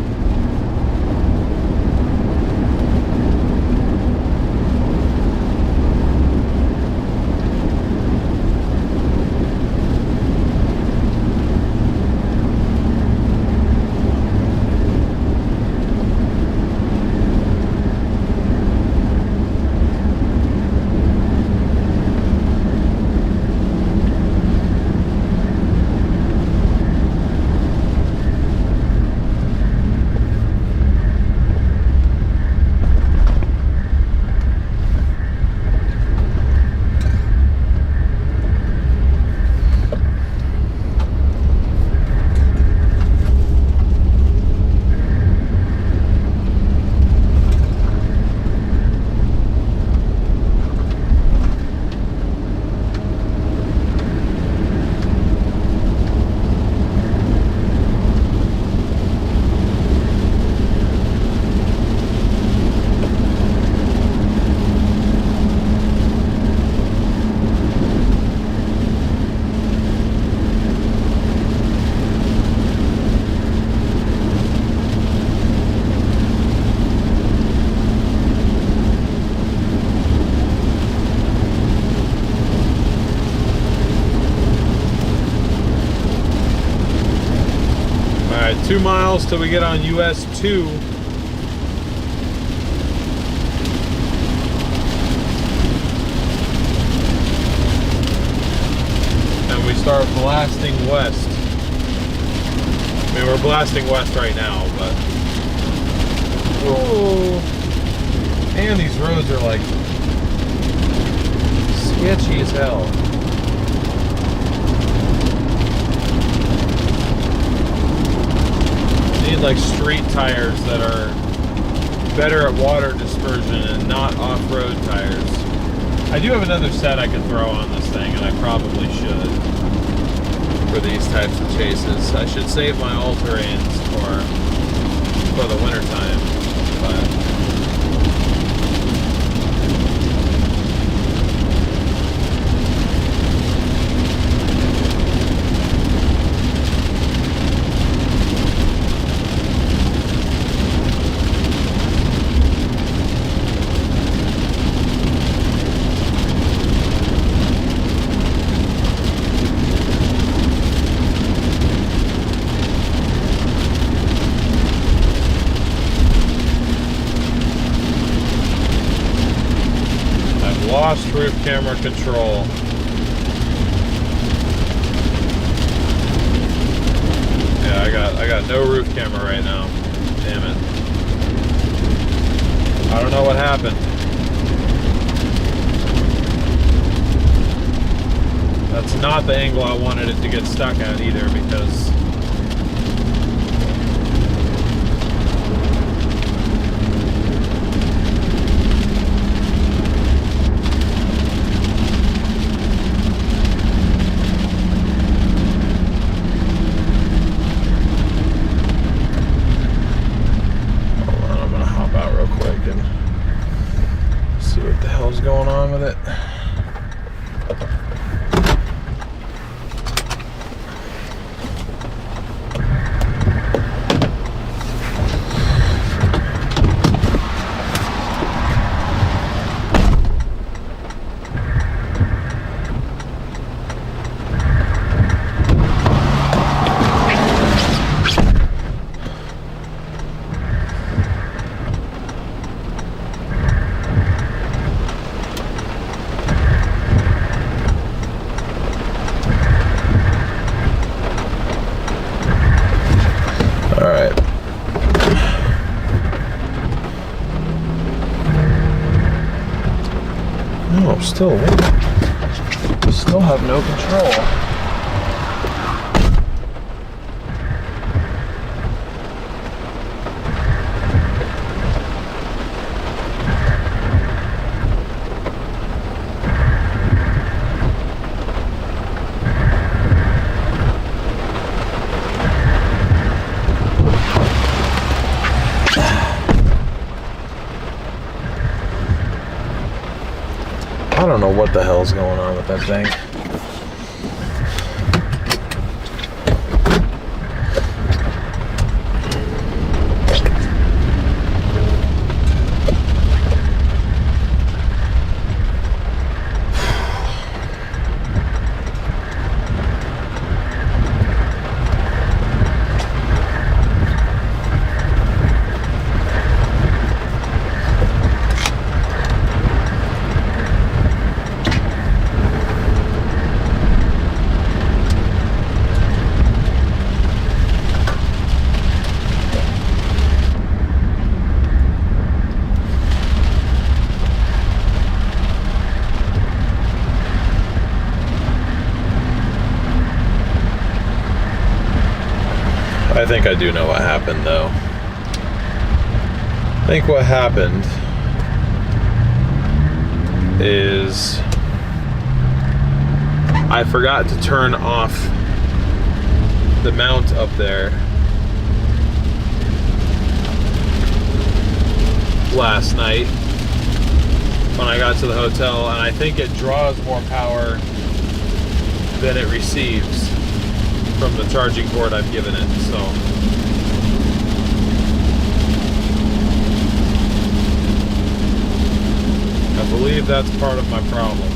Speaker 1: Alright, 2 miles till we get on US 2. And we start blasting west. I mean, we're blasting west right now, but... Whoa! And these roads are, like, sketchy as hell. need like street tires that are better at water dispersion and not off-road tires. I do have another set I could throw on this thing, and I probably should for these types of chases. I should save my all-terrains for the winter time, but lost roof camera control. Yeah, I got no roof camera right now. Damn it. I don't know what happened. That's not the angle I wanted it to get stuck at either, because going on with it. Still have no control. I don't know what the hell's going on with that thing. I think I do know what happened, though. I think what happened is I forgot to turn off the mount up there last night when I got to the hotel, and I think it draws more power than it receives from the charging port I've given it, so I believe that's part of my problem.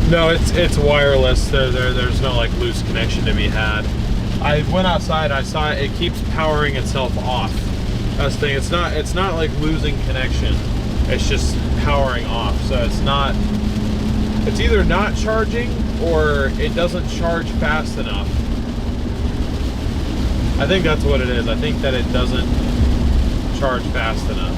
Speaker 1: No, it's wireless. There's no like loose connection to be had. I went outside. I saw it keeps powering itself off. That's the thing. It's not like losing connection. It's just powering off. So it's not It's either not charging or it doesn't charge fast enough. I think that's what it is. I think that it doesn't charge fast enough.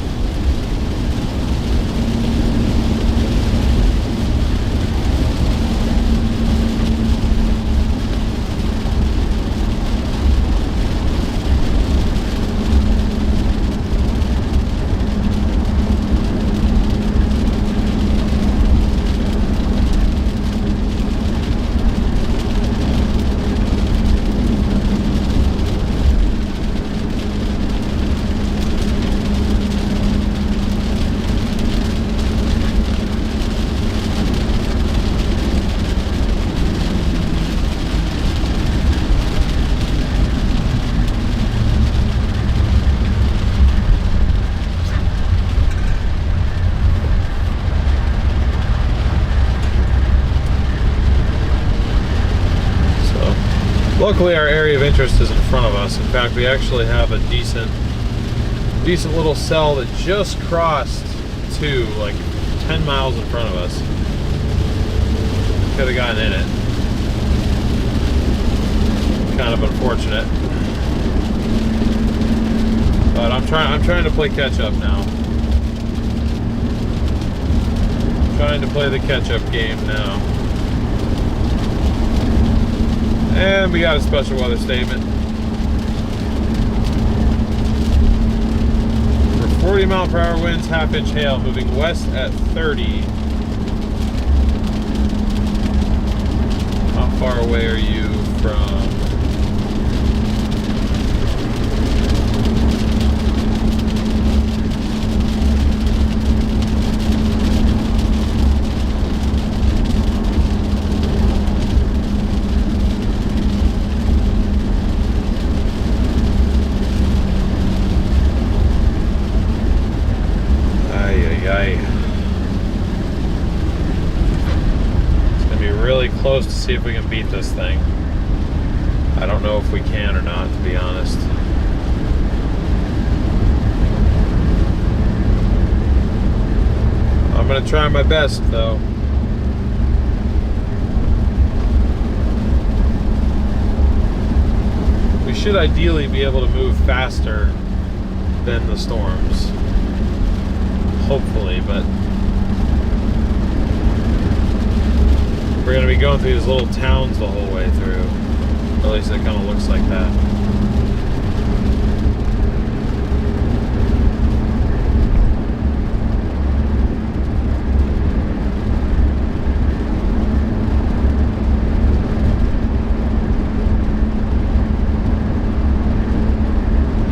Speaker 1: Luckily, our area of interest is in front of us. In fact, we actually have a decent little cell that just crossed to like 10 miles in front of us. Could have gotten in it. Kind of unfortunate. But I'm trying to play catch up now. Trying to play the catch up game now. And we got a special weather statement. For 40-mile-per-hour winds, half-inch hail, moving west at 30. How far away are you from? Close to see if we can beat this thing. I don't know if we can or not, to be honest. I'm gonna try my best though. We should ideally be able to move faster than the storms. Hopefully, but we're going to be going through these little towns the whole way through. Or at least it kind of looks like that.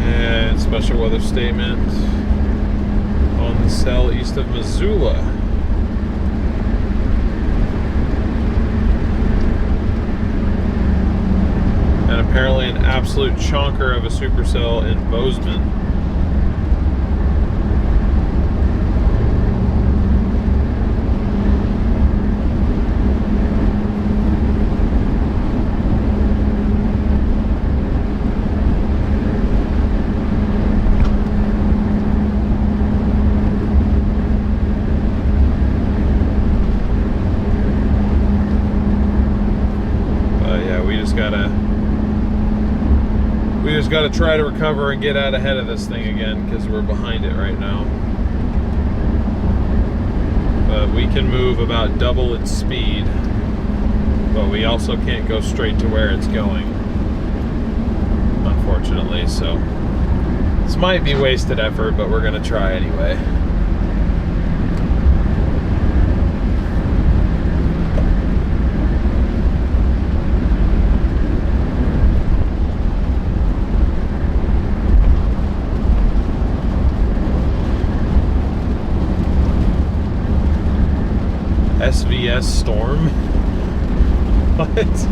Speaker 1: And special weather statement on the cell east of Missoula. Apparently an absolute chonker of a supercell in Bozeman. Yeah, we just got to try to recover and get out ahead of this thing again because we're behind it right now. But we can move about double its speed, but we also can't go straight to where it's going, unfortunately. So this might be wasted effort, but we're going to try anyway. SVS storm? What?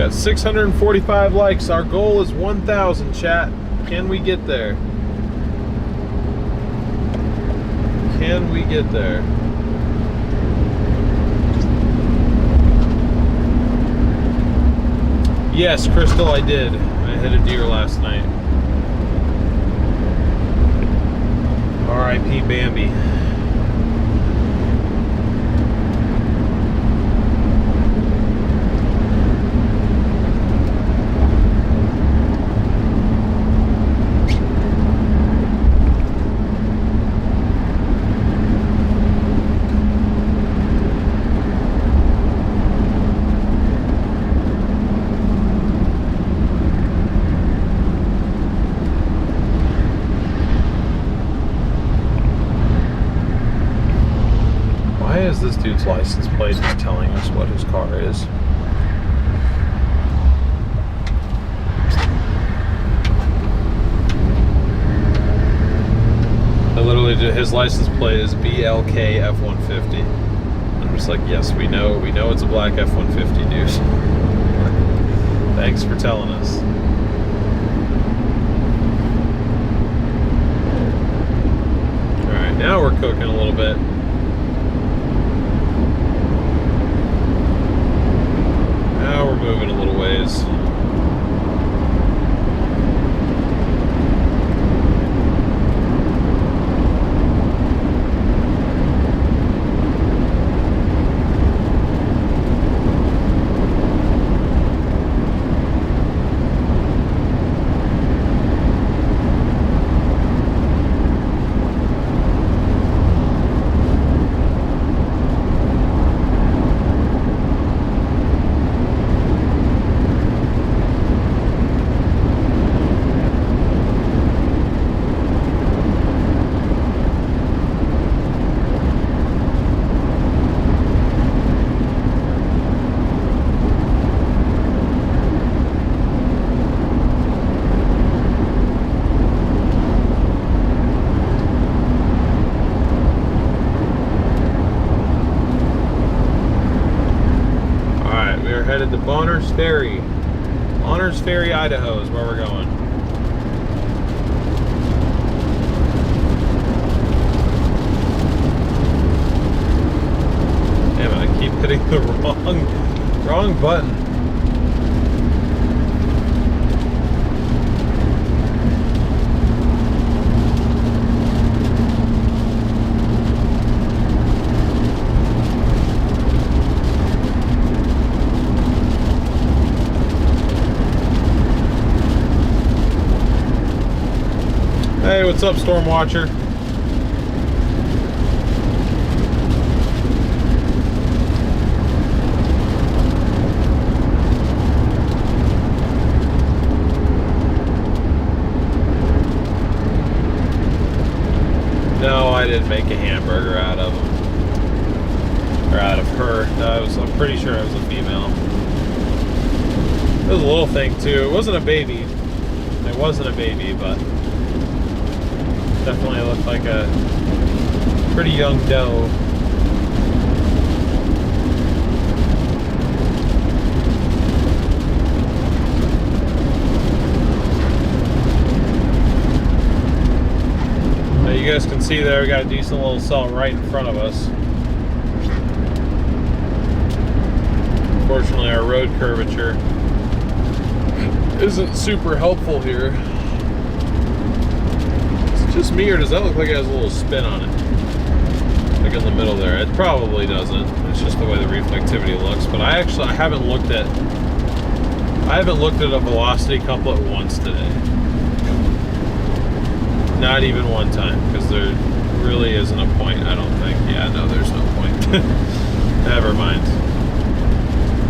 Speaker 1: got 645 likes. Our goal is 1,000, chat. Can we get there? Can we get there? Yes, Crystal, I did. I hit a deer last night. R.I.P. Bambi. This dude's license plate is telling us what his car is. His license plate is BLK F-150. I'm just like, yes, we know it's a black F-150, dude. Thanks for telling us. All right, now we're cooking a little bit. Now we're moving a little ways. Headed to Bonners Ferry. Bonners Ferry, Idaho is where we're going. Damn it, I keep hitting the wrong button. Hey, what's up, Storm Watcher? No, I didn't make a hamburger out of him. Or out of her. No, I'm pretty sure it was a female. It was a little thing, too. It wasn't a baby. It wasn't a baby, but definitely looked like a pretty young doe. Now you guys can see there we got a decent little cell right in front of us. Unfortunately, our road curvature isn't super helpful here. Just me, or does that look like it has a little spin on it? Like in the middle there. It probably doesn't. It's just the way the reflectivity looks. But I haven't looked at a velocity couplet once today. Not even one time, because there really isn't a point, I don't think. Yeah, no, there's no point. Never mind.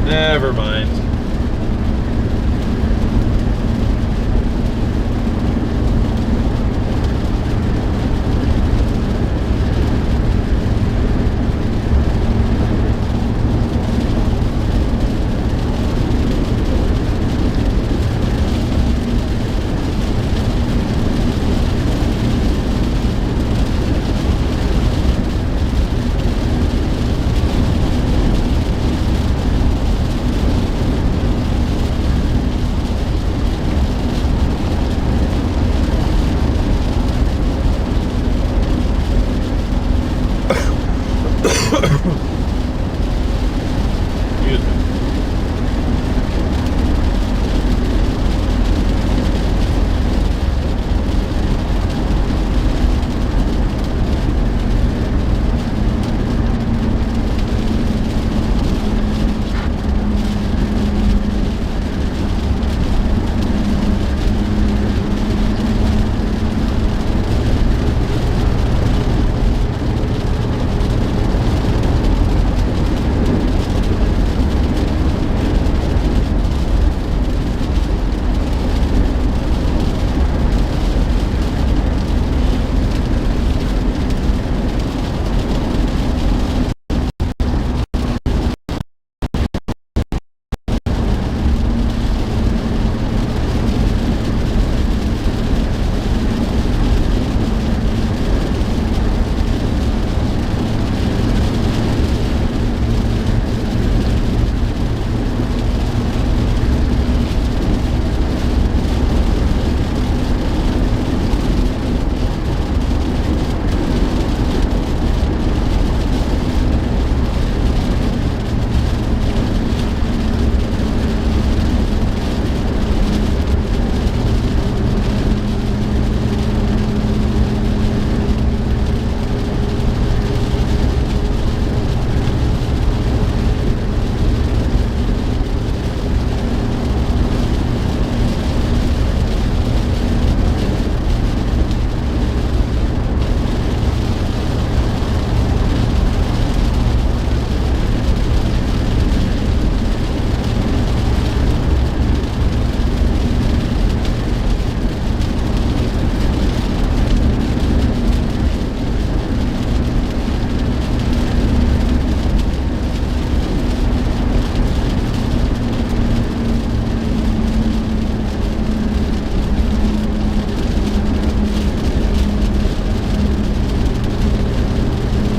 Speaker 1: Never mind. Excuse me.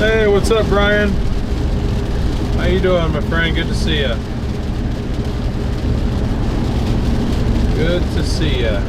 Speaker 1: Hey, what's up, Brian? How you doing, my friend? Good to see you. Good to see you.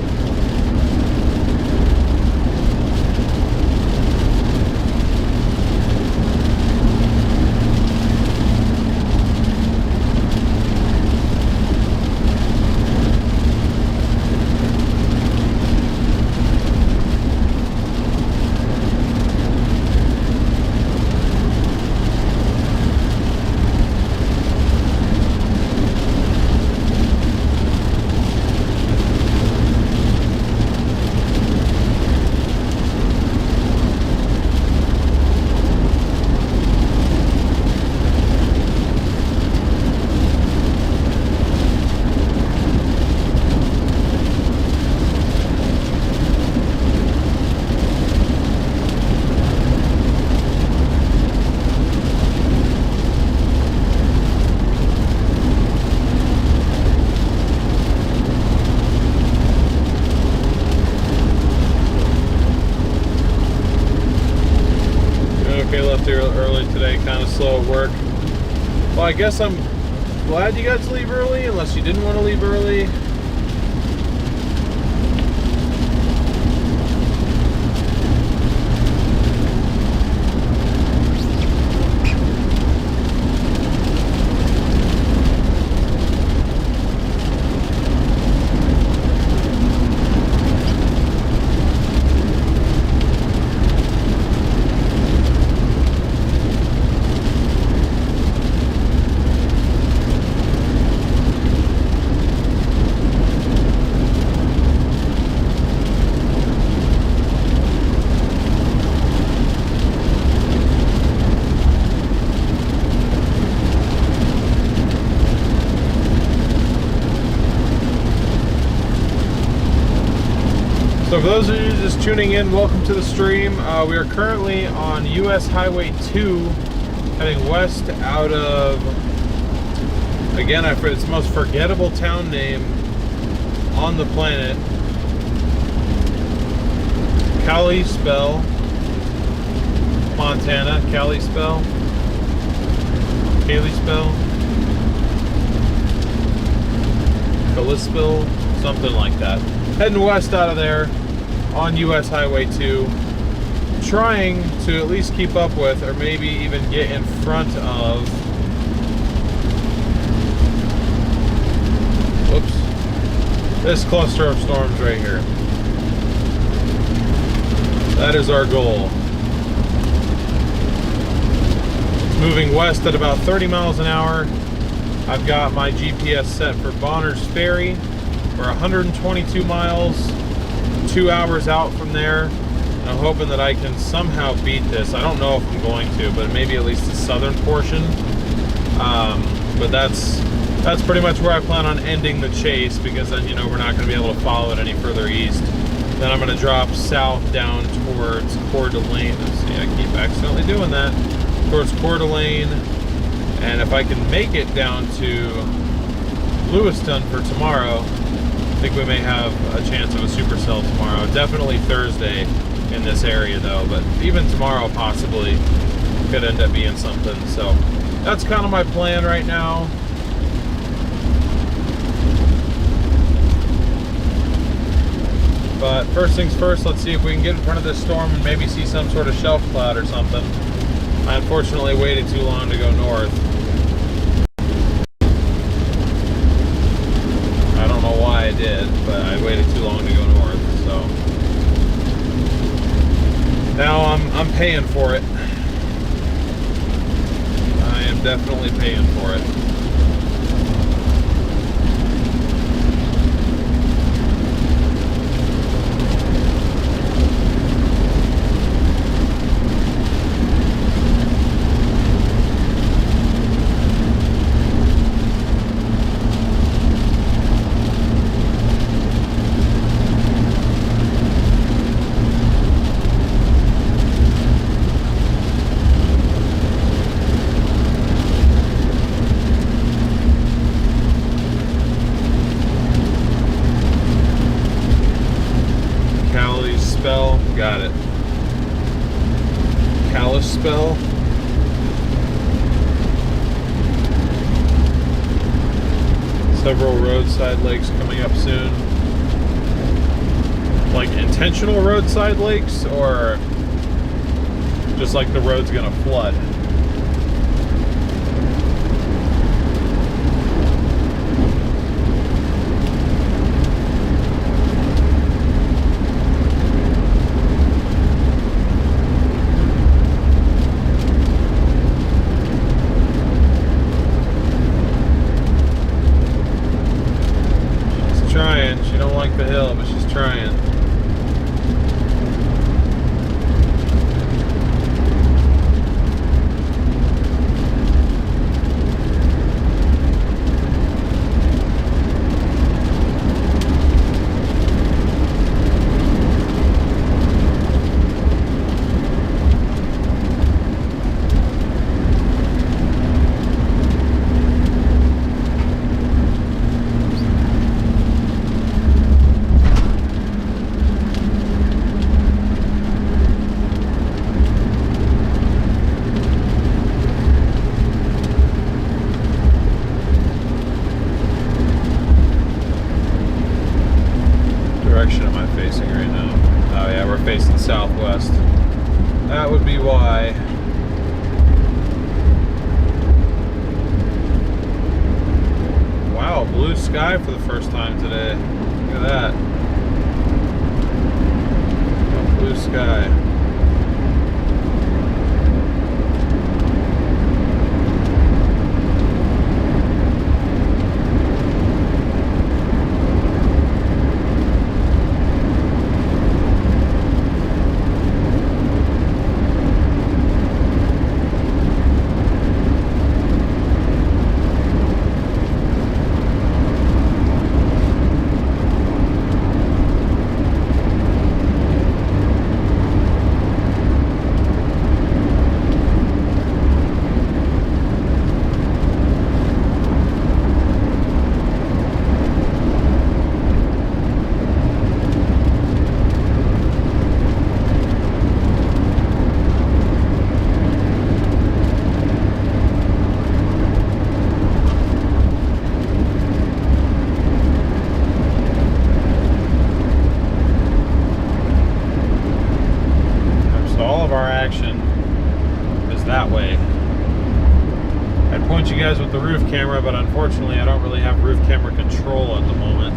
Speaker 1: Left here early today, kind of slow at work. Well, I guess I'm glad you got to leave early, unless you didn't want to leave early. So for those of you just tuning in, welcome to the stream. We are currently on US Highway 2, heading west out of, again, I forget, it's the most forgettable town name on the planet. Kalispell, Montana. Kalispell. Kalispell, something like that. Heading west out of there on US Highway 2. trying to at least keep up with, or maybe even get in front of, whoops, this cluster of storms right here. That is our goal. Moving west at about 30 miles an hour. I've got my GPS set for Bonner's Ferry. We're 122 miles, 2 hours out from there. And I'm hoping that I can somehow beat this. I don't know if I'm going to, but maybe at least the southern portion. But that's pretty much where I plan on ending the chase, because then, you know, we're not going to be able to follow it any further east. Then I'm going to drop south down towards Coeur d'Alene. See, I keep accidentally doing that. Towards Coeur d'Alene. And if I can make it down to Lewiston for tomorrow, I think we may have a chance of a supercell tomorrow. Definitely Thursday in this area though, but even tomorrow possibly could end up being something. So that's kind of my plan right now. But first things first, let's see if we can get in front of this storm and maybe see some sort of shelf cloud or something. I unfortunately waited too long to go north. I don't know why I did, but I waited too long to go north, so. Now I'm paying for it. I am definitely paying for it. Got it. Kalispell. Several roadside lakes coming up soon. Like intentional roadside lakes, or just like the road's gonna flood? She don't like the hill, but she's trying. Direction am I facing right now? Oh yeah, we're facing southwest. That would be why. Wow, blue sky for the first time today. Look at that. Oh, blue sky. way. I'd point you guys with the roof camera, but unfortunately I don't really have roof camera control at the moment.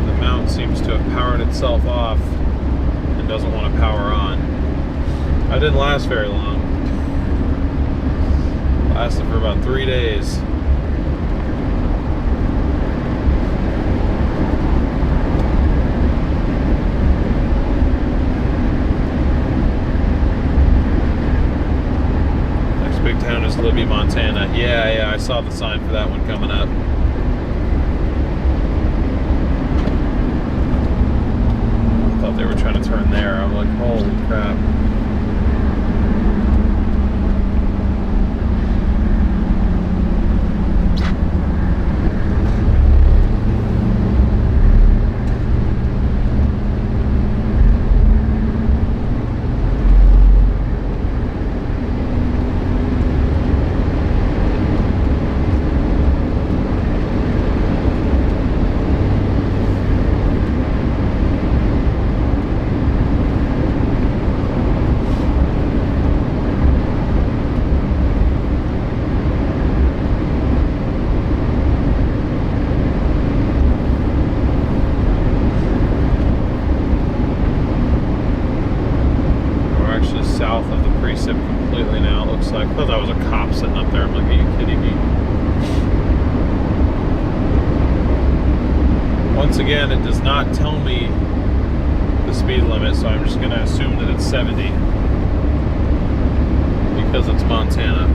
Speaker 1: The mount seems to have powered itself off and doesn't want to power on. I didn't last very long. Lasted for about 3 days. Big town is Libby, Montana. Yeah, I saw the sign for that one coming up. I thought they were trying to turn there. I'm like, holy crap. South of the precip completely now, it looks like. I thought that was a cop sitting up there. I'm like, are you kidding me? Once again, it does not tell me the speed limit, so I'm just going to assume that it's 70 because it's Montana.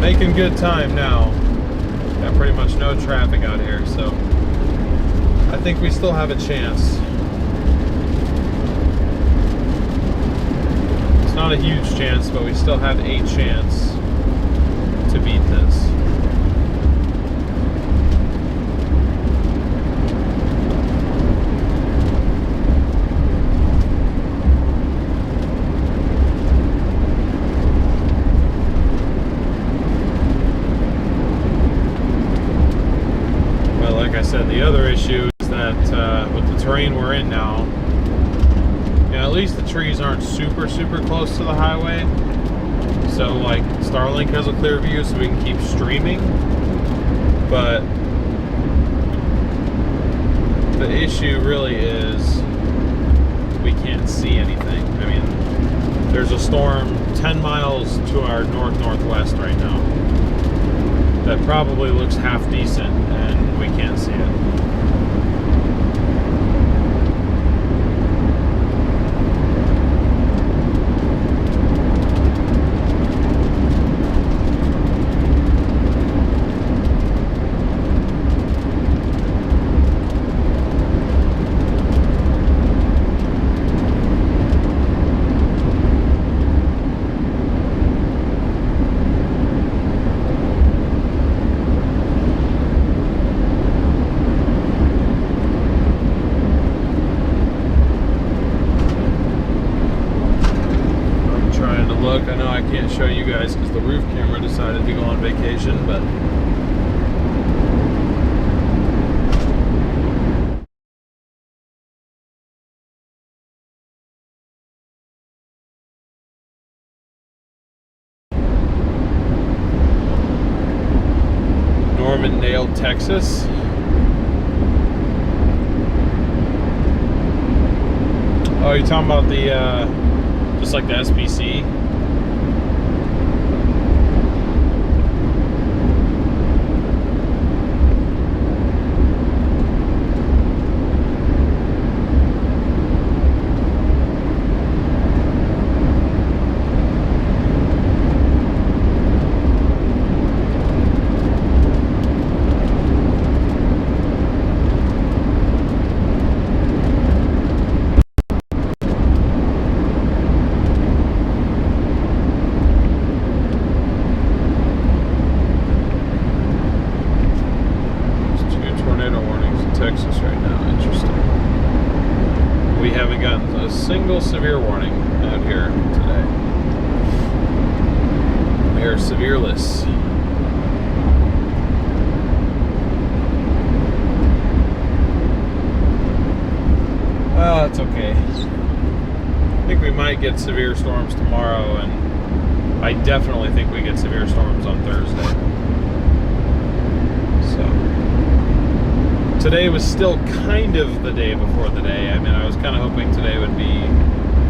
Speaker 1: Making good time now. Got pretty much no traffic out here, so I think we still have a chance. It's not a huge chance, but we still have a chance to beat this. Like I said, the other issue is that with the terrain we're in now, at least the trees aren't super close to the highway, so like Starlink has a clear view so we can keep streaming, but the issue really is we can't see anything. I mean, there's a storm 10 miles to our northwest right now that probably looks half decent, and we can't see it. I know I can't show you guys because the roof camera decided to go on vacation, but Texas. Oh, you're talking about the, just like the SPC? Texas right now. Interesting. We haven't gotten a single severe warning out here today. We are severeless. Oh, it's okay. I think we might get severe storms tomorrow, and I definitely think we get severe storms on Thursday. Today was still kind of the day before the day. I mean, I was kind of hoping today would be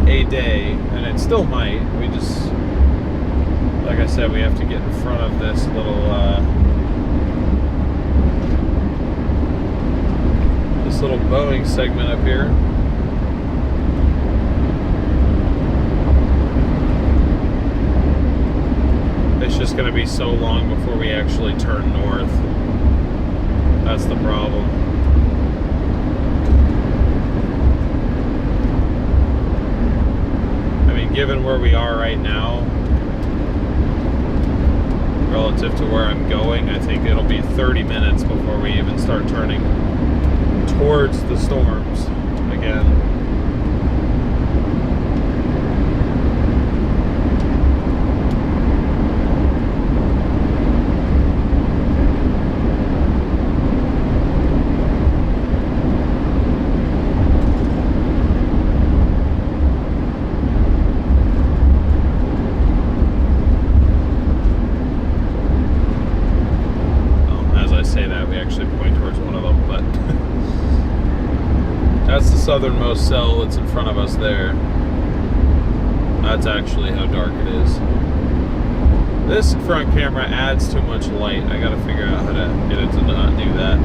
Speaker 1: a day, and it still might. We just, like I said, we have to get in front of this little, Boeing segment up here. It's just going to be so long before we actually turn north. That's the problem. I mean, given where we are right now, relative to where I'm going, I think it'll be 30 minutes before we even start turning towards the storms again. That's the southernmost cell that's in front of us there. That's actually how dark it is. This front camera adds too much light. I gotta figure out how to get it to not do that.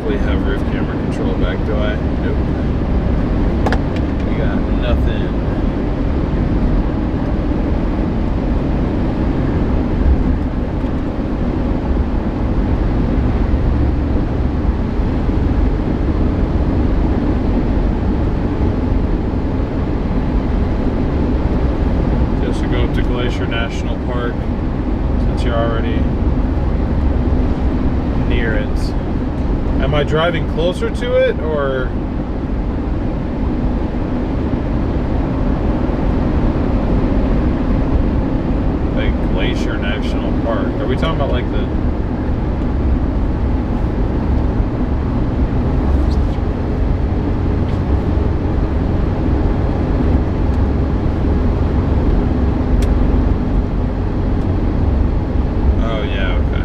Speaker 1: Have roof camera control back, do I? Nope. We got nothing. Just to go up to Glacier National Park since you're already near it. Am I driving closer to it, or? Like Glacier National Park? Are we talking about like the? Oh yeah, okay.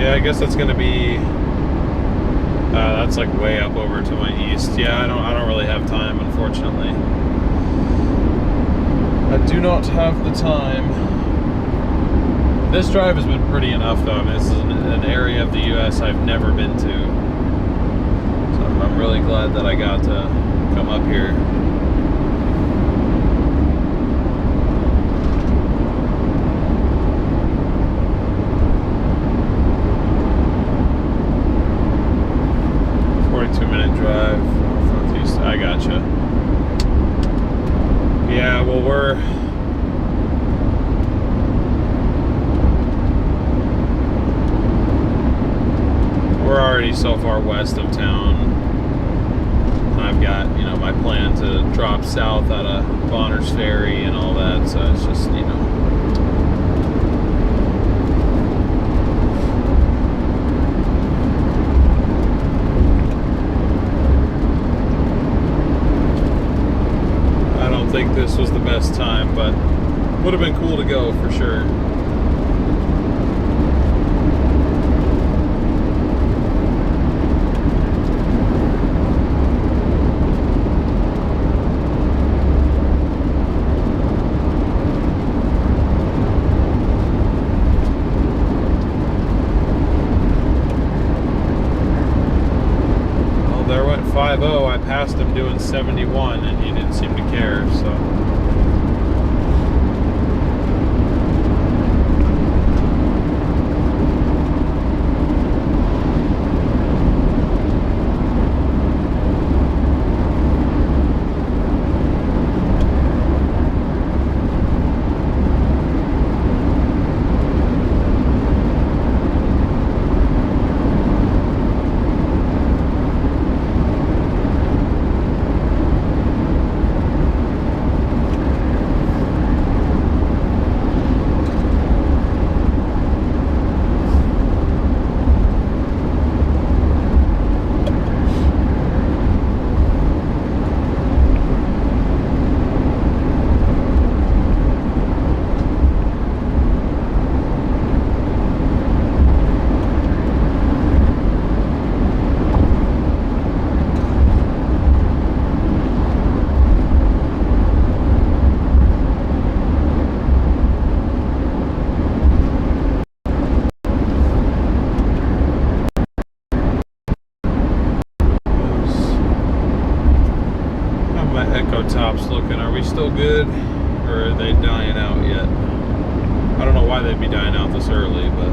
Speaker 1: I guess that's gonna be that's like way up over to my east. Yeah, I don't really have time, unfortunately. I do not have the time. This drive has been pretty enough though. I mean, this is an area of the US I've never been to. So I'm really glad that I got to come up here. Drive northeast. I gotcha. Yeah, well, so far west of town. I've got, you know, my plan to drop south out of Bonner's Ferry and all that, so it's just, you know. I don't think this was the best time, but would have been cool to go for sure. There went 5.0. I passed him doing 71 and he didn't seem to care, so. Tops looking, are we still good, or are they dying out yet? I don't know why they'd be dying out this early, but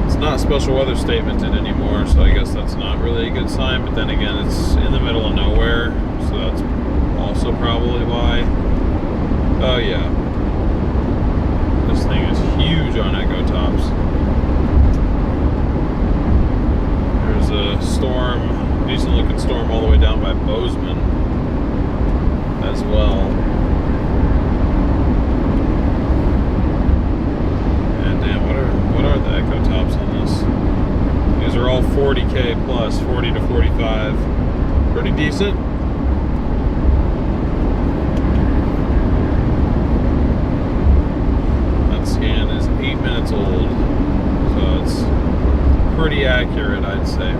Speaker 1: it's not special weather statemented anymore, so I guess that's not really a good sign. But then again, it's in the middle of nowhere, so that's also probably why. Oh yeah, this thing is huge on Echo Tops. A storm, decent looking storm all the way down by Bozeman as well. And damn, what are the Echo Tops on this? These are all 40K plus, 40 to 45. Pretty decent. That scan is 8 minutes old, so it's pretty accurate, I'd say.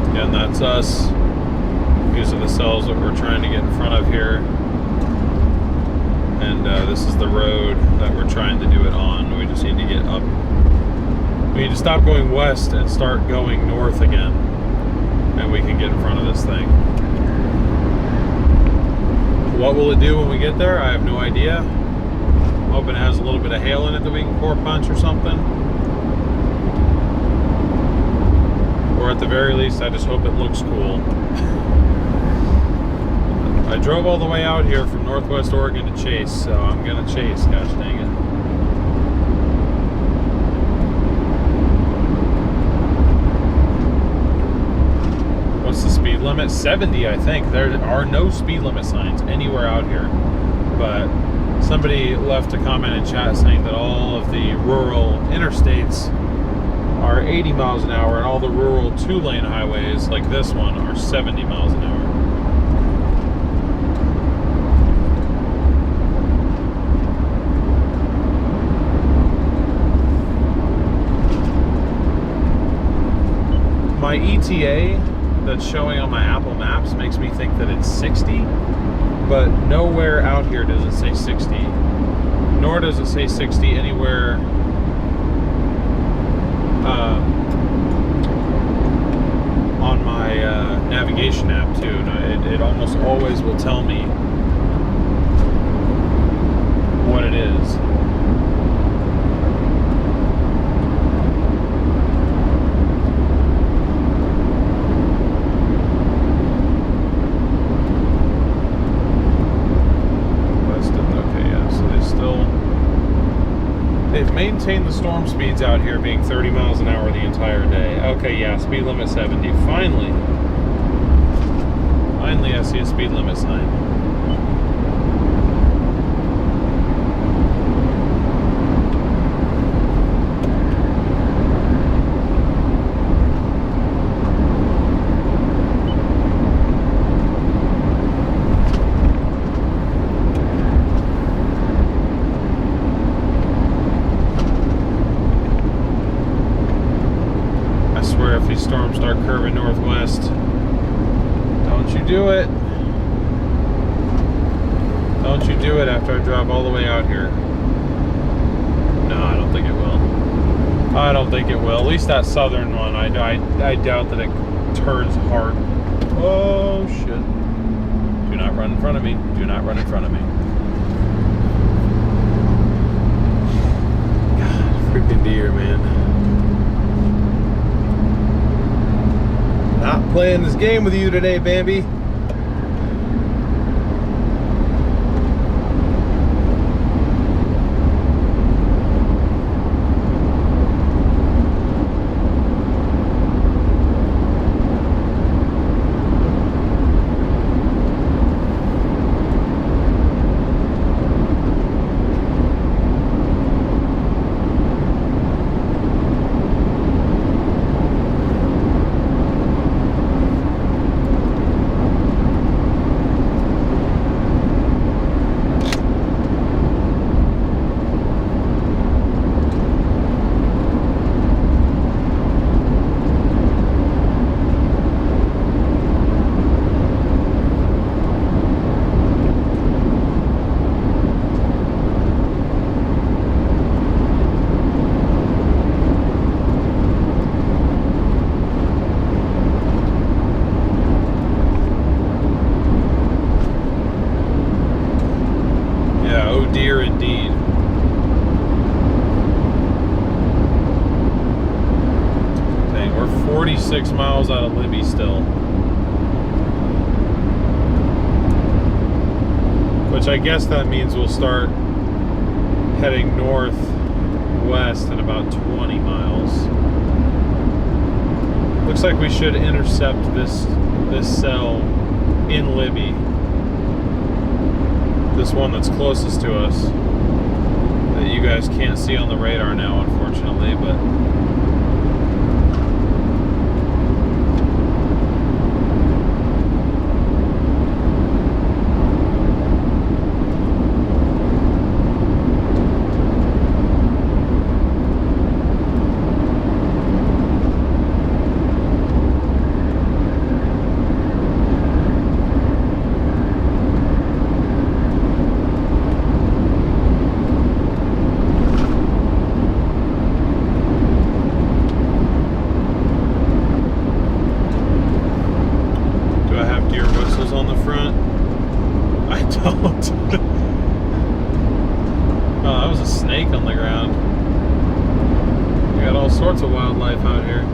Speaker 1: Again, that's us. These are the cells that we're trying to get in front of here. And this is the road that we're trying to do it on. We just need to get up. We need to stop going west and start going north again, and we can get in front of this thing. What will it do when we get there? I have no idea. I'm hoping it has a little bit of hail in it that we can core punch or something. Or at the very least, I just hope it looks cool. I drove all the way out here from Northwest Oregon to chase, so I'm gonna chase, gosh dang it. What's the speed limit? 70, I think. There are no speed limit signs anywhere out here. But somebody left a comment in chat saying that all of the rural interstates are 80 miles an hour and all the rural 2-lane highways like this one are 70 miles an hour. My ETA that's showing on my Apple Maps makes me think that it's 60, but nowhere out here does it say 60, nor does it say 60 anywhere on my navigation app too. It almost always will tell me what it is. maintain the storm speeds out here being 30 miles an hour the entire day. Okay, yeah, speed limit 70. Finally. Finally, I see a speed limit sign. If these storms start curving northwest, don't you do it. Don't you do it after I drive all the way out here. No, I don't think it will. I don't think it will. At least that southern one, I doubt that it turns hard. Oh, shit. Do not run in front of me. Do not run in front of me. God, freaking deer, man. Not playing this game with you today, Bambi. Deer indeed. Dang, we're 46 miles out of Libby still. Which I guess that means we'll start heading northwest in about 20 miles. Looks like we should intercept this cell in Libby. This one that's closest to us that you guys can't see on the radar now, unfortunately, but on the front? I don't. Oh, that was a snake on the ground. We got all sorts of wildlife out here.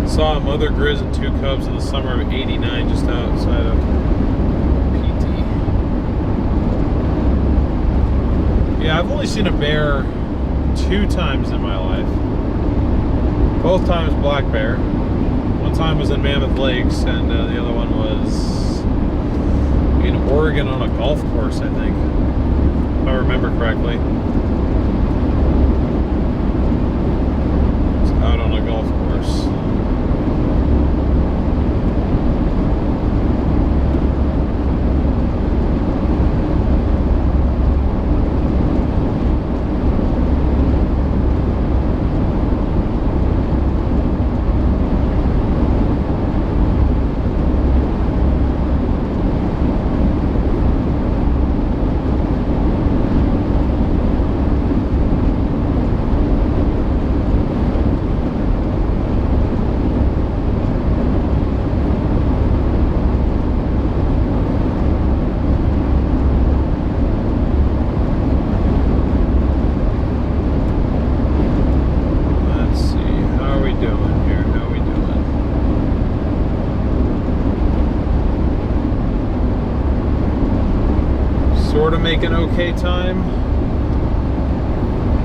Speaker 1: Saw a mother grizz and 2 cubs in the summer of '89 just outside of PT. Yeah, I've only seen a bear 2 times in my life. Both times black bear. One time was in Mammoth Lakes, and the other one was in Oregon on a golf course, I think, if I remember correctly. It's out on a golf course. sort of make an okay time.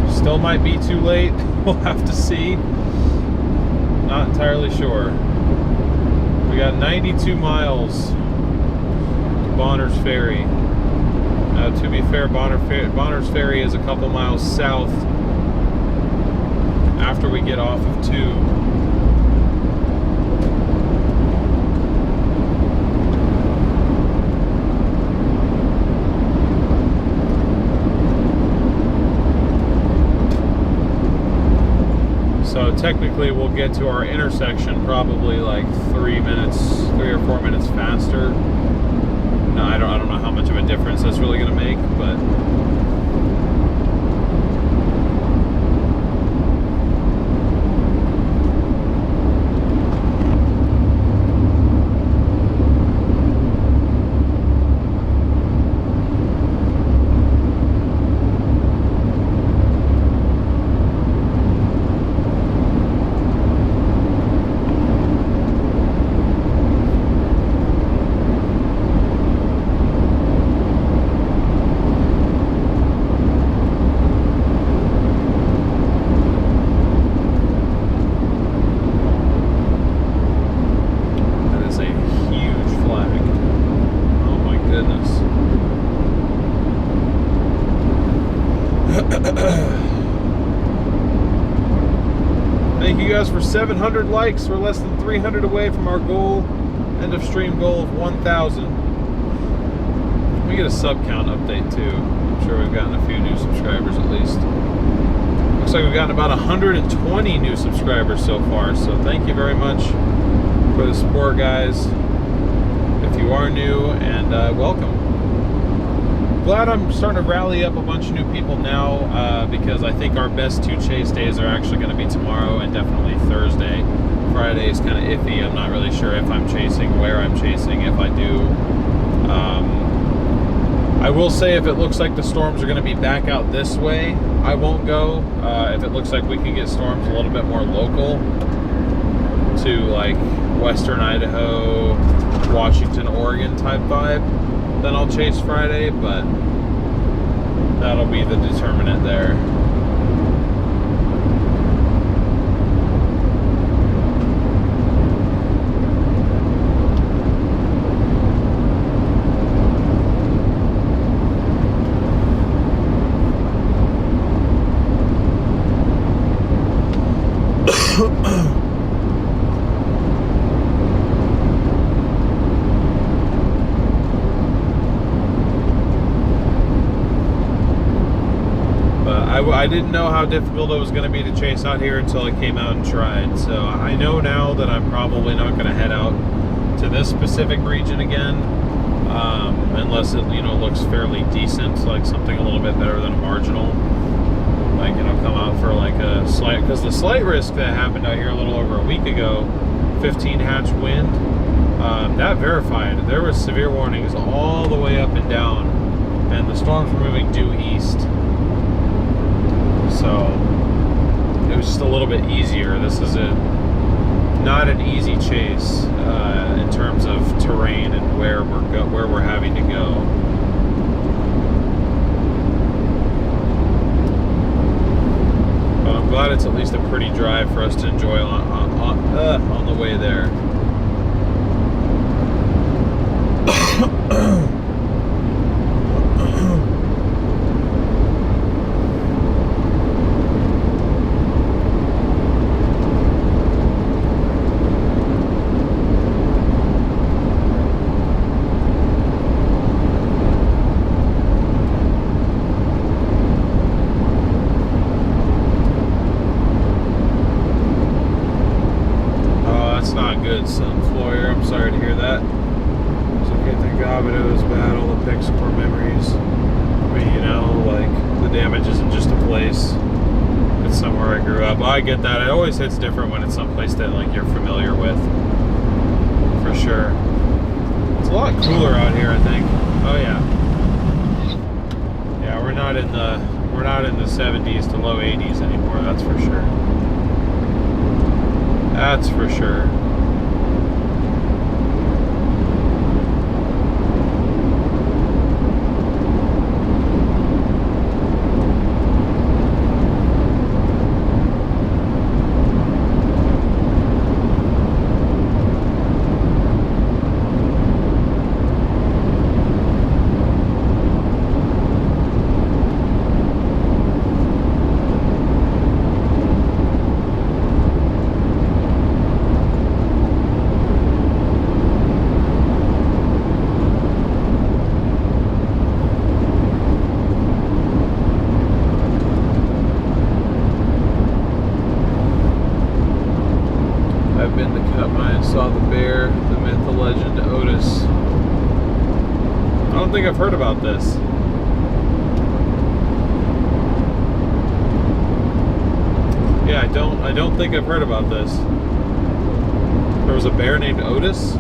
Speaker 1: Still might be too late. We'll have to see. Not entirely sure. We got 92 miles to Bonner's Ferry. To be fair, Bonner's Ferry is a couple miles south after we get off of 2. So technically we'll get to our intersection probably like 3 or 4 minutes faster. No, I don't know how much of a difference that's really going to make, but thank you guys for 700 likes. We're less than 300 away from our goal, end of stream goal of 1,000. We get a sub count update too. I'm sure we've gotten a few new subscribers at least. Looks like we've gotten about 120 new subscribers so far, so thank you very much for the support, guys. If you are new, and welcome. Glad I'm starting to rally up a bunch of new people now, because I think our best 2 chase days are actually going to be tomorrow and definitely Thursday. Friday is kind of iffy. I'm not really sure if I'm chasing, where I'm chasing, if I do. I will say if it looks like the storms are going to be back out this way, I won't go. If it looks like we can get storms a little bit more local to like western Idaho, Washington, Oregon type vibe, then I'll chase Friday, but that'll be the determinant there. I didn't know how difficult it was going to be to chase out here until I came out and tried. So I know now that I'm probably not going to head out to this specific region again, unless it looks fairly decent, like something a little bit better than a marginal. Like come out for like a slight, because the slight risk that happened out here a little over a week ago, 15 hatch wind, that verified. There was severe warnings all the way up and down, and the storms were moving due east. So it was just a little bit easier. This is not an easy chase in terms of terrain and where we're having to go. But I'm glad it's at least a pretty drive for us to enjoy on the way there. I get that. It always hits different when it's someplace that like you're familiar with, for sure. It's a lot cooler out here, I think. Oh yeah, yeah. We're not in the 70s to low 80s anymore. That's for sure. That's for sure. Otis. I don't think I've heard about this. Yeah, I don't think I've heard about this. There was a bear named Otis?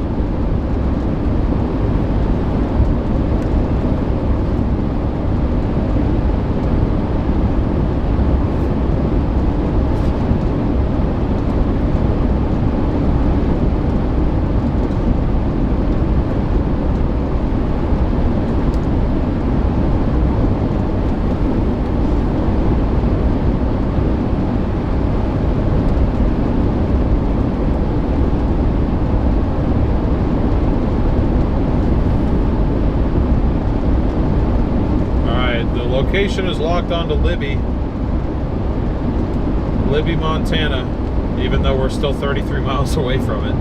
Speaker 1: Location is locked onto Libby, Montana, even though we're still 33 miles away from it.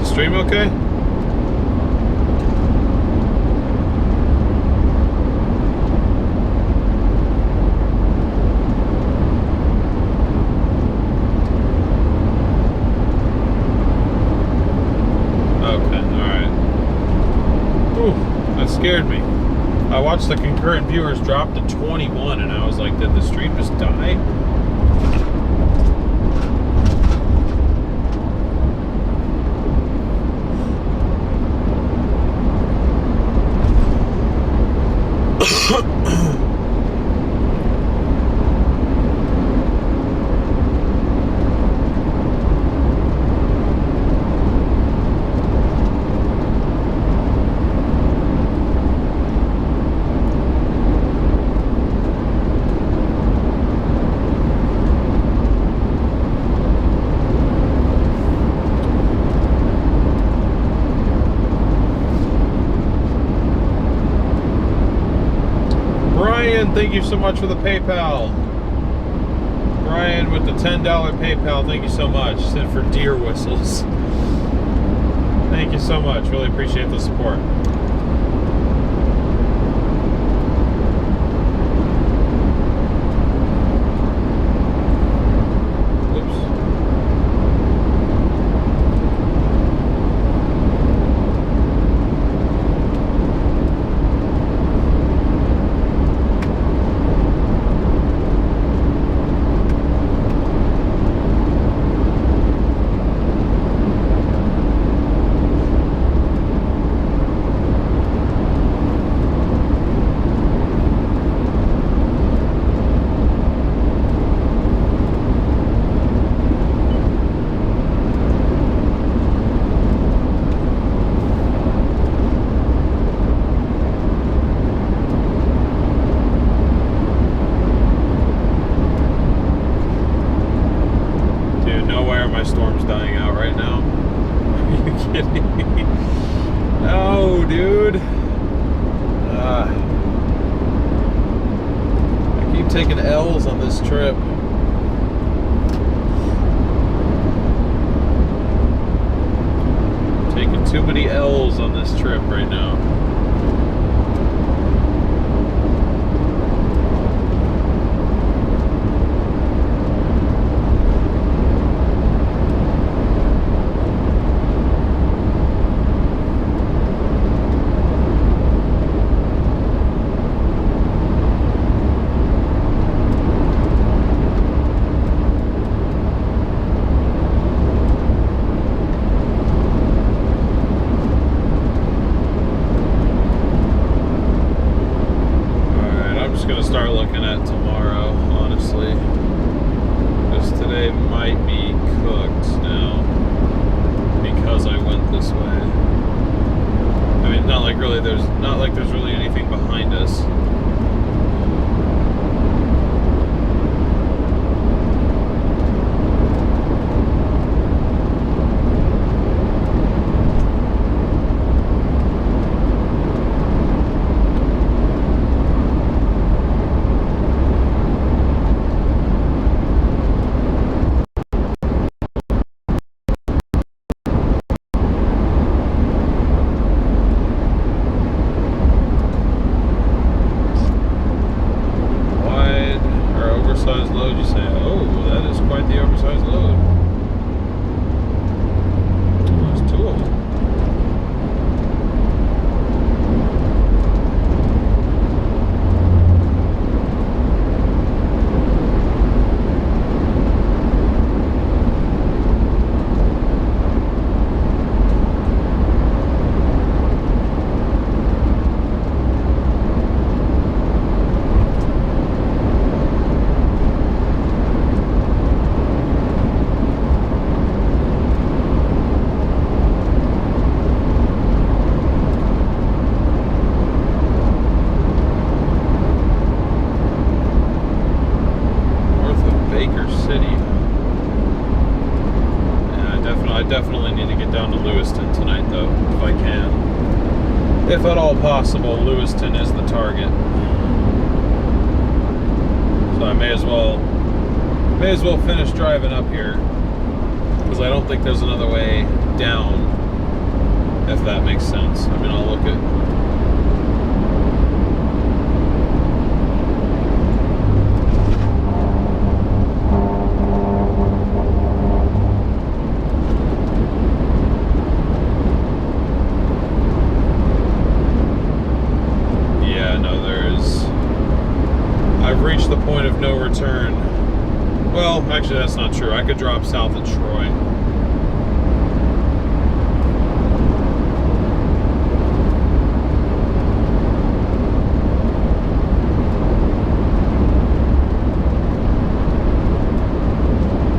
Speaker 1: Stream okay? Okay, alright. Ooh, that scared me. I watched the concurrent viewers drop to 21 and I was like, did the stream just die? Thank you so much for the PayPal. Brian with the $10 PayPal, thank you so much. Sent for deer whistles. Thank you so much. Really appreciate the support. Taking L's on this trip. Taking too many L's on this trip right now. Start looking at tomorrow, honestly, because today might be cooked now because I went this way. I mean, not like there's really anything behind us. say, oh, that is quite the oversized load. There's two of them. Definitely need to get down to Lewiston tonight, though, if I can. If at all possible, Lewiston is the target. So I may as well finish driving up here, because I don't think there's another way down, if that makes sense. I mean, I'll look at. Reached the point of no return. Well, actually that's not true. I could drop south at Troy.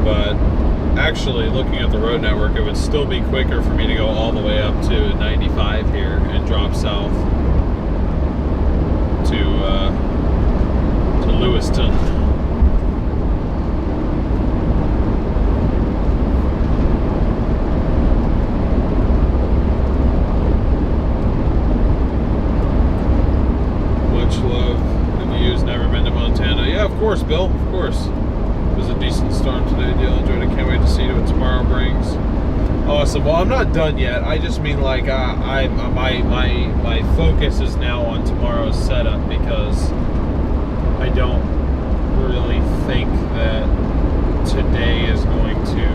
Speaker 1: But actually, looking at the road network, it would still be quicker for me to go all the way up to 95 here and drop south to Lewiston. Much love and views. Never been to Montana. Yeah, of course, Bill. Of course. It was a decent storm today. DL enjoyed it. Can't wait to see what tomorrow brings. Awesome. Well, I'm not done yet. I just mean like my focus is now on tomorrow's setup, because I don't really think that today is going to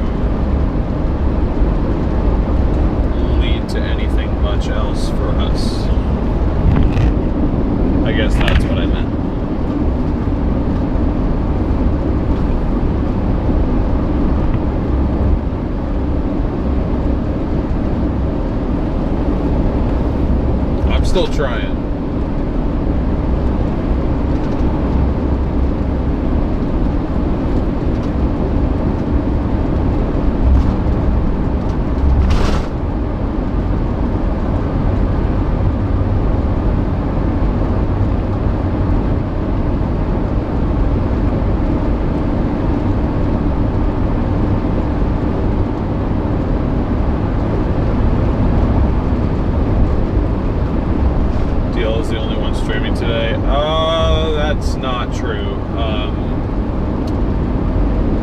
Speaker 1: lead to anything much else for us. I guess that's what I meant. I'm still trying. That's not true.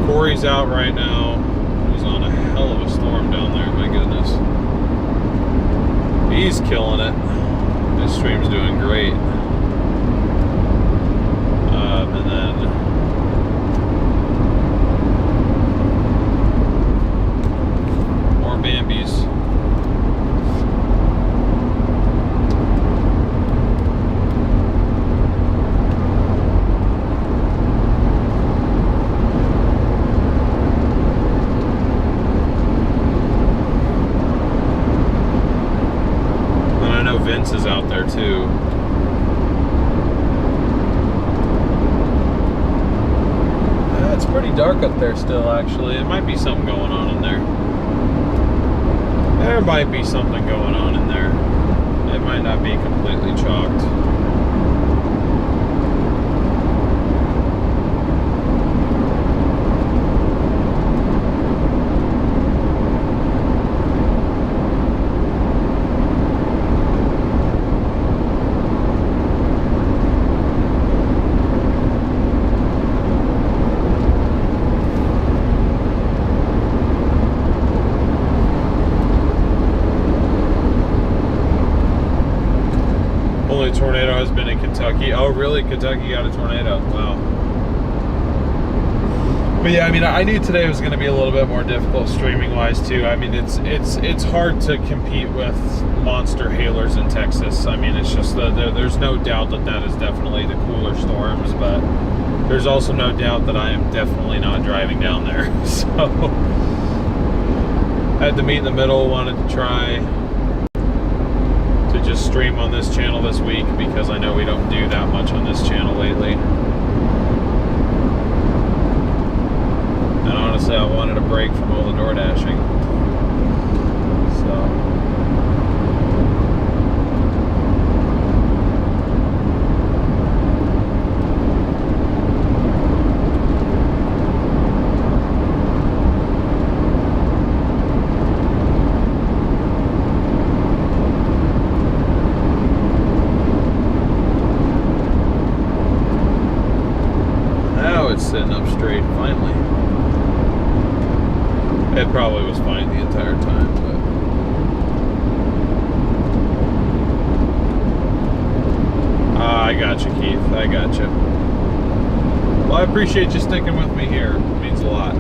Speaker 1: Corey's out right now. He's on a hell of a storm down there, my goodness. He's killing it. His stream's doing great. And then more Bambis. Vince is out there too. It's pretty dark up there still, actually. There might be something going on in there. There might be something going on in there. It might not be completely chalked. Tornado has been in Kentucky. Oh, really? Kentucky got a tornado. Wow. But yeah, I mean, I knew today was going to be a little bit more difficult streaming wise too. I mean, it's hard to compete with monster hailers in Texas. I mean, it's just there's no doubt that is definitely the cooler storms, but there's also no doubt that I am definitely not driving down there. So I had to meet in the middle. Wanted to try to just stream on this channel this week because I know we don't do that much on this channel lately. And honestly, I wanted a break from all the door dashing. So. Now it's sitting up straight, finally. It probably was fine the entire time, but I got you, Keith. I got you. Well, I appreciate you sticking with me here. It means a lot.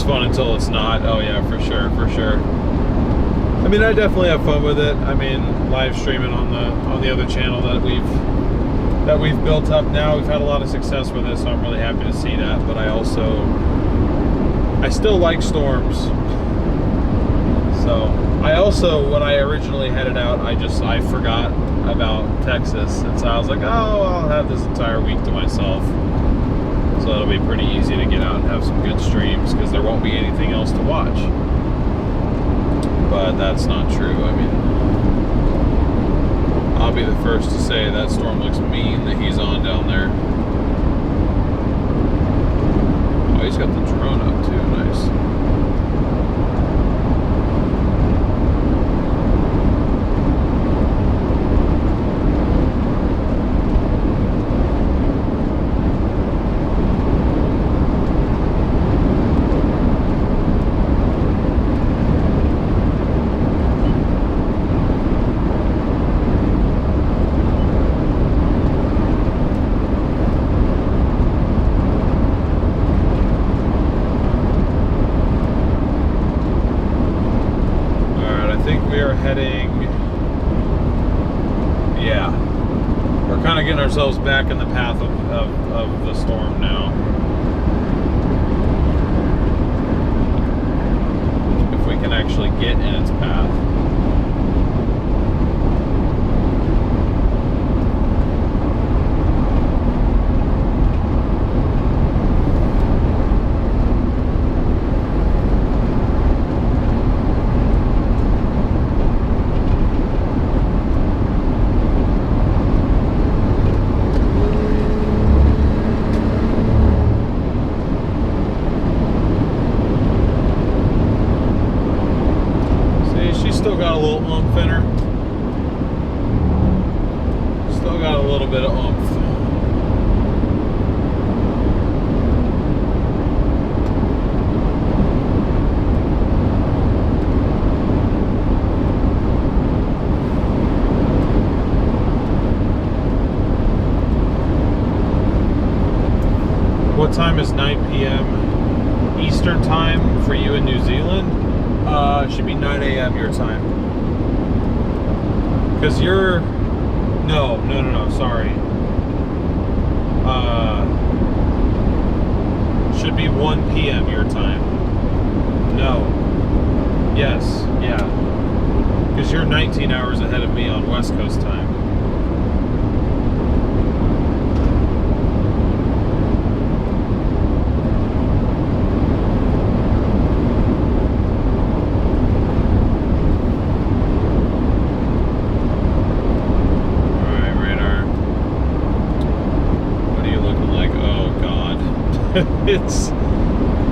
Speaker 1: Fun until it's not. Oh yeah, for sure, for sure. I mean, I definitely have fun with it. I mean, live streaming on the other channel that we've built up now. We've had a lot of success with it, so I'm really happy to see that. But I still like storms. So I also, when I originally headed out, I forgot about Texas, and so I was like, oh, I'll have this entire week to myself. So it'll be pretty easy to get out and have some good streams because there won't be anything else to watch. But that's not true. I mean, I'll be the first to say that storm looks mean that he's on down there. Oh, he's got the drone up too. Nice. Getting ourselves back in the path of the storm now. If we can actually get in its path. Still got a little oomph in her. Still got a little bit of oomph. What time is 9 p.m. Eastern time for you in New Zealand? It should be 9 a.m. your time. Because you're... No, sorry. Should be 1 p.m. your time. No. Yes, yeah. Because you're 19 hours ahead of me on West Coast time.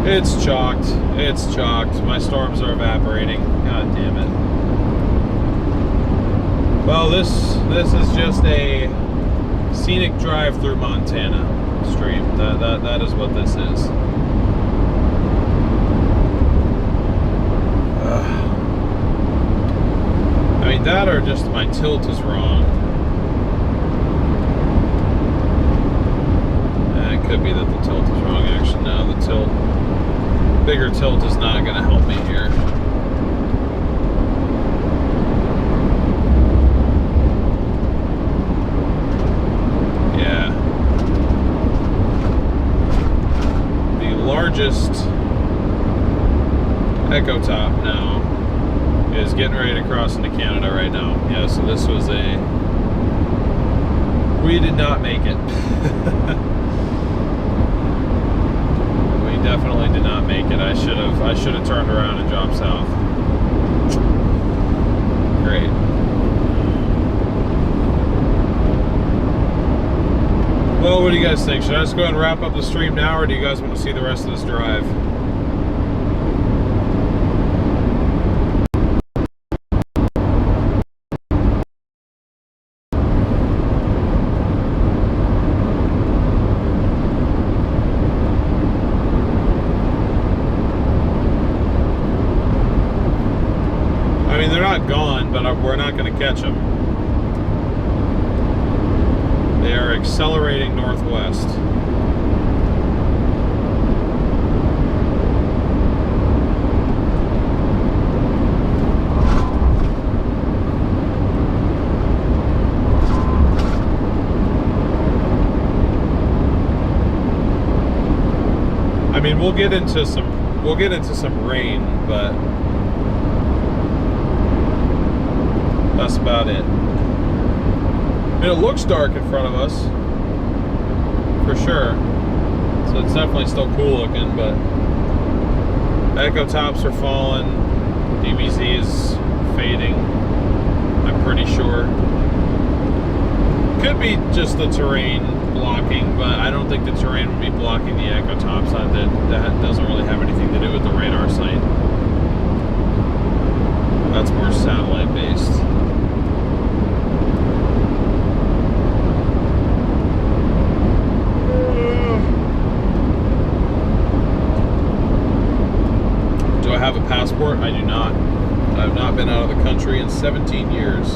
Speaker 1: It's chalked. It's chalked. My storms are evaporating. God damn it. Well, this is just a scenic drive through Montana stream. That is what this is. I mean, that or just my tilt is wrong. It could be that the tilt is wrong. Actually, no, the bigger tilt is not going to help me here. Yeah. The largest Echo Top now is getting ready to cross into Canada right now. Yeah, so this was we did not make it. We definitely did not make it. I should have turned around and dropped south. Great. Well, what do you guys think? Should I just go ahead and wrap up the stream now, or do you guys want to see the rest of this drive? I mean, they're not gone, but we're not going to catch them. They are accelerating northwest. I mean, we'll get into some rain, but that's about it. I mean, it looks dark in front of us, for sure. So it's definitely still cool looking, but Echo Tops are falling. DBZ is fading, I'm pretty sure. Could be just the terrain blocking, but I don't think the terrain would be blocking the Echo Tops. That doesn't really have anything to do with the radar sight. That's more satellite based. Do I have a passport? I do not. I have not been out of the country in 17 years.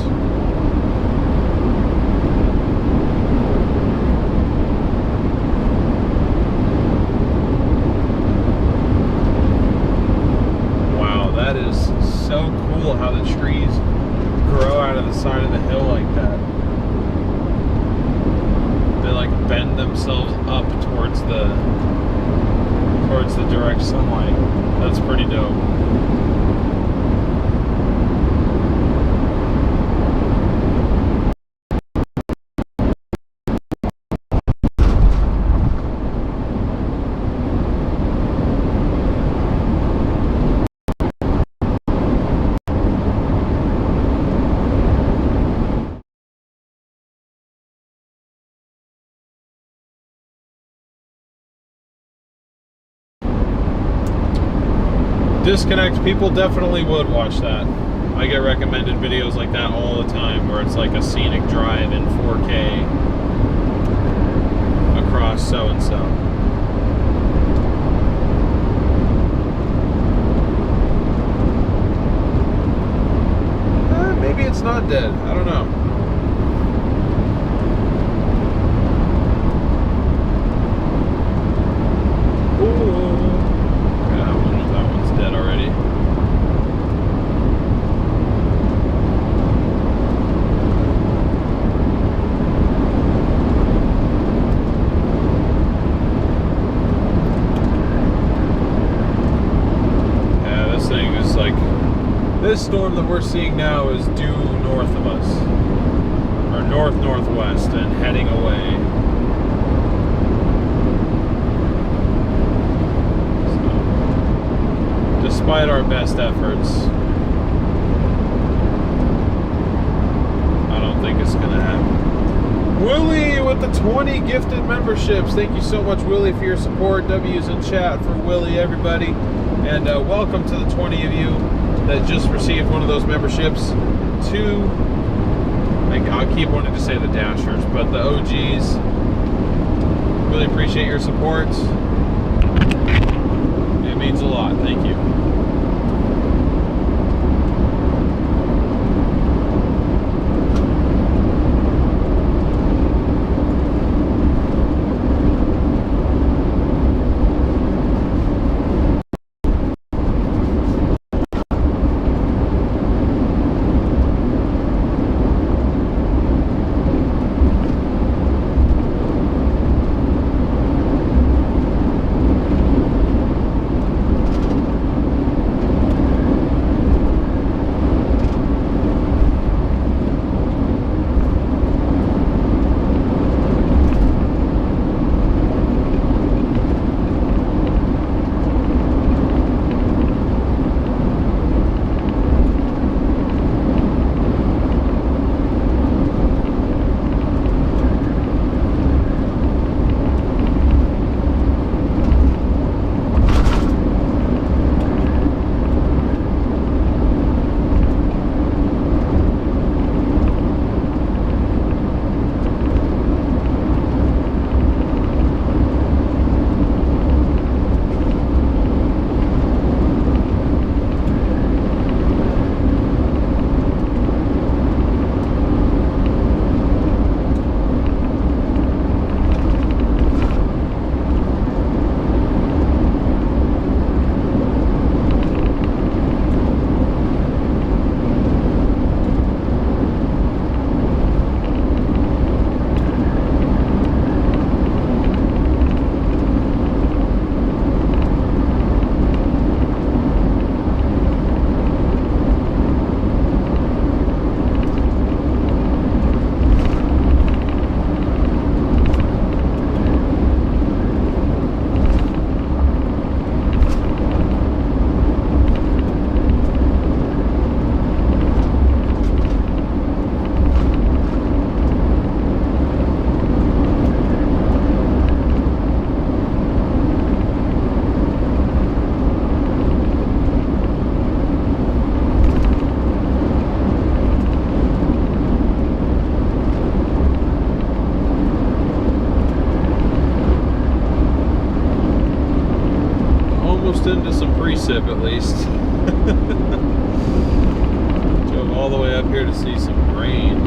Speaker 1: Wow, that is so cool how the trees grow out of the side of the hill like that. They like bend themselves up towards the direct sunlight. That's pretty dope. Disconnect, people definitely would watch that. I get recommended videos like that all the time, where it's like a scenic drive in 4K across so-and-so. Maybe it's not dead, I don't know. This storm that we're seeing now is due north of us, or north-northwest, and heading away. So, despite our best efforts, I don't think it's gonna happen. Willie, with the 20 gifted memberships. Thank you so much, Willie, for your support. W's in chat for Willie, everybody. And welcome to the 20 of you that just received one of those memberships. I keep wanting to say the Dashers, but the OGs. Really appreciate your support. It means a lot. Thank you. Into some precip at least. Drove all the way up here to see some rain.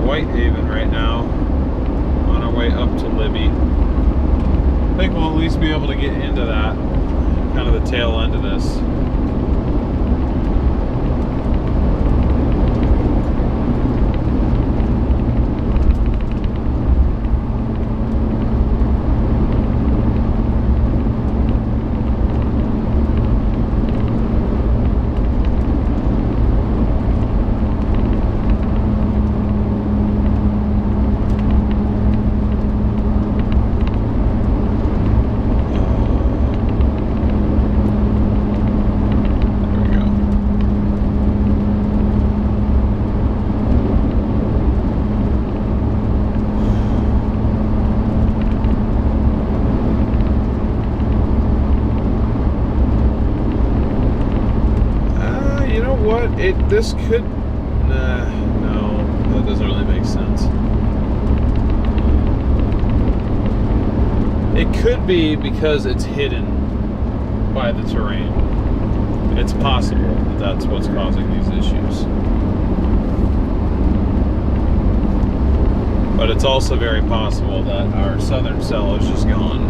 Speaker 1: Whitehaven right now on our way up to Libby. I think we'll at least be able to get into that, kind of the tail end of this. This could, no, that doesn't really make sense. It could be because it's hidden by the terrain. It's possible that that's what's causing these issues. But it's also very possible that our southern cell is just gone.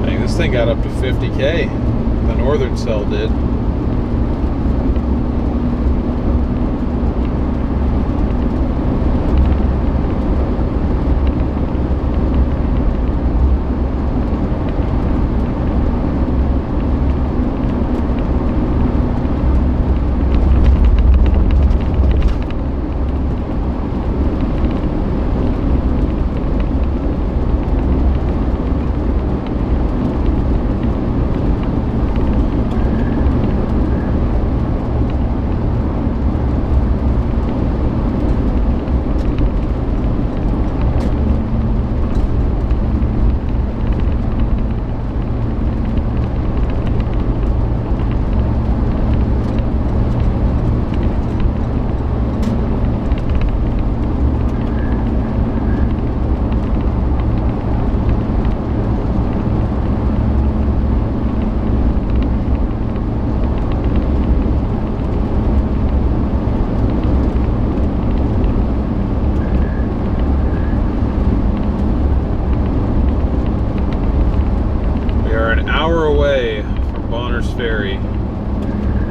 Speaker 1: I think this thing got up to 50K. The northern cell did.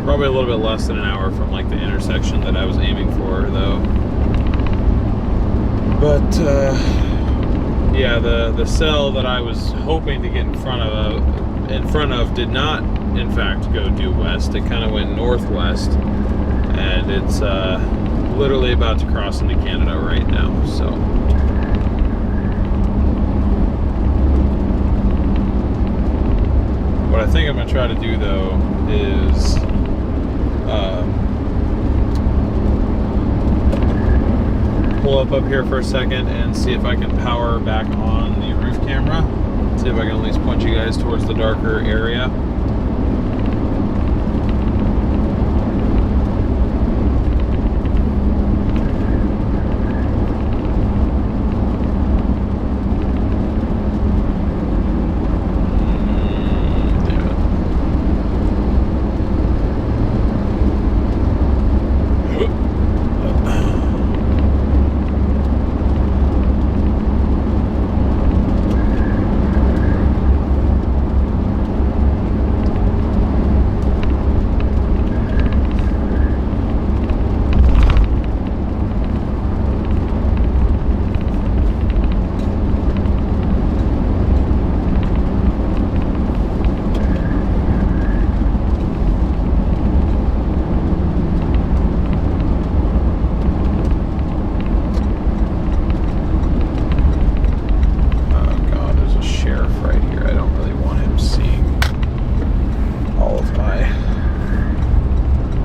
Speaker 1: Probably a little bit less than an hour from like the intersection that I was aiming for, though. But yeah, the cell that I was hoping to get in front of did not, in fact, go due west. It kind of went northwest, and it's literally about to cross into Canada right now. So. What I think I'm going to try to do, though, is pull up here for a second and see if I can power back on the roof camera. See if I can at least point you guys towards the darker area.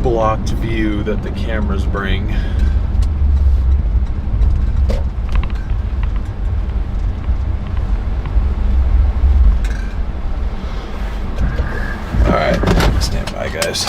Speaker 1: Blocked view that the cameras bring. All right, stand by, guys.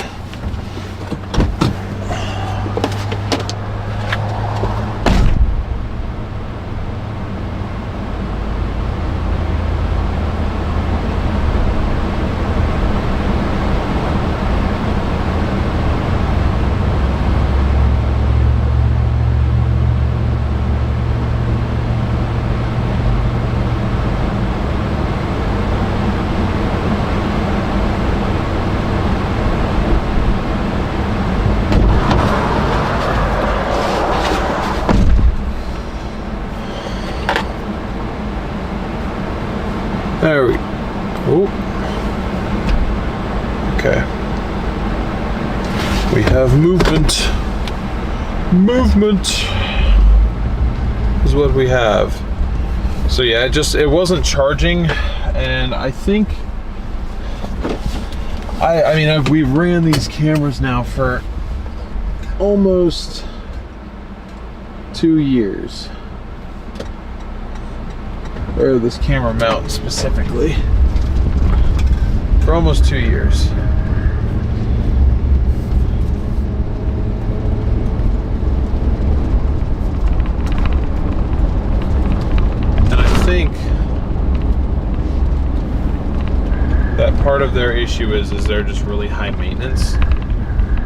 Speaker 1: There we go. Oh. Okay. We have movement. Movement is what we have. So yeah, it wasn't charging, and I think I mean we've ran these cameras now for almost 2 years. Or this camera mount specifically. For almost 2 years. And I think that part of their issue is they're just really high maintenance.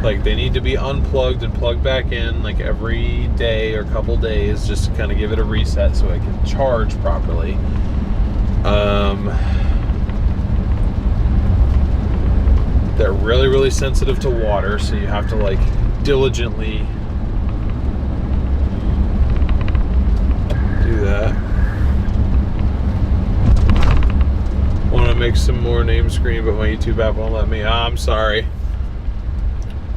Speaker 1: Like they need to be unplugged and plugged back in like every day or couple days just to kind of give it a reset so it can charge properly. They're really, really sensitive to water, so you have to like diligently do that. Want to make some more name screen, but my YouTube app won't let me. I'm sorry.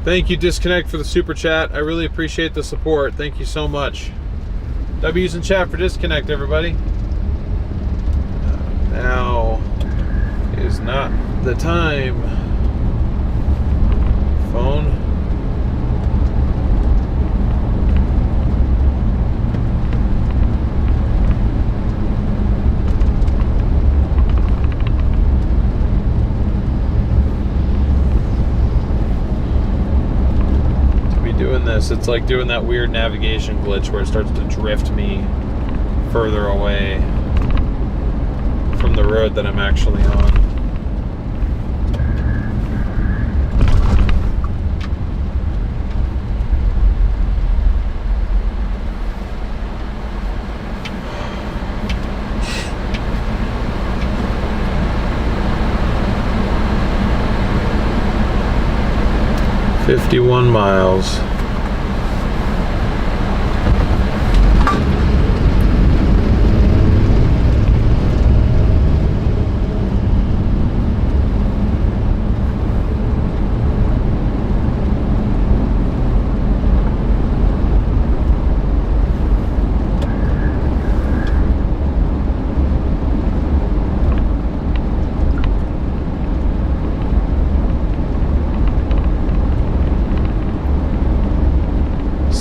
Speaker 1: Thank you, Disconnect, for the super chat. I really appreciate the support. Thank you so much. W's in chat for Disconnect, everybody. Now is not the time. Phone. Doing this, it's like doing that weird navigation glitch where it starts to drift me further away from the road that I'm actually on. $51 miles.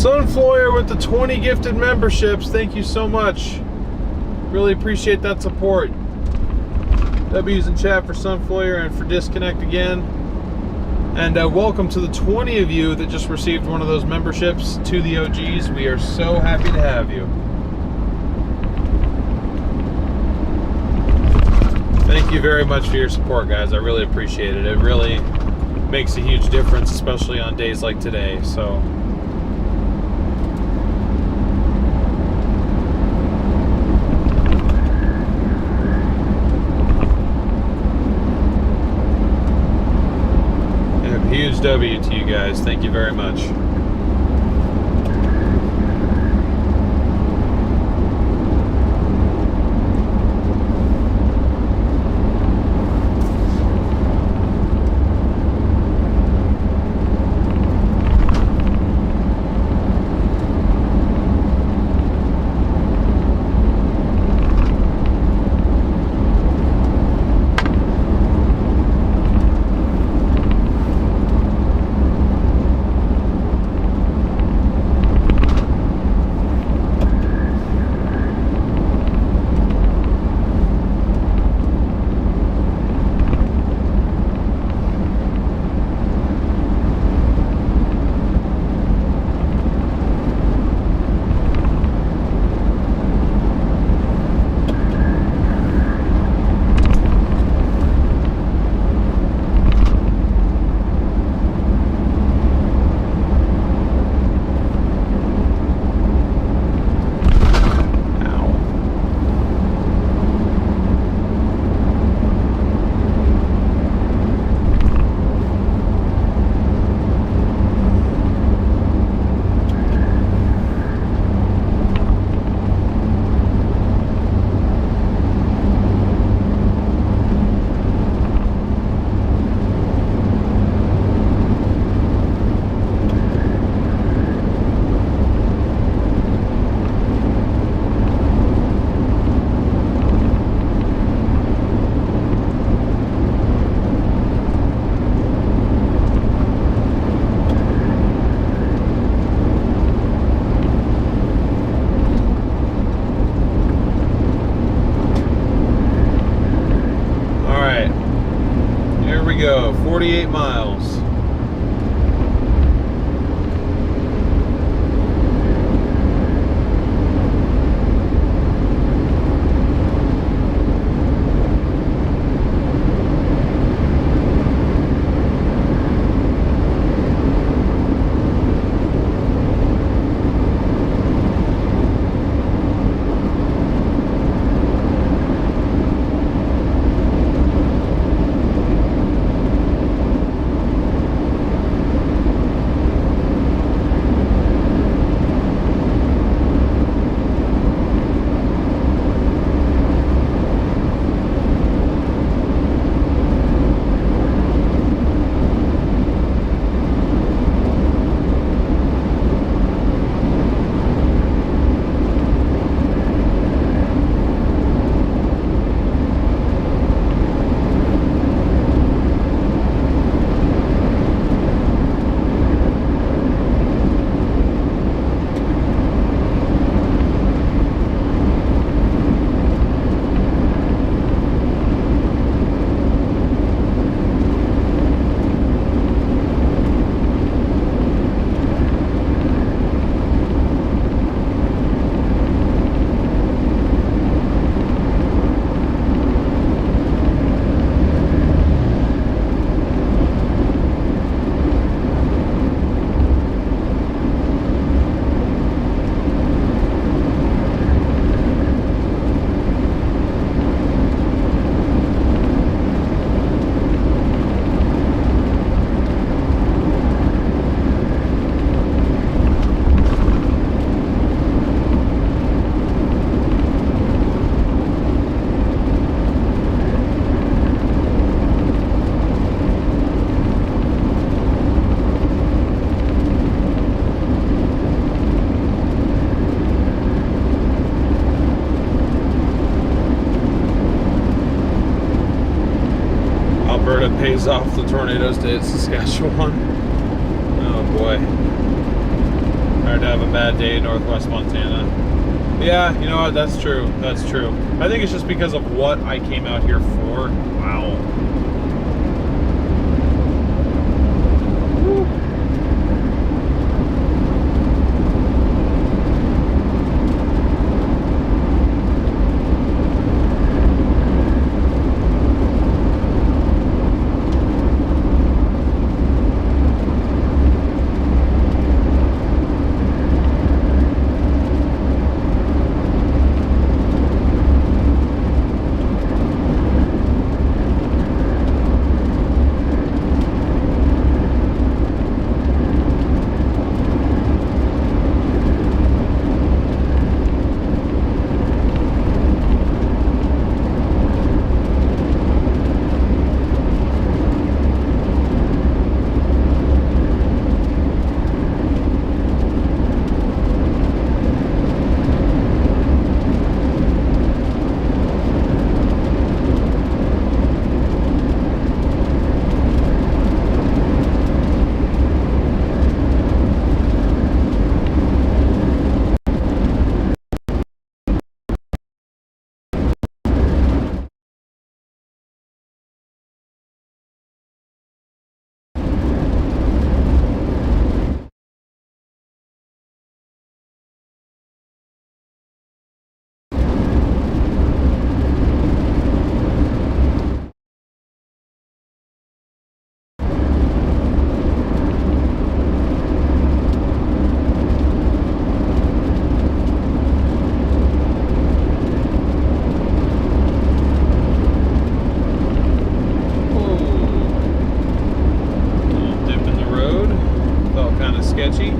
Speaker 1: Sunfloyer with the 20 gifted memberships. Thank you so much. Really appreciate that support. W's in chat for Sunfloyer and for Disconnect again. And welcome to the 20 of you that just received one of those memberships to the OGs. We are so happy to have you. Thank you very much for your support, guys. I really appreciate it. It really makes a huge difference, especially on days like today. So huge W to you guys. Thank you very much. tornadoes to hit Saskatchewan. Oh boy. Hard to have a bad day in northwest Montana. Yeah, you know what? That's true. That's true. I think it's just because of what I came out here for. Wow. Woo. Sketchy.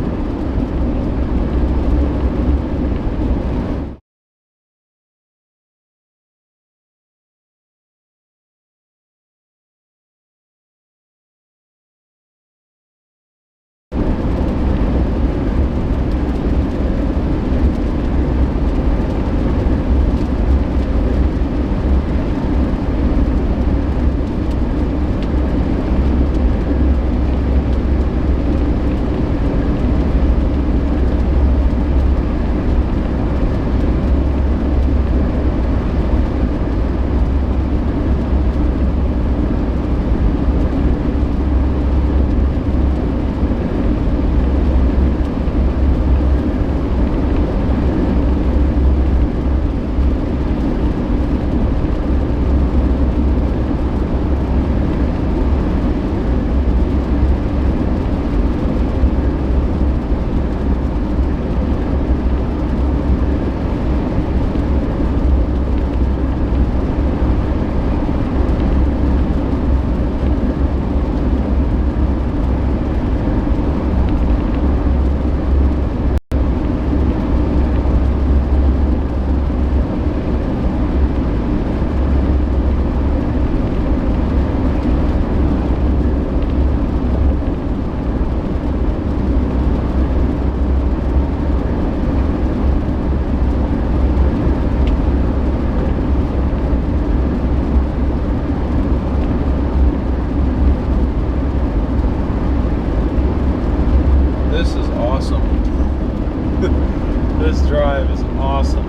Speaker 1: This drive is awesome.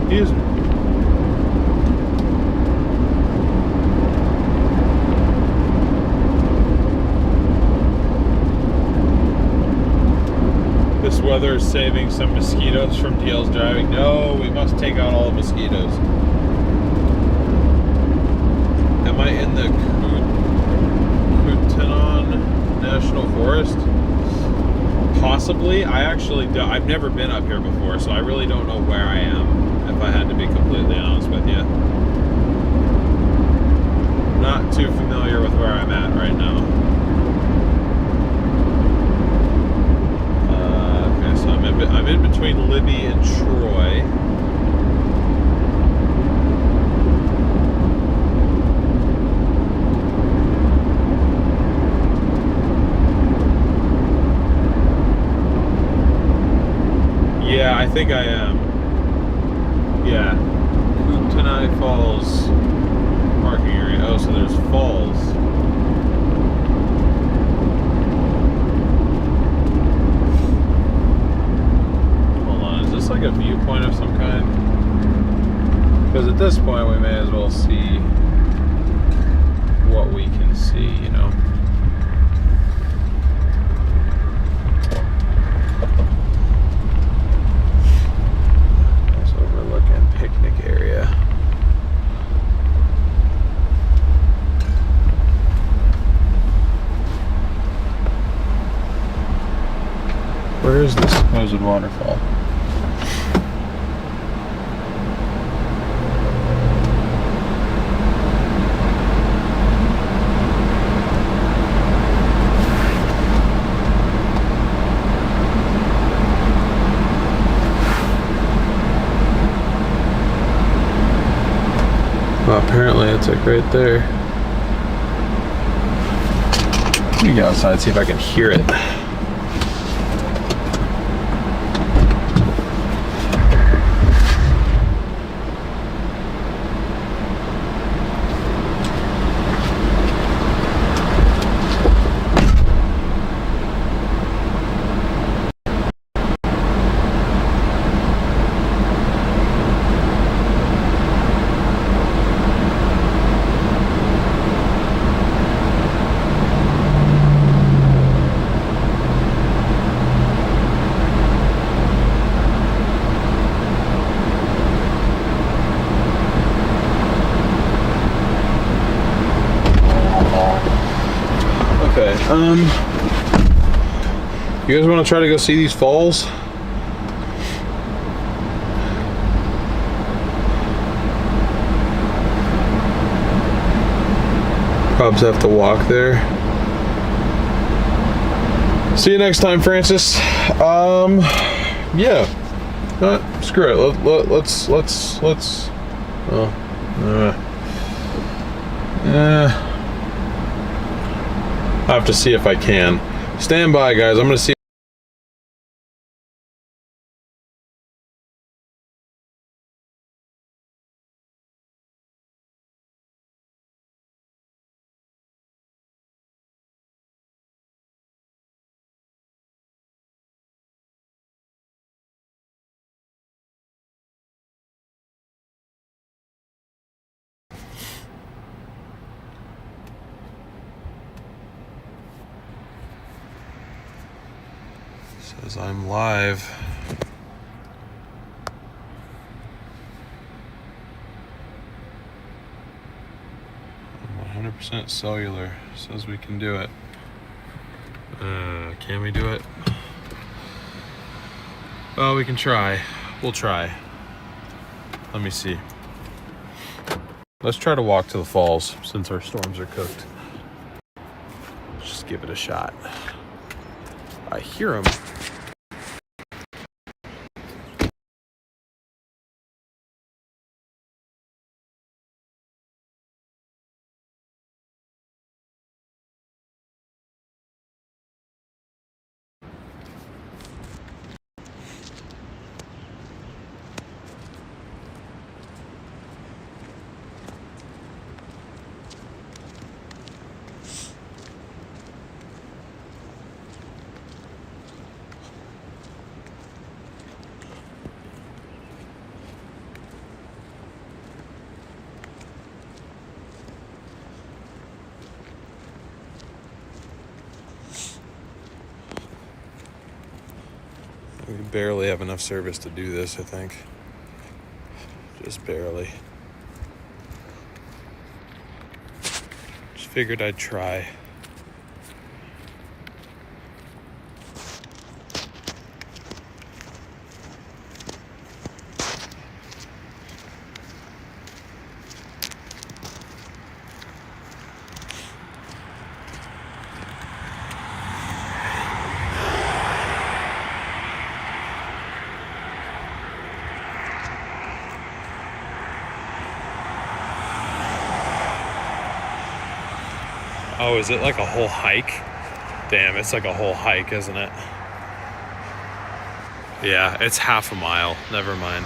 Speaker 1: Excuse me. This weather is saving some mosquitoes from DL's driving. No, we must take out all the mosquitoes. Am I in the Kootenai National Forest? Possibly. I've never been up here before, so I really don't know where I am, if I had to be completely honest with you. Not too familiar with where I'm at right now. Okay, so I'm in between Libby and Troy. Yeah, I think I am. Yeah. Lehigh Falls parking area. Oh, so there's falls. Hold on, is this like a viewpoint of some kind? Because at this point we may as well see what we can see, you know. That's overlooking picnic area. Where is this supposed waterfall? Well, apparently it's like right there. Let me go outside and see if I can hear it. You guys want to try to go see these falls? Probably have to walk there. See you next time, Francis. Yeah. Screw it. Let's. I have to see if I can. Stand by, guys. I'm gonna see. Says I'm live. 100% cellular. Says we can do it. Can we do it? Well, we can try. We'll try. Let me see. Let's try to walk to the falls since our storms are cooked. Just give it a shot. I hear them. We barely have enough service to do this, I think. Just barely. Just figured I'd try. Oh, is it like a whole hike? Damn, it's like a whole hike, isn't it? Yeah, it's half a mile. Never mind.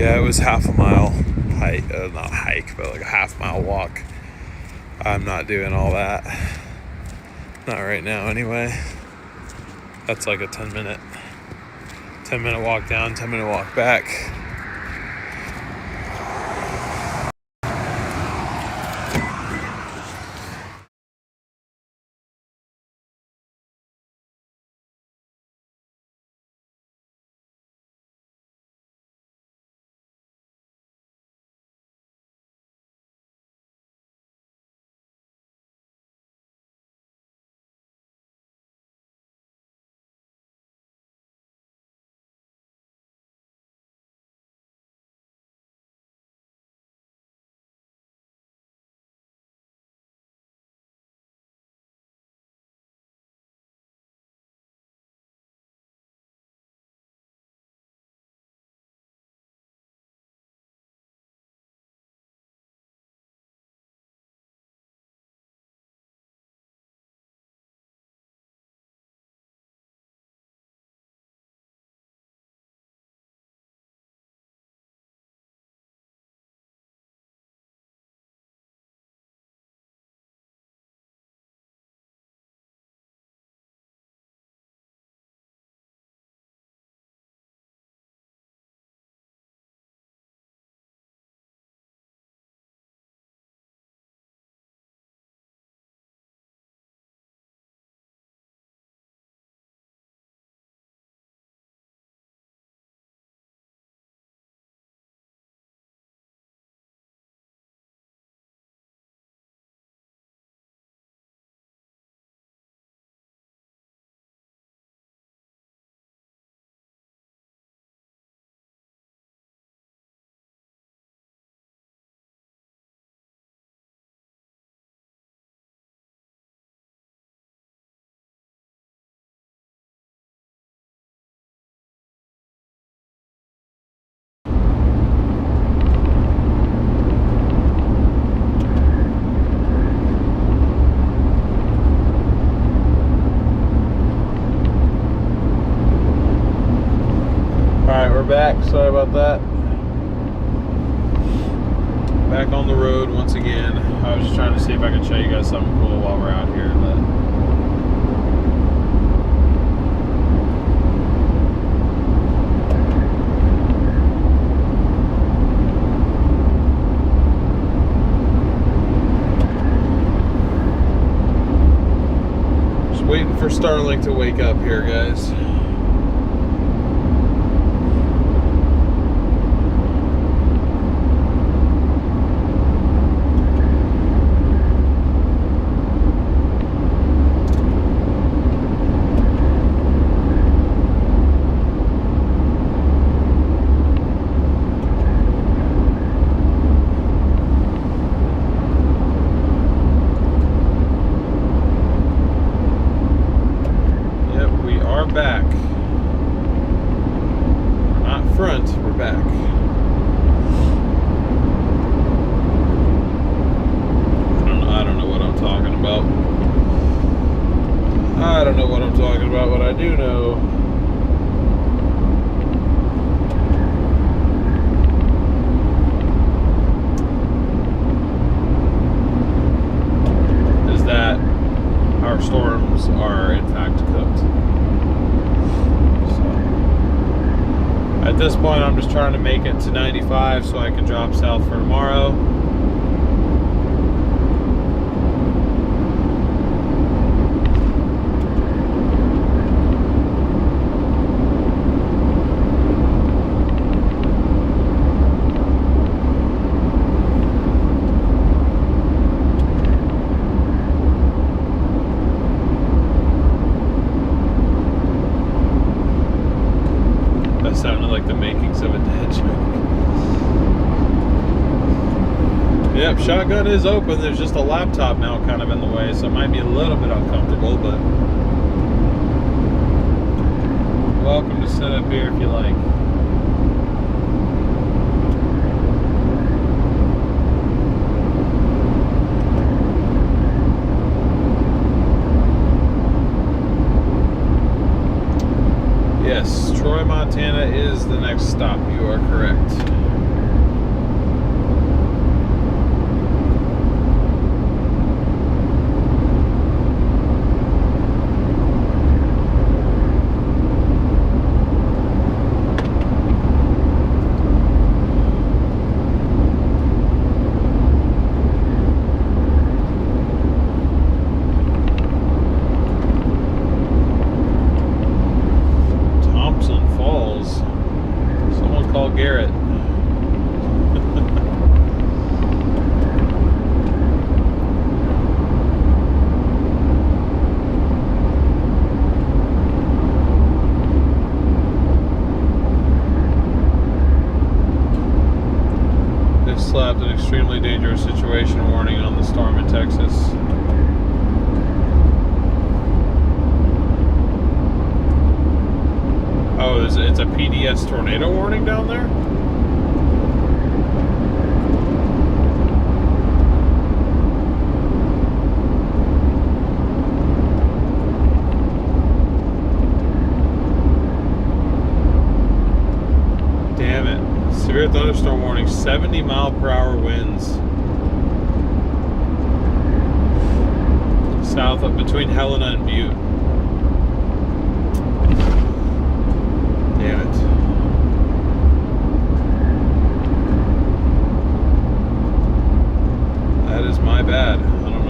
Speaker 1: Yeah, it was half a mile hike, not hike, but like a half-mile walk. I'm not doing all that. Not right now, anyway. That's like a 10-minute walk down, 10-minute walk back. Alright, we're back. Sorry about that. Back on the road once again. I was just trying to see if I could show you guys something cool while we're out here. Just waiting for Starlink to wake up here, guys. Back. Not front, we're back. I don't know what I'm talking about. I don't know what I'm talking about. What I do know is that our storms are in fact cooked. At this point, I'm just trying to make it to 95 so I can drop south for tomorrow. Sounded like the makings of a dead joke. Yep, shotgun is open. There's just a laptop now kind of in the way, so it might be a little bit uncomfortable, but welcome to sit up here if you like. Yes, Troy, Montana is the next stop. You are correct. call Garrett. Slapped an extremely dangerous situation warning on the storm in Texas. Oh, it's a PDS tornado warning down there? Damn it. Severe thunderstorm warning, 70-mile-per-hour winds. South of between Helena and Butte. Damn it. That is my bad. I don't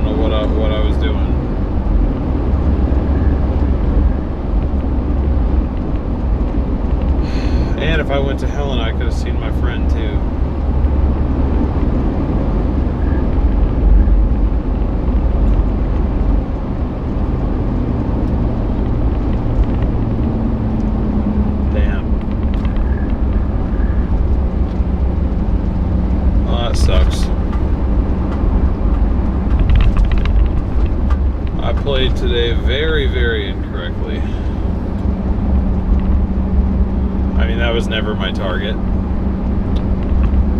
Speaker 1: know what I was doing. And if I went to Helena, I could have seen my friend too. Damn. Oh, that sucks. I played today very, very incorrectly. I mean, that was never my target,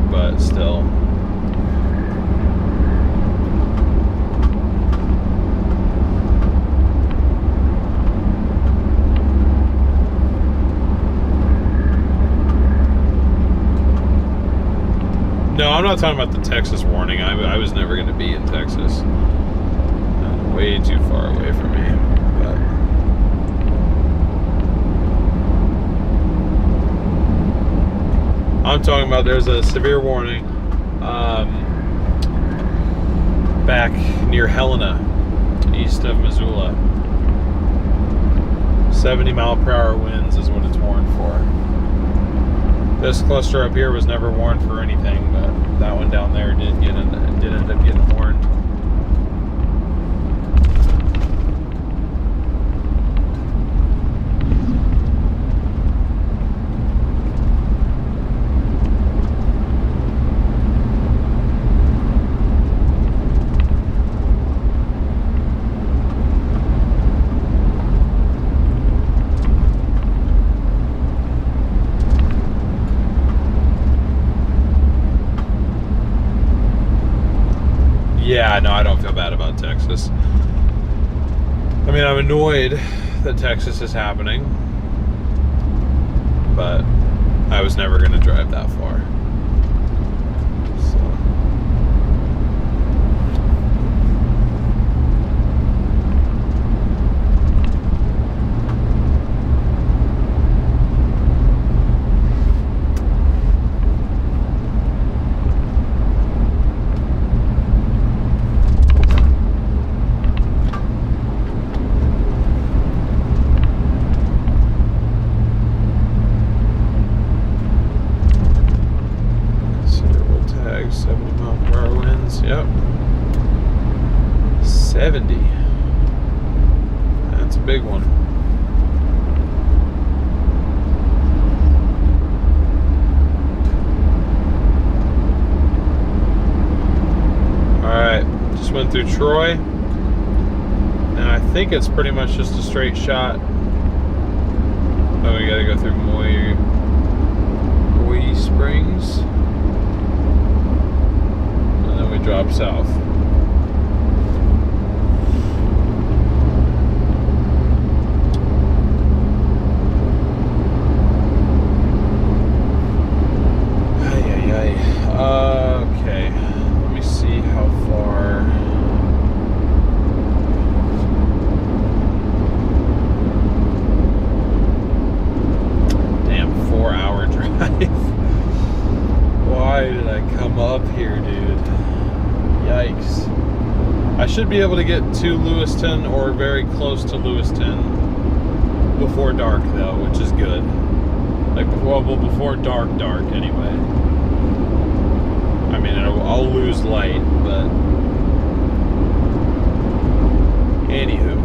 Speaker 1: but still. No, I'm not talking about the Texas warning. I was never going to be in Texas. Way too far away from me. But I'm talking about there's a severe warning back near Helena, east of Missoula. 70-mile-per-hour winds is what it's warned for. This cluster up here was never warned for anything, but that one down there did end up getting warned. Yeah, no, I don't feel bad about Texas. I mean, I'm annoyed that Texas is happening, but I was never going to drive that far. Yep. 70. That's a big one. Alright, just went through Troy. Now I think it's pretty much just a straight shot. Oh, we gotta go through Moy Springs. Drop south. Okay, let me see how far. Damn, 4-hour drive. Why did I come up here, dude? Yikes. I should be able to get to Lewiston or very close to Lewiston before dark though, which is good. Like, well, before dark anyway. I mean, I'll lose light, but anywho.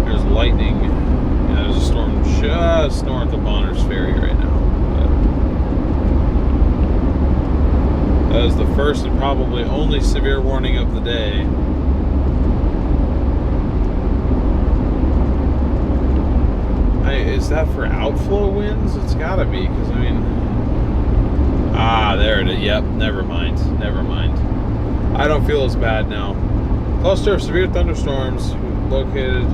Speaker 1: There's lightning. Yeah, there's a storm just north of Bonner's Ferry right now. But that is the first and probably only severe warning of the day. Is that for outflow winds? It's gotta be, because I mean... there it is. Yep, never mind. I don't feel as bad now. Cluster of severe thunderstorms located...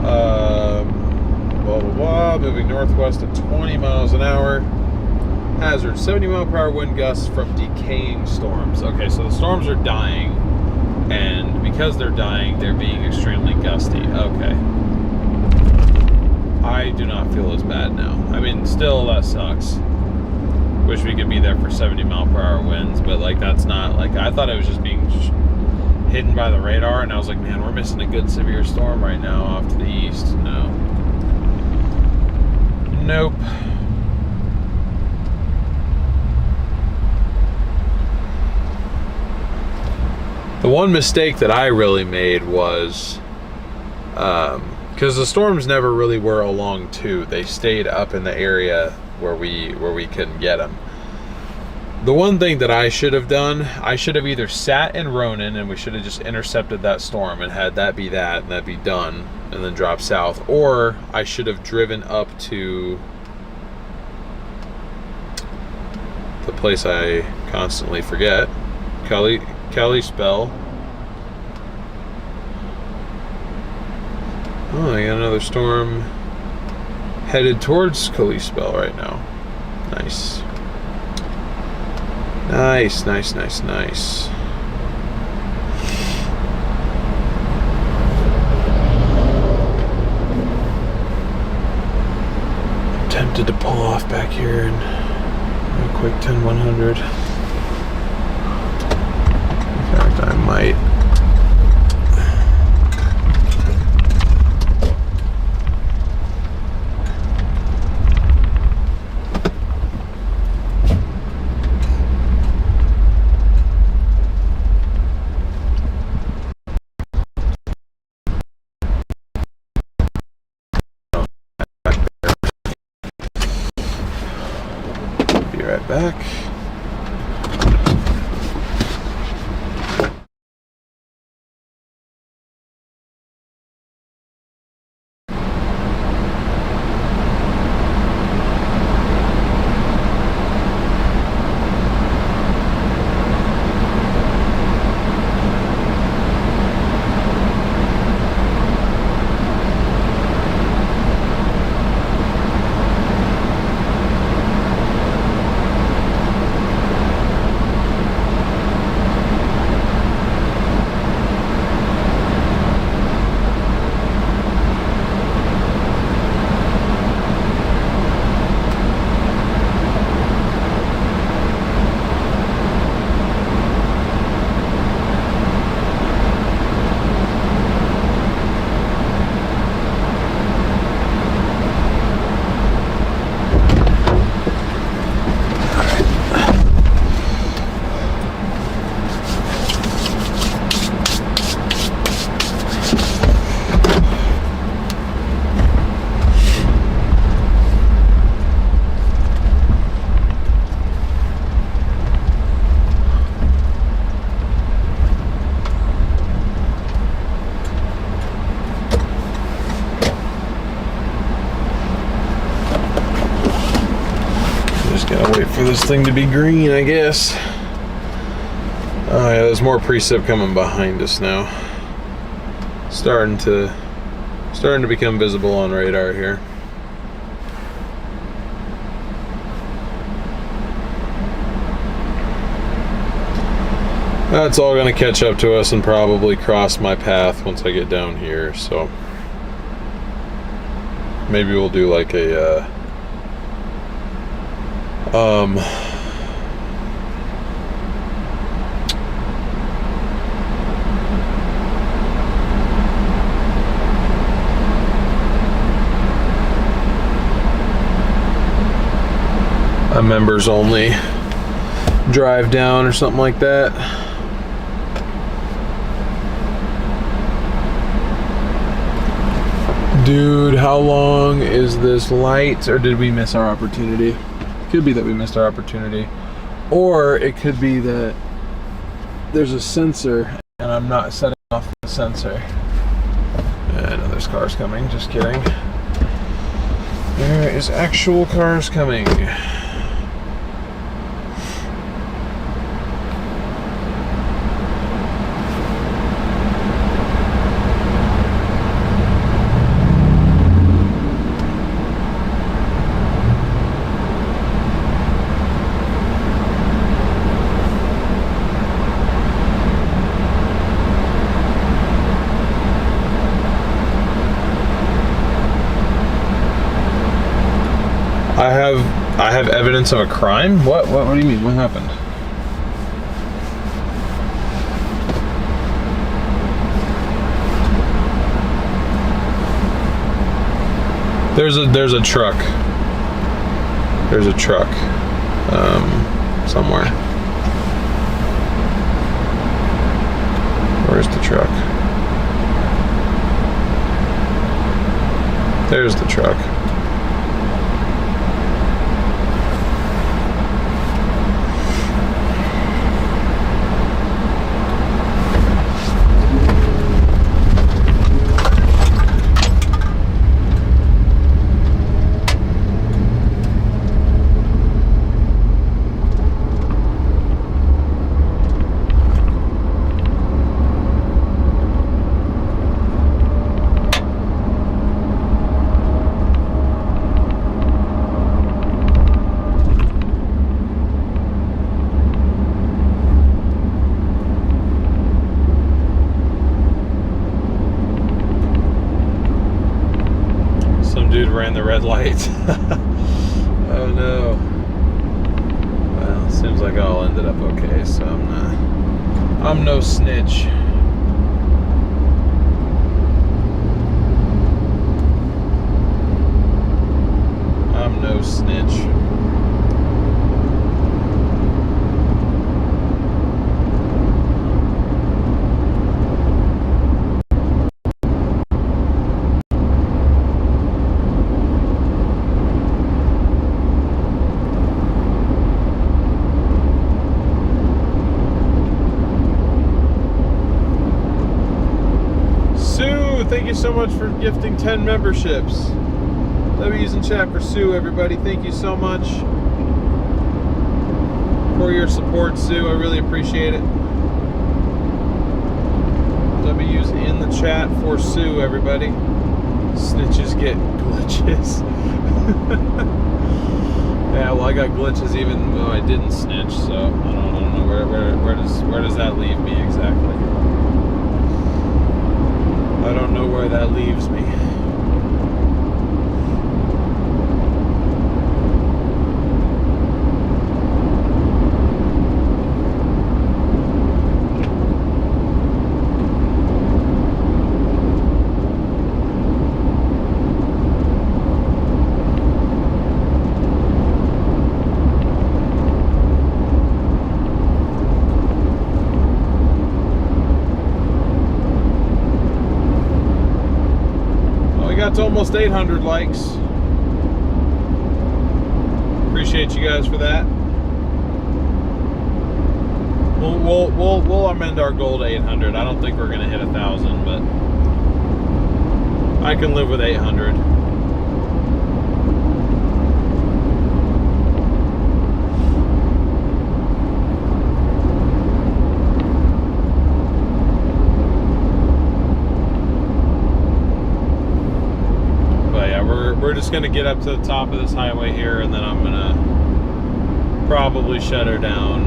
Speaker 1: blah, blah, blah, moving northwest at 20 miles an hour. Hazard, 70 mile per hour wind gusts from decaying storms. Okay, so the storms are dying, and because they're dying, they're being extremely gusty. Okay. I do not feel as bad now. I mean, still, that sucks. Wish we could be there for 70 mile per hour winds, but like, that's not, like, I thought it was just being hidden by the radar, and I was like, man, we're missing a good severe storm right now off to the east. No. Nope. The one mistake that I really made was, because the storms never really were along two. They stayed up in the area where we couldn't get them. The one thing that I should have done, I should have either sat in Ronan and we should have just intercepted that storm and had that be that and that'd be done and then drop south, or I should have driven up to the place I constantly forget, Kalispell. Oh, I got another storm headed towards Kalispell right now. Nice. Nice. I'm tempted to pull off back here and do a quick 10-100. In fact, I might. Back. Gotta wait for this thing to be green, I guess. Oh yeah, there's more precip coming behind us now. Starting to become visible on radar here. That's all gonna catch up to us and probably cross my path once I get down here, so maybe we'll do like a a members only drive down or something like that. Dude, how long is this light? Or did we miss our opportunity? Could be that we missed our opportunity. Or it could be that there's a sensor and I'm not setting off the sensor. I know there's cars coming, just kidding. There is actual cars coming. I have evidence of a crime? What do you mean? What happened? There's a truck. There's a truck somewhere. Where's the truck? There's the truck. Ran the red light. Oh no. Well, seems like I all ended up okay, so I'm no snitch. I'm no snitch. Thank you so much for gifting 10 memberships. W's in chat for Sue, everybody. Thank you so much for your support, Sue. I really appreciate it. W's in the chat for Sue, everybody. Snitches get glitches. Yeah, well, I got glitches even though I didn't snitch, so I don't know where does that leave me exactly. I don't know where that leaves me. Got to almost 800 likes. Appreciate you guys for that. We'll amend our goal to 800. I don't think we're gonna hit 1,000, but I can live with 800. We're just gonna get up to the top of this highway here, and then I'm gonna probably shut her down.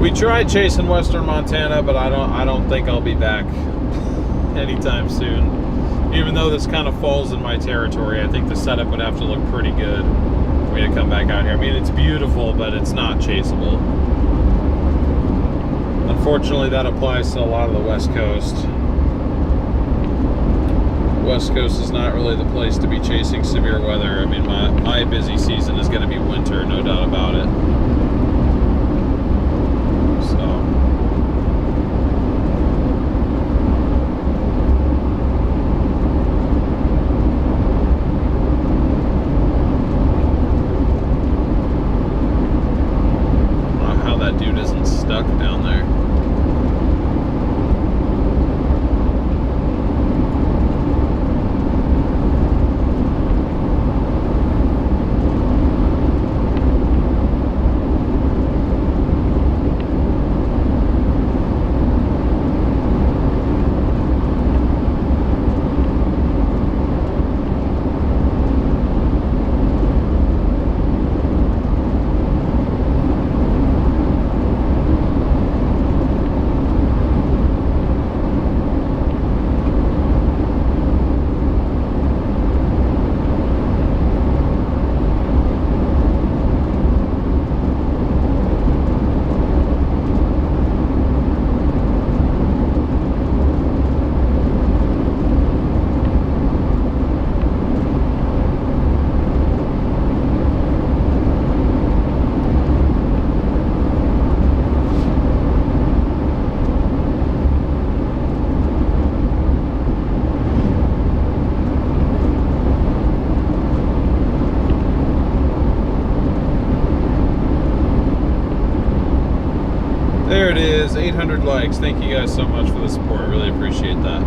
Speaker 1: We tried chasing western Montana, but I don't think I'll be back anytime soon. Even though this kind of falls in my territory, I think the setup would have to look pretty good for me to come back out here. I mean, it's beautiful, but it's not chaseable. Unfortunately, that applies to a lot of the West Coast. West Coast is not really the place to be chasing severe weather. I mean, my busy season is going to be winter, no doubt about it. So. That dude isn't stuck down there. There it is, 800 likes. Thank you guys so much for the support. Really appreciate that.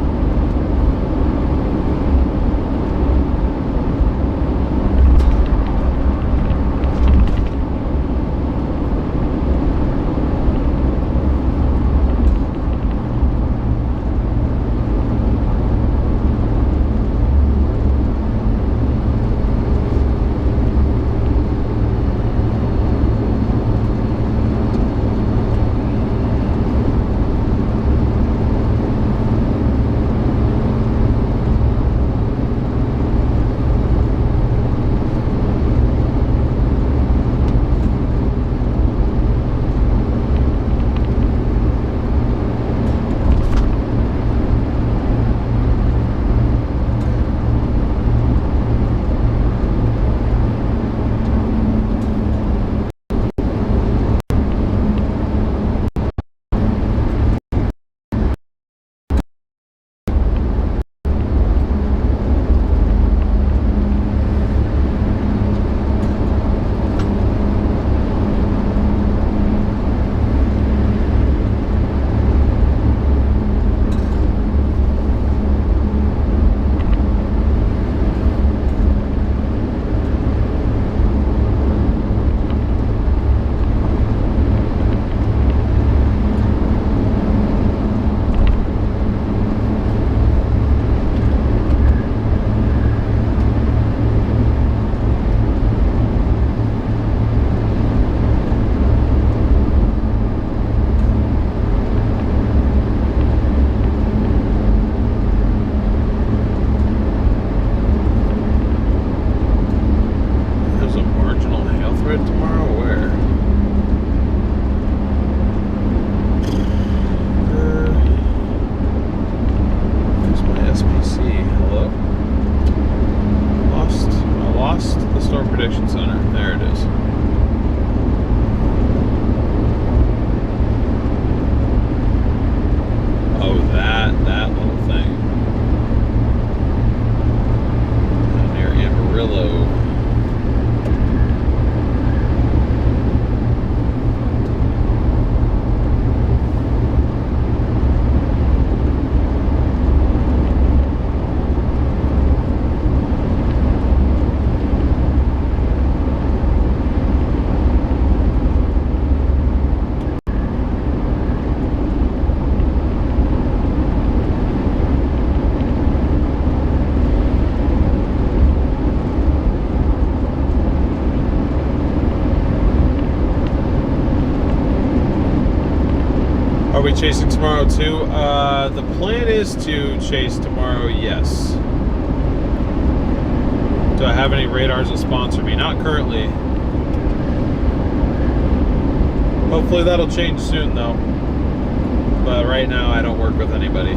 Speaker 1: Prediction Center. There it is. Oh, that little thing. Down near Amarillo. Are we chasing tomorrow too? The plan is to chase tomorrow, yes. Do I have any radars that sponsor me? Not currently. Hopefully that'll change soon though. But right now I don't work with anybody.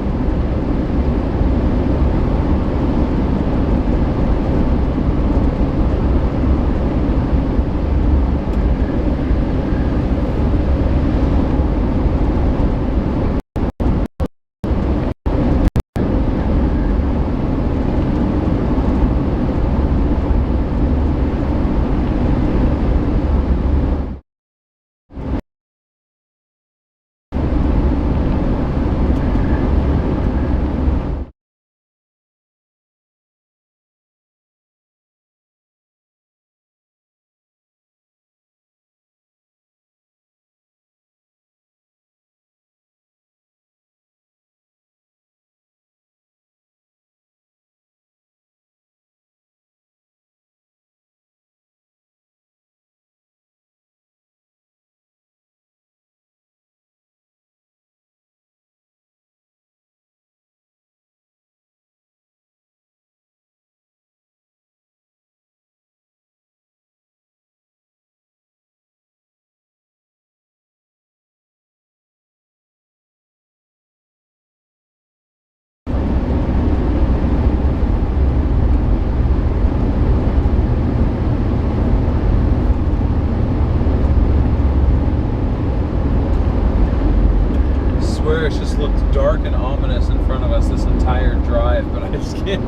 Speaker 1: swear it's just looked dark and ominous in front of us this entire drive, but I just can't,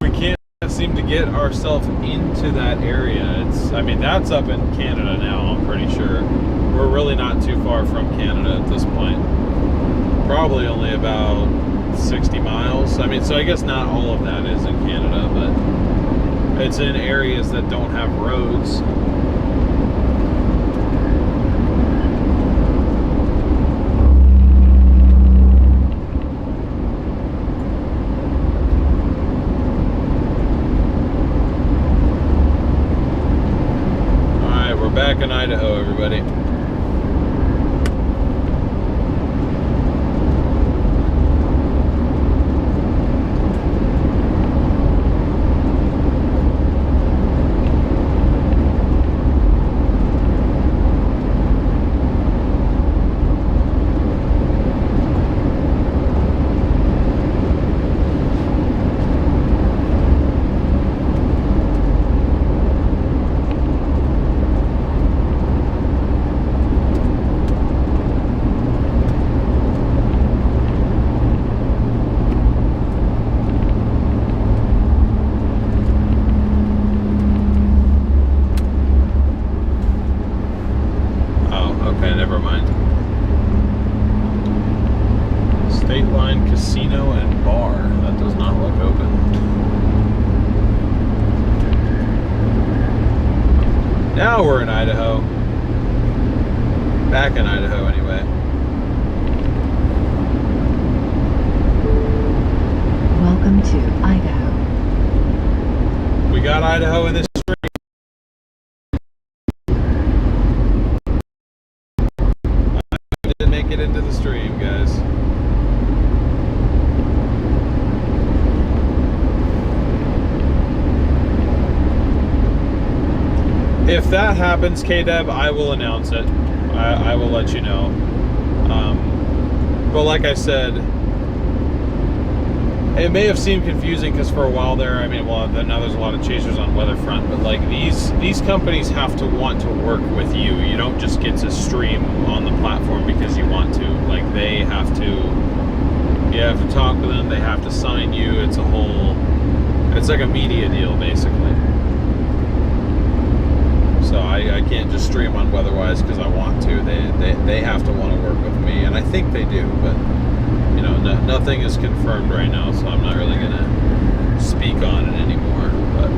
Speaker 1: we can't seem to get ourselves into that area. I mean, that's up in Canada now, I'm pretty sure. We're really not too far from Canada at this point. Probably only about 60 miles. I mean, so I guess not all of that is in Canada, but it's in areas that don't have roads. Back in Idaho, everybody. Casino and bar. That does not look open. Now we're in Idaho. Back in Idaho, anyway.
Speaker 3: Welcome to Idaho.
Speaker 1: We got Idaho in this stream. I did make it into the stream, guys. If that happens, K-Deb, I will announce it. I will let you know. But like I said, it may have seemed confusing because for a while there, I mean, well, now there's a lot of chasers on Weatherfront, but like these companies have to want to work with you. You don't just get to stream on the platform because you want to. Like you have to talk with them. They have to sign you. It's like a media deal basically. So I can't just stream on Weatherwise because I want to. They have to want to work with me, and I think they do, but you know, nothing is confirmed right now, so I'm not really gonna speak on it anymore. But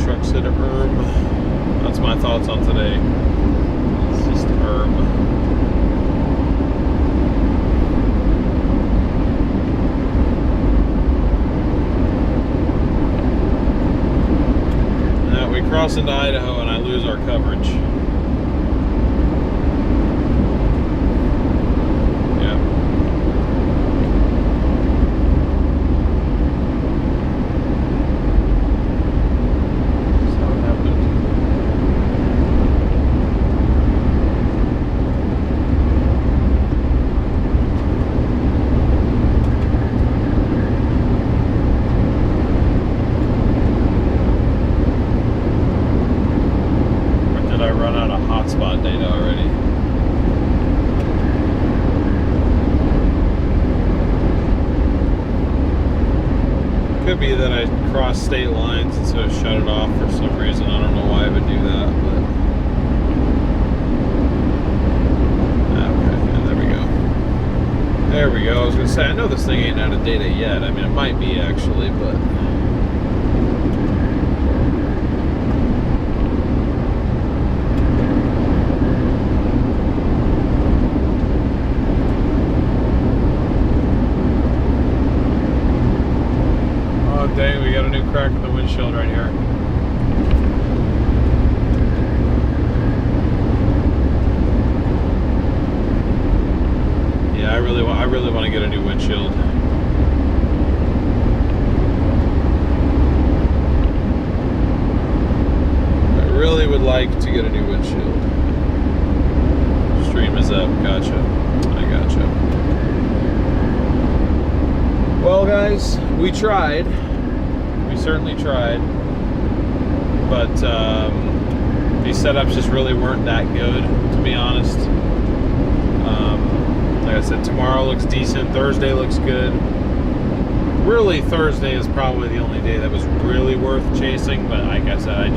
Speaker 1: trucks hit a herb. That's my thoughts on today. It's just a herb. Now we cross into Idaho and I lose our coverage. Hotspot data already. Could be that I crossed state lines and so shut it off for some reason. I don't know why I would do that, but okay, and there we go. There we go. I was gonna say I know this thing ain't out of data yet. I mean, it might be actually, but. Dang, we got a new crack in the windshield right here. really want to get a new windshield. I really would like to get a new windshield. Stream is up. Gotcha. I gotcha. Well, guys, we tried. We certainly tried. But these setups just really weren't that good, to be honest. Like I said, tomorrow looks decent. Thursday looks good. Really, Thursday is probably the only day that was really worth chasing. But like I said,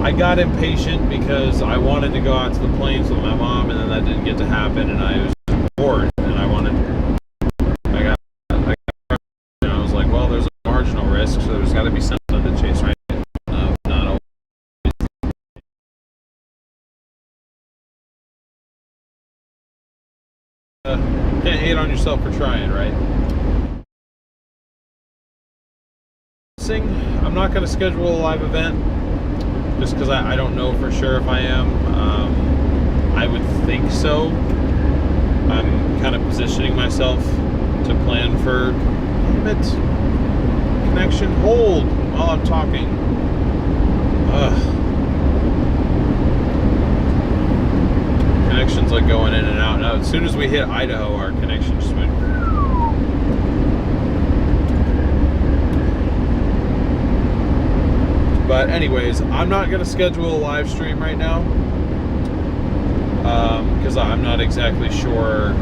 Speaker 1: I got impatient because I wanted to go out to the plains with my mom, and then that didn't get to happen, and I was bored, and I was like, well, there's a marginal risk, so there's got to be something to chase, right? Not always. Can't hate on yourself for trying, right? I'm not going to schedule a live event just because I don't know for sure if I am. I would think so. I'm kind of positioning myself to plan for connection hold while I'm talking. Connection's like going in and out. Now, as soon as we hit Idaho, our connection just went. But anyways, I'm not going to schedule a live stream right now because I'm not exactly sure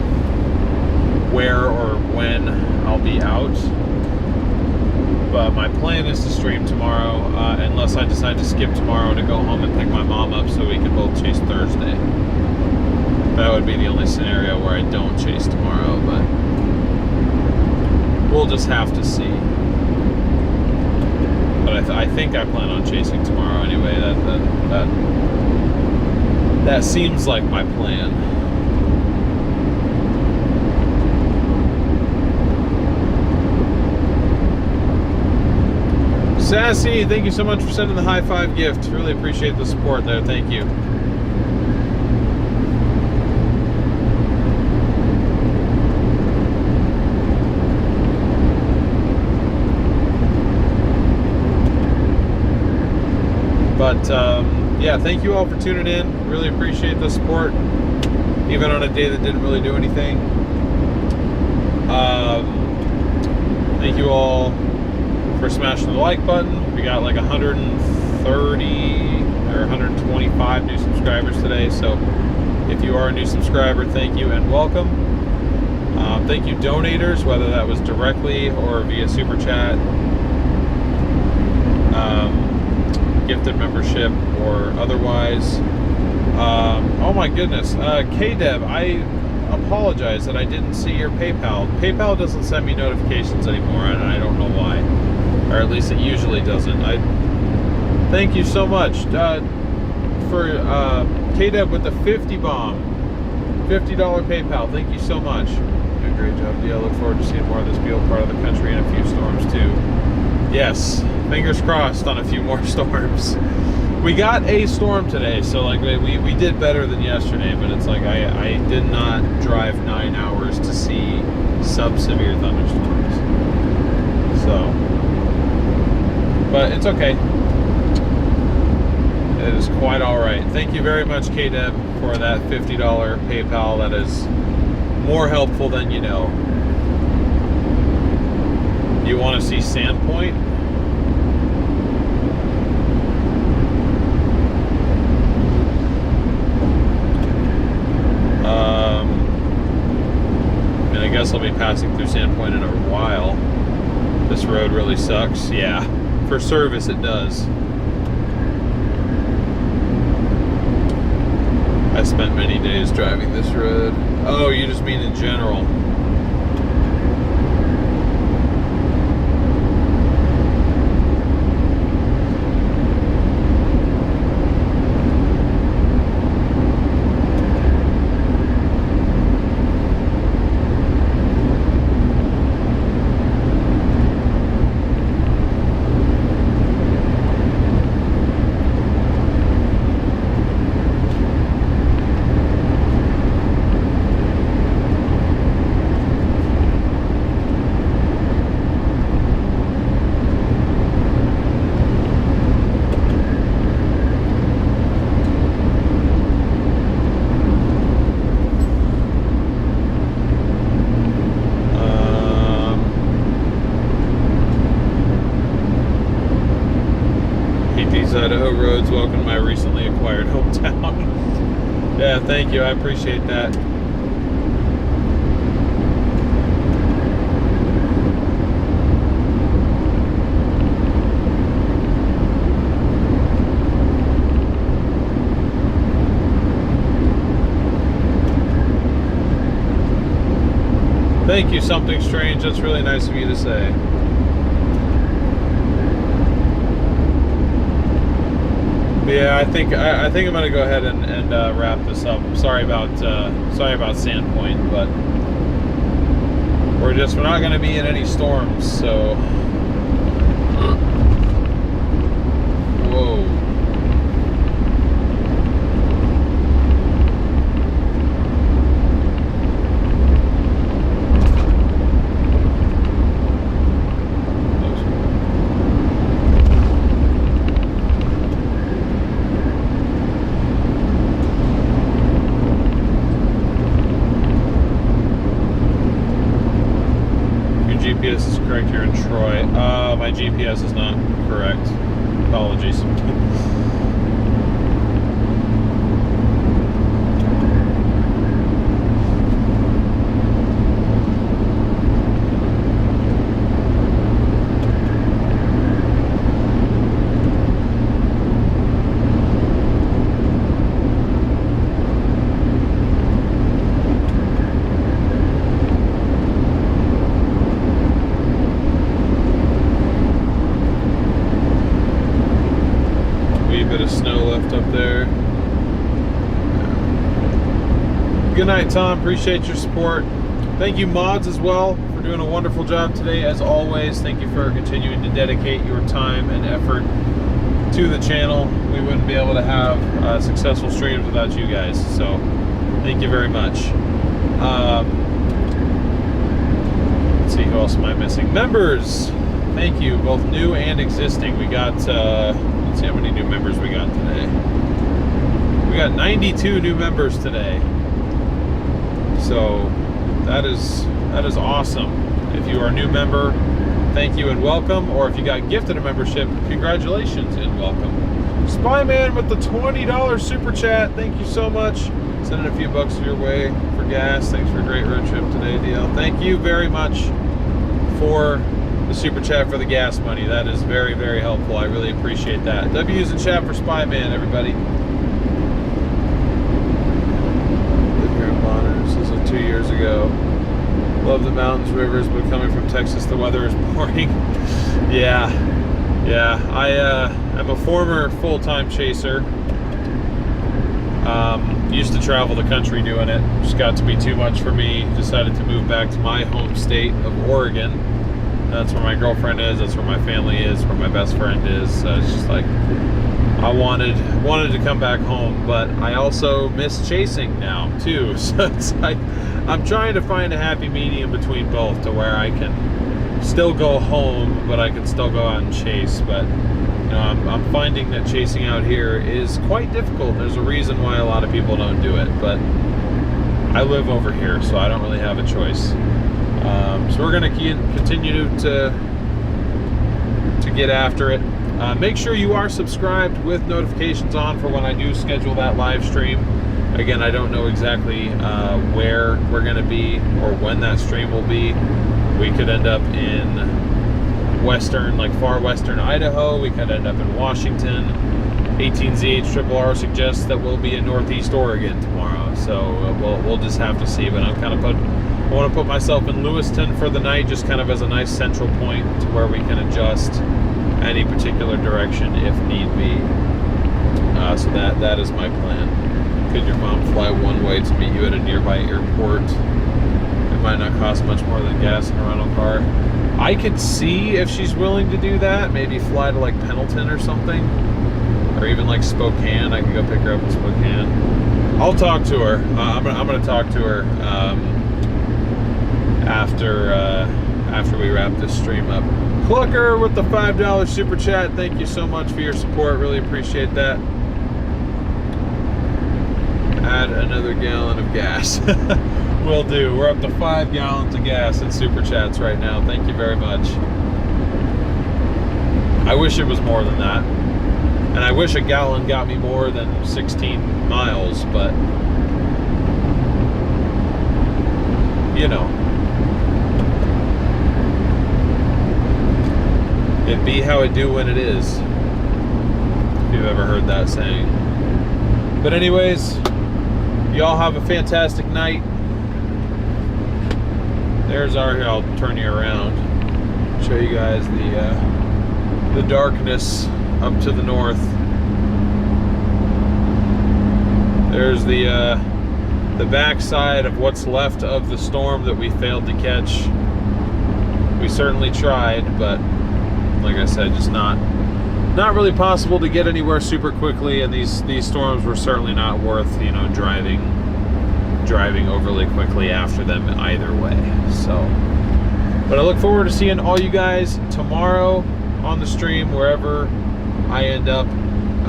Speaker 1: where or when I'll be out. But my plan is to stream tomorrow, unless I decide to skip tomorrow to go home and pick my mom up so we can both chase Thursday. That would be the only scenario where I don't chase tomorrow, but we'll just have to see. But I think I plan on chasing tomorrow anyway. That seems like my plan. Sassy, thank you so much for sending the high five gift. Really appreciate the support there. Thank you. But yeah, thank you all for tuning in. Really appreciate the support, even on a day that didn't really do anything. Thank you all for smashing the like button. We got like 130 or 125 new subscribers today. So if you are a new subscriber, thank you and welcome. Thank you donators, whether that was directly or via super chat, gifted membership or otherwise. Oh my goodness, K-Deb, I apologize that I didn't see your PayPal. PayPal doesn't send me notifications anymore, and I don't know why, or at least it usually doesn't. Thank you so much for K-Deb with the 50 bomb, $50 PayPal. Thank you so much. You did a great job, DL. Look forward to seeing more of this beautiful part of the country and a few storms too. Yes, fingers crossed on a few more storms. We got a storm today, so like we did better than yesterday, but it's like I did not drive 9 hours to see sub-severe thunderstorms. So, but it's okay. It is quite all right. Thank you very much, K-Deb, for that $50 PayPal. That is more helpful than you know. You want to see Sandpoint? I guess I'll be passing through Sandpoint in a while. This road really sucks. Yeah, for service it does. I spent many days driving this road. Oh, you just mean in general. Thank you. I appreciate that. Thank you, Something Strange. That's really nice of you to say. But yeah, I think I'm gonna go ahead and wrap this up. Sorry about Sandpoint, but we're not gonna be in any storms. So, whoa. GPS is correct here in Troy. My GPS is not correct. Apologies. Bit of snow left up there. Good night, Tom. Appreciate your support. Thank you, mods, as well, for doing a wonderful job today. As always, thank you for continuing to dedicate your time and effort to the channel. We wouldn't be able to have successful streams without you guys, so thank you very much. Let's see, who else am I missing? Members, thank you, both new and existing. We got let's see how many new members we got today. We got 92 new members today. So that is awesome. If you are a new member, thank you and welcome. Or if you got gifted a membership, congratulations and welcome. Spyman with the $20 super chat. Thank you so much. Sending a few bucks your way for gas. Thanks for a great road trip today, DL. Thank you very much for the super chat for the gas money. That is very, very helpful. I really appreciate that. W's in chat for Spyman, everybody. Lived here in Bonners. This was 2 years ago. Love the mountains, rivers, but coming from Texas, the weather is boring. Yeah. I'm a former full-time chaser. Used to travel the country doing it. Just got to be too much for me. Decided to move back to my home state of Oregon. That's where my girlfriend is. That's where my family is. Where my best friend is. So it's just like I wanted to come back home, but I also miss chasing now too. So it's like I'm trying to find a happy medium between both, to where I can still go home, but I can still go out and chase. But you know, I'm finding that chasing out here is quite difficult. There's a reason why a lot of people don't do it, but I live over here, so I don't really have a choice. So we're going to continue to get after it. Make sure you are subscribed with notifications on for when I do schedule that live stream. Again, I don't know exactly where we're going to be or when that stream will be. We could end up in far western Idaho. We could end up in Washington. 18ZH-RRR suggests that we'll be in northeast Oregon tomorrow. So we'll just have to see. But I want to put myself in Lewiston for the night, just kind of as a nice central point to where we can adjust any particular direction if need be. So that is my plan. Could your mom fly one way to meet you at a nearby airport? It might not cost much more than gas in a rental car. I could see if she's willing to do that. Maybe fly to like Pendleton or something, or even like Spokane. I could go pick her up in Spokane. I'll talk to her. I'm gonna talk to her after we wrap this stream up. Clucker with the $5 super chat. Thank you so much for your support. Really appreciate that. Add another gallon of gas. Will do. We're up to 5 gallons of gas in super chats right now. Thank you very much. I wish it was more than that. And I wish a gallon got me more than 16 miles, but you know. It be how it do when it is. If you've ever heard that saying. But anyways, y'all have a fantastic night. There's our, I'll turn you around. Show you guys the darkness up to the north. There's the backside of what's left of the storm that we failed to catch. We certainly tried, but like I said, just not really possible to get anywhere super quickly, and these storms were certainly not worth, you know, driving overly quickly after them either way. So, but I look forward to seeing all you guys tomorrow on the stream, wherever I end up.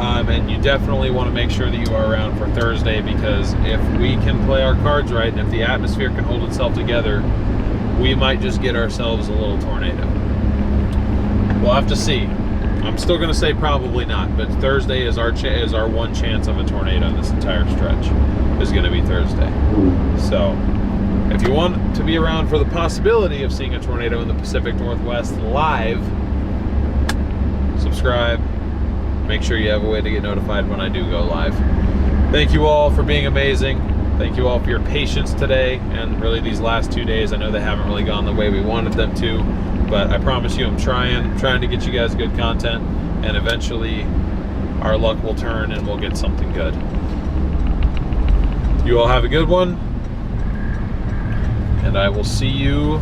Speaker 1: And you definitely want to make sure that you are around for Thursday, because if we can play our cards right and if the atmosphere can hold itself together, we might just get ourselves a little tornado. We'll have to see. I'm still going to say probably not, but Thursday is our one chance of a tornado in this entire stretch is going to be Thursday. So if you want to be around for the possibility of seeing a tornado in the Pacific Northwest live, subscribe. Make sure you have a way to get notified when I do go live. Thank you all for being amazing. Thank you all for your patience today, and really these last 2 days. I know they haven't really gone the way we wanted them to, but I promise you I'm trying to get you guys good content, and eventually our luck will turn and we'll get something good. You all have a good one, and I will see you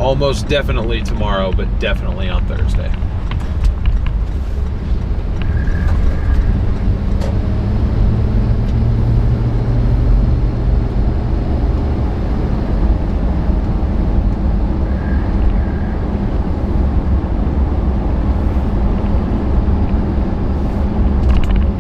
Speaker 1: almost definitely tomorrow, but definitely on Thursday.